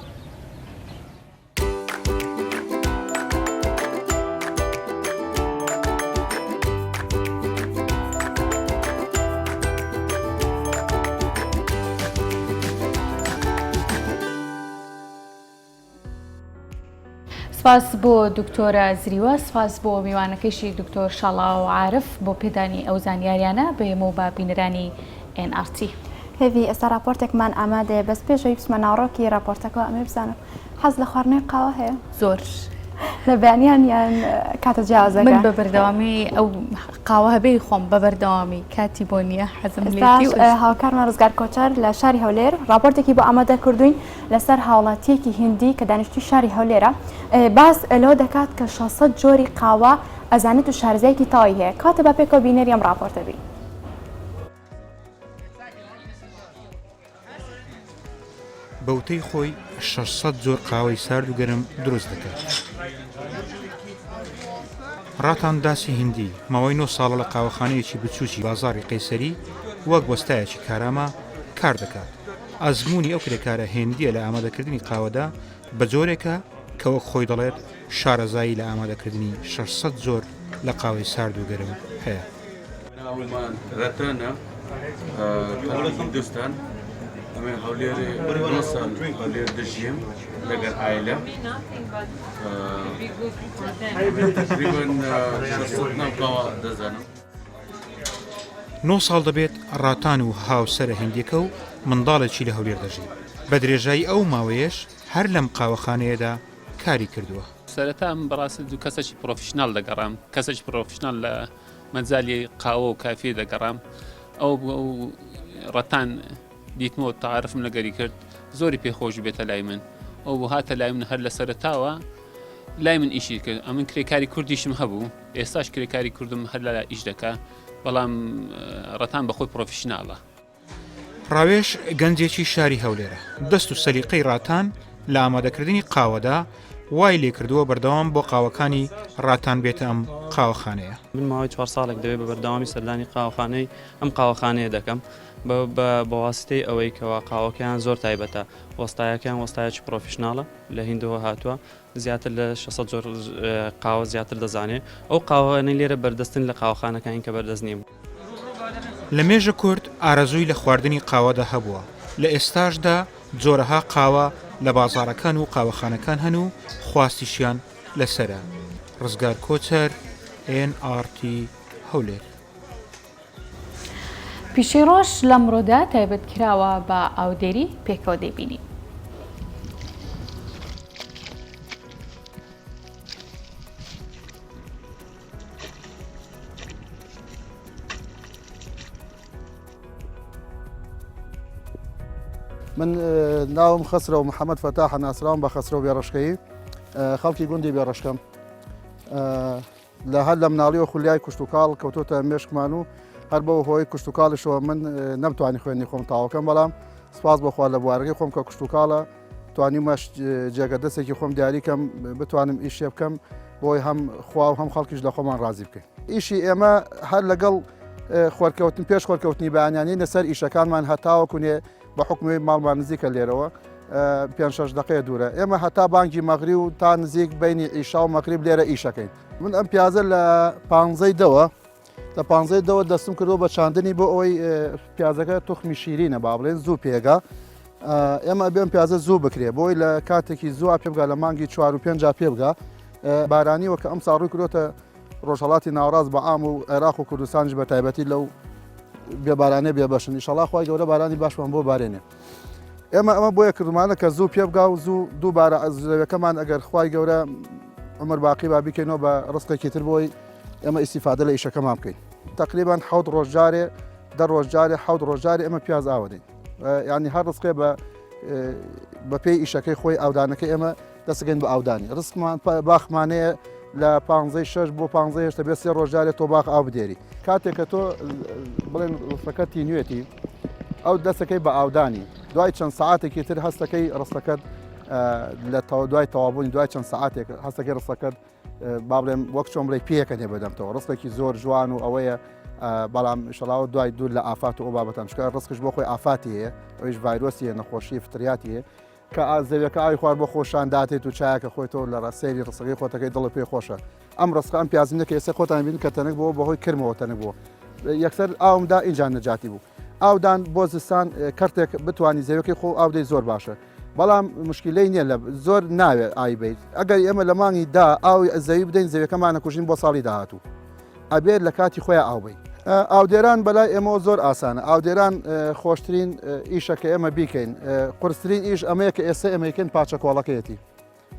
سپاس بۆ دکتۆرە زریوە سپاس بۆ میوانەکەشی دکتۆر شاڵاو عارف بۆ پێدانی ئەو زانیاریانە بەێمە و با بینەرانی NRT. هێوی ئێستا راپۆرتێکمان ئامادەیە بەس پێشەوەی بچمە ناوڕۆکی راپۆرتەکەەوە ئەمێ بزانم حەز لە خواردنەوەی قاوە هەیە زۆر لە بەیانیان یان کاتە جیاوازەکە من بە بەردەوامی ئەو قاوە هەبەی خۆم بە بەردەوامی کاتی بۆ نییە حەزم هاوکارمان ڕزگار کۆچەر لە شاری هەولێر راپۆرتێکی بۆ ئامادە کردوین لەسەر هاوڵاتیەکی هندی کە دانیشتوی شاری هەولێرە باس لەوە دەکات کە 600 جۆری قاوە ئەزانێت و شارزایەکی تاوی هەیە کاتە بە پێکەوە بینەری ئەم راپۆرتە بی. بەوتەی خۆی 600 جۆر قاوەی سارد و گەرم دروست دەکات. ڕاتان داسی هندی ماوەی 9 ساڵە لە قاوەخانەیەکی بچووکی بازاڕی قەیسەری وەک وەستایەکی کارامە کار دەکات. ئەزمموی ئەو کرێکارە هێندیە لە ئامادەکردنی قاوەدا بە جۆرێکە کە وەک خۆی دەڵێت شارەزایی لە ئامادەکردنی 600 جۆر لە قاوەی سارد و گەرم هەیە. هندوستان ئەمە هەولێرێ ساڵ هەولێر دەژیم لەگەر ئایلە دەزانم 9 ساڵ دەبێت ڕاتان و هاوسەرە هەندێکە و منداڵێکی لە هەولێر دەژی بە درێژایی ئەو ماوەیەش هەر لەم قاوەخانەیەدا کاری کردووە. سەرەتا من بەڕاستی دوو کەسێکی پرۆفیشنال دەگەڕام کەسێکی پرۆفیشنال لە مەجالی قاوە و کافێ دەگەڕام ئەو ڕەتان دیتمەوە تعارفم لەگەری کرد زۆری پێخۆش بێتە لای من ئەو هاتە لای من هەر لە سەرەتاوە لای من ئیشی کرد ئەمن کرێکاری کوردیشم هەبوو ئێستاش کرێکاری کوردم هەر لە ئیش دەکا بەڵام ڕەتان بەخۆی پرۆفیشناڵە. ڕاوێش گەنجێکی شاری هەولێرە دەست و سەلیقەی ڕاتان لە ئامادەکردنی قاوەدا وای لێ کردووە بەردەوام بۆ قاوەکانی ڕاتان بێتە ئەم قاوەخانەیە. من ماوەی 4 ساڵێک دەوێت بە بەردەوامی سەردانی قاوەخانەی ئەم قاوەخانەیە دەکەم بە واستەی ئەوەی کەوا قاوەکەیان زۆر تایبەتە وەستایەکان وەستایەکی پرۆفیشناڵە لە هیندەوە هاتووە زیاتر لە 600 جۆر قاوە زیاتر دەزانێت ئەو قاوەنەی لێرە بەردەستن لە قاوەخانەکانی کە بەردەست نیم. لە مێژە کورد ئارەزووی لە خواردنی قاوەدا هەبووە لە ئێستاشدا جۆرەها قاوە لە بازاڕەکان و قاوەخانەکان هەن و خواستیشیان لەسرە. ڕزگار کۆچەر NRT هەولێر. پیشەی ڕۆژ لەمڕۆدا تایبەت کراوە بە ئاودێری پێکەوە دەبینی. من ناوم خسرە و محەممەد فەتاح ناسراوم بە خسرە و بێڕشکەی خەڵکی گوندی بێڕشکەم لە هەر لە مناڵی و خولیای کوشتتوکاڵ کەوتۆتە مێشکمان و هەر بەوە هۆی کوشتتوکاڵشەوە من نەمتوانی خوێنی خۆم تاوەکەم بەڵام سپاس بەخوا لە بوارگەی خۆم کە کوشتتوکاڵە توانیمەش جێگە دەستێکی خۆم دیاریکەم بتوانم ئیشێ بکەم بۆی هەم خوا و هەم خەڵکیش لە خۆمان ڕازی بکەین. ئیشی ئێمە هەر لەگەڵ خۆرکەوتن پێش خۆرکەوتنی بەیانیانی لەسەر ئیشەکانمان هەتاوەکوێ بە حکومی ماڵمان نزیکە لێرەوە 5 دقەیە دوورە ئێمە هەتا بانگی مەغری و تا نزیک بینی ئیشا و مەغریب لێرە ئیشەکەین من ئەم پیازە لە 15 دەوە لە 15 دەوە دەستم کردو بە چاندنی بۆ ئەوەی پیازەکە توخمی شیرینە با بڵێن زوو پێگا ئێمە بێم پیازە زوو بکرێ بۆی لە کاتێکی زوو پێ بگا لە مانگی 4 و 5 پێ بگا بارانی وەکە ئەم ساڕووی کردوتە ڕۆژهڵاتی ناوەڕاست بە ئام و عێراق و کوردستانیش بە تایبەتی لەو بێبارانێ بێبەشن ئینشەڵا خوای گەورە بارانی باشمان بۆ بارێنێ ئێمە بۆیە کردمانە کە زوو پێ بگا و زوو دووبارە زەویەکەمان ئەگەر خوای گەورە عمر باقی با بیکەینەوە بە ڕستێکی تر بۆی ئێمە ئیسیفادە لە ئیشەکەمان بکەین تقریبان 7 ڕۆژجارێ 10 ڕۆژجارێ 7 ڕۆژجارێ ئێمە پیاز ئاوەدەین یعنی هەر ڕستقێ بە پێی ئیشەکەی خۆی ئاودانەکەی ئێمە دەستگەین بە ئاودانی ڕستمان باخمانەیە لە 15 بۆ 15 هێشتا بێت 3 ڕۆژجارێ تۆ باخ ئاو بدێری کاتێک کە تۆ بڵێن ڕستەکە تینوێتی ئەو دەستەکەی بە ئاودانی دوای چەند ساعاتێکی تر هەستەکەی ڕستەکەت لە دوای تەوابوونی دوای چەند ساعاتێک هەستەکەی ڕستەکەت با بڵێم وەک چۆن بڵێ پێکەنێ بەدەمتەوە ڕستێکی زۆر جوان و ئەوەیە بەڵام شڵاوە دوای دوور لە ئافات و ئەو بابەتان شکار ڕستکش بۆ خۆی ئافاتی هەیە ئەویش ڤایرۆسیە نەخۆشی فتریاتی هەیە کە زەویەکە ئاوی خوارد بۆ خۆشان داتێت و چایەکە خۆیتەوە لە ڕاستێری ڕستەکەی خۆتەکەی دڵی پێی خۆشە ئەم ڕستەکە ئەم پیازینەکە ئێستا خۆتان بینن کە تەنک بۆ بەهۆی کرمەوە تەنک بووە یەکسەر ئاومدا ئینجا نەجاتی بوو ئاودان بۆ زستان کەرتێک بتوانانی زەویەکەی خۆ ئاودەی زۆر باشە بەڵام مشکلەی نییە لە زۆر ناوێت ئای بیت ئەگەر ئێمە لە مانگی دا ئاوی زەوی بدەین زەویەکەمانە کوژین بۆ ساڵی داهاتوو ئەبێت لە کاتی خۆیان ئاوبی ئاودێران بەلای ئێمە زۆر ئاسانە ئاودێران خۆشترین ئیشەکە ئێمە بیکەین قورسترین ئیش ئەمەیە کە ئێستا ئێمەکەن پاچە کۆڵەکەیەتی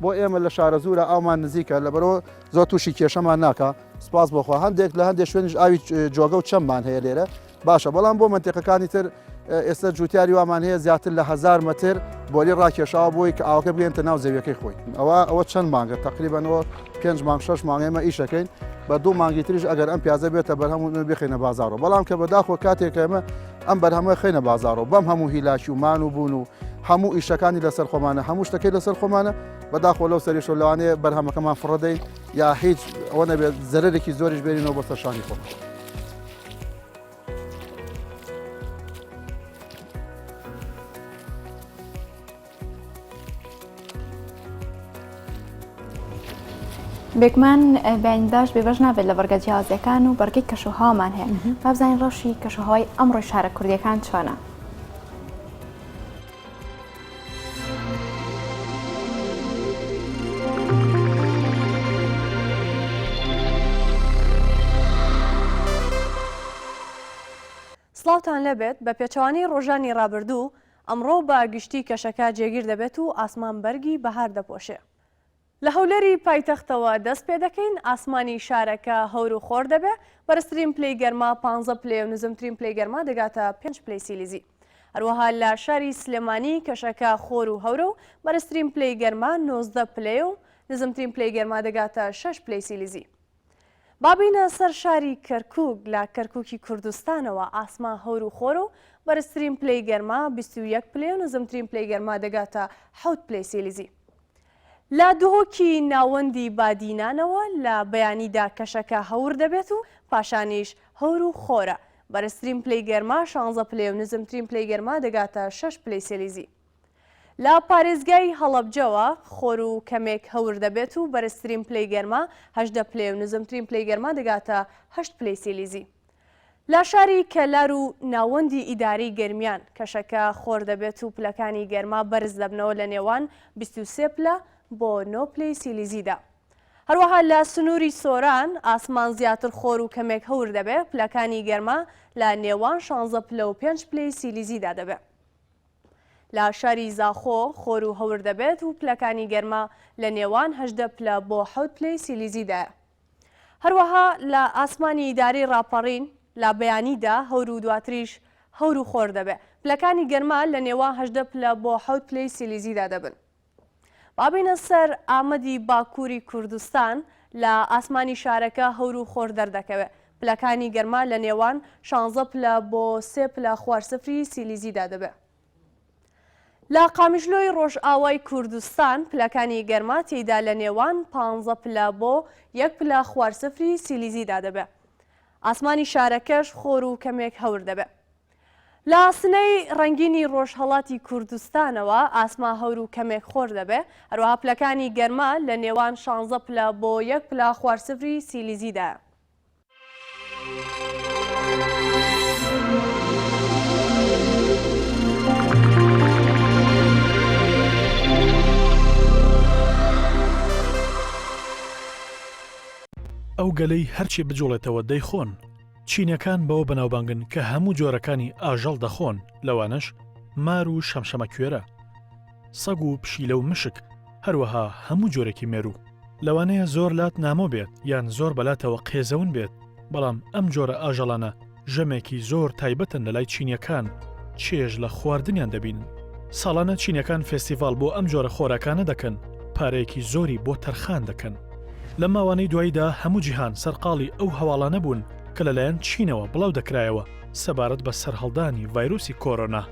بۆ ئێمە لە شارە زورە ئاومان نزیکە لەبەرەوە زۆر تووشی کێشەمان ناکە سپاس بۆخوا هەندێک لە هەندێک شوێنش ئاوی جۆگە و چەممان هەیە لێرە باشە بەڵام بۆ منتیقەکانی تر ئێستا جوتیاری وامان هەیە زیاتر لە 1000 مەتر بۆلی ڕاکێشاوە بۆی کە ئاوەکە بگەێنتە ناو زەویەکەی خۆی ئەوە چەند مانگە تقریبانەوە 5 مانگ 6 مانگ ئێمە ئیشەکەین بە 2 مانگی تریش ئەگەر ئەم پیازە بێتە بەرهەموو بخینە بازارەوە بەڵام کە بەداخۆ کاتێک ئێمە ئەم بەرهەمە خینە بازارەوە بەم هەموو هیلاکی و مان و بوون و هەموو ئیشەکانی لەسەر خۆمانە هەموو شتەکەی لەسەر خۆمانە بەداخۆ لەو سەریشە لەوانەیە بەرهەمەکەمان فڕدەین یا هیچ ئەوە نەبێت زەرێکی زۆریش بێنینەوە بە سەرشانی خۆ بێکمان بینیداش بێبەش نابێت لە بەرگە جیازەکان و بەرگەی کەشوهامان هەیە بابزانین ڕەشی کەشوهاوی ئەمڕۆی شارە کوردیەکان چۆنە؟ سڵاوتان لەبێت بە پێچەوانی ڕۆژانی ڕابردوو ئەمڕۆ بە گشتی کەشەکە جێگیر دەبێت و ئاسمان بەرگی بەهار دەپۆشێ. لە هەولێری پایتەختەوە دەست پێ دەکەین ئاسمانی شارەکە هەور و خۆر دەبێ بەرزترین پلەی گەرما 15 پلێ و نزمترین پلەی گەرما دەگاتە 5 پلەی سیلیزی. هەروەها لە شاری سلێمانی کەشەکە خۆر و هەورە و بەرزترین پلەی گەرما 19 پلێ و نزمترین پلەی گەرما دەگاتە 6 پلەی سیلیزی. بابینە سەر شاری کەرکووک لە کەرکووکی کوردستانەوە ئاسما هەور و خۆر و بەرزترین پلەی گەرما 21 پلێ و نزمترین پلەی گەرما دەگاتە 7 پلەی سیلیزی. لە دهۆکی ناوەندی بادینانەوە لە بەیانیدا کەشەکە هەور دەبێت و پاشانیش هەور و خۆرە بەرزترین پلەی گەرما 16 پلێ و نزمترین پلەی گەرما دەگاتە 6 پلەی سیلیزی. لە پارێزگای هەڵەبجەوە خۆر و کەمێک هەور دەبێت و بەرزترین پلەی گەرما 18 پلێ و نزمترین پلەی گەرما دەگاتە 8 پلەی سیلیزی. لە شاری کەلار و ناوەندی ئیداری گەرمیان کەشەکە خۆر دەبێت و پلەکانی گەرما بەرز دەبنەوە لە نێوان 23 پلە بۆ 9 پلەی سیلیزیدا. هەروەها لە سنووری سۆران ئاسمان زیاتر خۆر و کەمێک هەور دەبێت پلەکانی گەرما لە نێوان 16 پلە و 5 پلەی سیلیزیدا دەبێت. لە شاری زاخۆ خۆر و هەور دەبێت و پلەکانی گەرما لە نێوان 18 پلە بۆ 7 پلەی سیلیزیدایە. هەروەها لە ئاسمانی ئیداری ڕاپەڕین لە بەیانیدا هەور و دواتریش هەور و خۆر دەبێت پلەکانی گەرما لە نێوان 18 پلە بۆ 7 پلەی سیلیزیدا دەبن. بابینە سەر ئامەدی باکووری کوردستان لە ئاسمانی شارەکە هەور و خۆر دەردەکەوێت پلەکانی گەرما لە نێوان 16 پلە بۆ 3 پلە خوارسفری سیلیزیدا دەبێت. لە قامیشلۆی ڕۆژئاوای کوردستان پلەکانی گەرما تێیدا لە نێوان 15 پلە بۆ 1 پلە خوارسفری سیلیزیدا دەبێت. ئاسمانی شارەکەش خۆر و کەمێک هەور دەبێت. لە سنەی ڕەنگینی ڕۆژهەڵاتی کوردستانەوە ئاسما هەور و کەمێک خۆر دەبێ هەروەها پلەکانی گەرما لە نێوان 16 پلە بۆ 1 پلا خوارسفری سیلیزیدا. ئەو گەلەی هەرچی بجوڵێتەوە دەیخۆن. چینەکان بەوە بەناوبانگن کە هەموو جۆرەکانی ئاژەڵ دەخۆن، لەوانەش مار و شەمشەمە کوێرە، سەگ و پشیلە و مشک، هەروەها هەموو جۆرێکی مێرو. لەوانەیە زۆر لات نامۆ بێت یان زۆر بەلاتەوە قێزەون بێت، بەڵام ئەم جۆرە ئاژەڵانە ژەمێکی زۆر تایبەتن لە لای چینیەکان، چێژ لە خواردنیان دەبینن. ساڵانە چینیەکان فێستیڤال بۆ ئەم جۆرە خۆراکانە دەکەن، پارەیەکی زۆری بۆ تەرخان دەکەن. لە ماوانەی دواییدا هەموو جیهان سەرقاڵی ئەو هەواڵانە بوون کە لەلایەن چینەوە بڵاو دەکرایەوە سەبارەت بە سەرهەڵدانی ڤایرۆسی کۆرۆنا.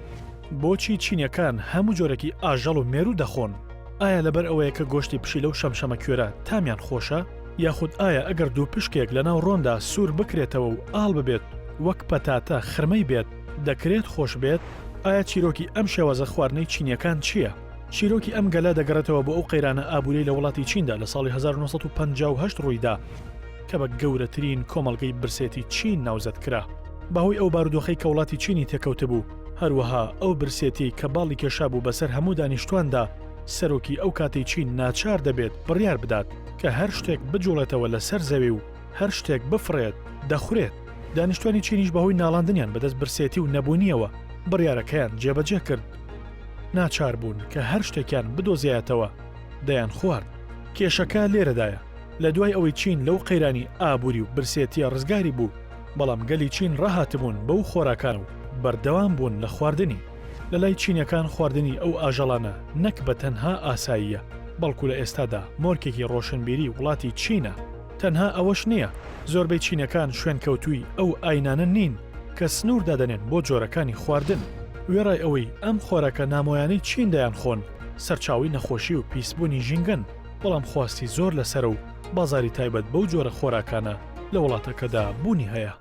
بۆچی چینیەکان هەموو جۆرەکی ئاژەڵ و مێرو دەخۆن؟ ئایا لەبەر ئەوەیە کە گۆشتی پشیلە و شەمشەمە کوێرە تامیان خۆشە؟ یاخود ئایا ئەگەر دوو پشکێک لەناو ڕۆندا سوور بکرێتەوە و ئاڵ ببێت وەک پەتاتە خرمەی بێت دەکرێت خۆش بێت؟ ئایا چیرۆکی ئەم شێوازە خواردنەی چینیەکان چییە؟ چیرۆکی ئەم گەلە دەگەڕێتەوە بۆ ئەو قەیرانە ئابووری لە وڵاتی چیندا لە ساڵی 1958 ڕوویدا کە بە گەورەترین کۆمەڵگەی برسێتی چین ناوزەت کرا. بەهۆی ئەو بارودۆخەی کە وڵاتی چینی تێکەوتە بوو، هەروەها ئەو برسێتی کە باڵی کێشا بوو بەسەر هەموو دانیشتواندا، سەرۆکی ئەو کاتەی چین ناچار دەبێت بڕیار بدات کە هەر شتێک بجوڵێتەوە لەسەر زەوی و هەر شتێک بفڕێت دەخورێت. دانیشتوانی چینیش بەهۆی ناڵاندنیان بەدەست برسێتی و نەبوونیەوە بڕیارەکەیان جێبەجێ کرد. ناچار بوون کە هەر شتێکیان بدۆزیایەتەوە دەیان خوارد. کێشەکە لێرەدایە. لە دوای ئەوەی چین لەو قەیرانی ئابووری و برسێتیە ڕزگاری بوو، بەڵام گەلی چین ڕاهاتبوون بەو خۆراکان و بەردەوام بوون لە خواردنی. لە لای چینیەکان خواردنی ئەو ئاژەڵانە نەک بە تەنها ئاساییە، بەڵکو لە ئێستادا مۆرکێکی ڕۆشنبیری وڵاتی چینە. تەنها ئەوەش نییە، زۆربەی چینەکان شوێن کەوتووی ئەو ئاینانە نین کە سنوور دادەنێن بۆ جۆرەکانی خواردن. وێڕای ئەوەی ئەم خۆراکە نامۆیانەی چین دەیان خۆن، سەرچاوی نەخۆشی و پیسبوونی ژینگەن، بەڵام خواستی زۆر لەسەر و بازاری تایبەت بەو جۆرە خۆراکانە لە وڵاتەکەدا بوونی هەیە.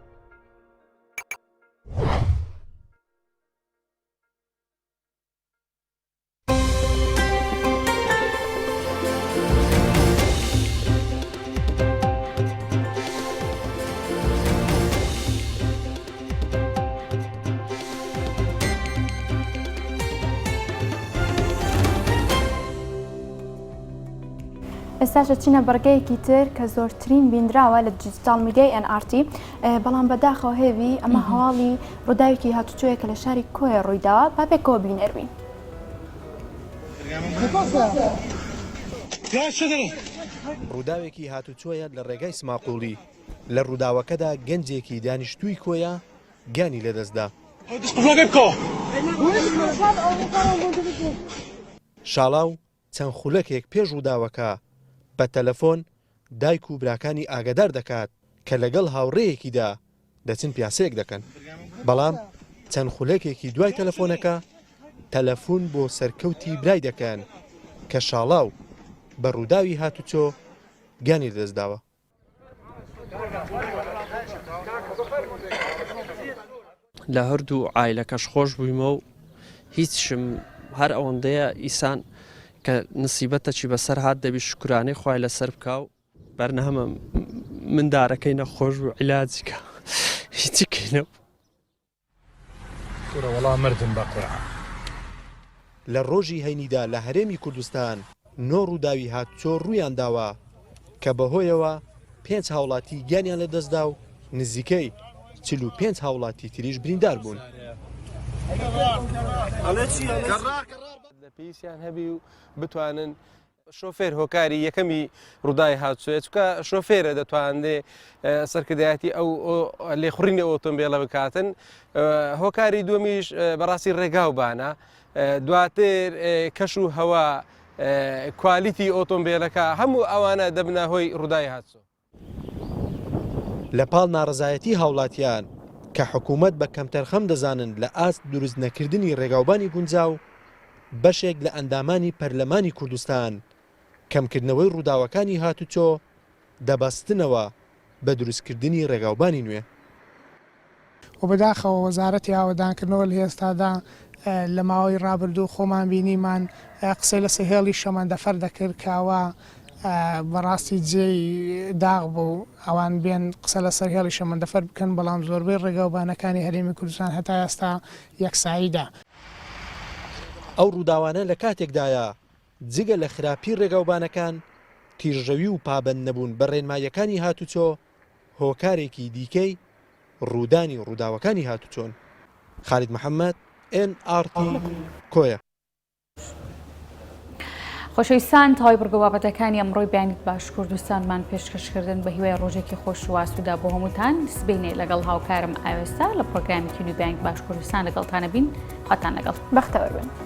ئێستاشە چینە بەرگەیەکی تر کە زۆرترین بینراوە لە دیجیتال میدیای NRT، بەڵام بەداخەوە هێوی ئەمە هەواڵی ڕووداوێکی هاتوچۆیە کە لە شاری کۆیە ڕوویداوە، با پێکەوە بینەروین. ڕووداوێکی هاتوچۆیە لە ڕێگای سماقوڵی. لە ڕووداوەکەدا گەنجێکی دانیشتووی کۆیە گیانی لەدەستدا. شاڵاو چەند خولەکێک پێش ڕووداوەکە بە تەلەفۆن دایک و براکانی ئاگادار دەکات کە لەگەڵ هاوڕێیەکیدا دەچن پیاسەیەک دەکەن، بەڵام چەند خولەکێکی دوای تەلەفۆنەکە تەلەفۆن بۆ سەرکەوتی برای دەکەن کە شاڵاو بە ڕووداوی هاتوچۆ گیانی لەدەستداوە. لە هەردوو ئایلەکەش خۆش بوویمە و هیچشم هەر ئەوەندەیە ئیسان کە نسیبەتەکی بەسەر هات دەبی شکرانەی خوای لەسەر بکە و بەرنەهەمە مندارەکەی نەخۆش بوو عیلاجیکە هیچکەینەوە. وەڵام مردم بە قورعان. لە ڕۆژی هەینیدا لە هەرێمی کوردستان 9 ڕووداوی هاتوچۆ ڕوویان داوە کە بەهۆیەوە 5 هاوڵاتی گیانیان لەدەستدا و نزیکەی 45 هاوڵاتی تریش بریندار بوون. لە پێویستیان هەبی و بتوانن شۆفێر هۆکاری یەکەمی ڕووداوی هاتوچۆیە، چونکە شۆفێرە دەتوانێت سەرکردایەتی ئەو لێخوڕینی ئۆتۆمبیلە بکاتن. هۆکاری دووەمیش بەڕاستی ڕێگاوبانە، دواتر کەش و هەوا کوالیتی ئۆتۆمبیلەکە هەموو ئەوانە دەبنە هۆی ڕووداوی هاتوچۆ. لە پاڵ ناڕزایەتی هاوڵاتیان کە حکوومەت بە کەمتەرخەم دەزانن لە ئاست دروست نەکردنی ڕێگاوبانی گونجاو، بەشێک لە ئەندامانی پەرلەمانی کوردستان کەمکردنەوەی ڕووداوەکانی هاتوچۆ دەبەستنەوە بە دروستکردنی ڕێگاوبانی نوێ. و بەداخەوە وەزارەتی ئاوەدانکردنەوە لە ئێستادا لە ماوەی ڕابردوو خۆمان بینیمان قسەی لە سەهێڵی شەمەندەفەر دەکرد کاوە بەڕاستی جێی داغ بوو ئەوان بێن قسە لە سەرهێڵی شەمەندەفەر بکەن بەڵام زۆربەی ڕێگەوبانەکانی هەرێمی کوردستان هەتا ئێستا یەکساییدا. ئەو ڕووداوانە لە کاتێکدایە جگە لە خراپی ڕێگاوبانەکان تیژەوی و پابەند نەبوون بە ڕێنمایەکانی هاتوچۆ هۆکارێکی دیکەی ڕوودانی ڕووداوەکانی هاتوچۆن. خالید محەممەد NRT کۆیە. خۆشەویستان تەواوی بڕگەوابەتەکانی ئەمڕۆی بیانیت باش کوردستانمان پێشکەشکردن بە هیوای ڕۆژێکی خۆش و ئاسوودا بۆ هەمووتان سبینێ لەگەڵ هاوکارم ئاوێستا لە پرۆگرامی بیانیت باش کوردستان لەگەڵتانە بین هاتان لەگەڵ بەختەوەربن.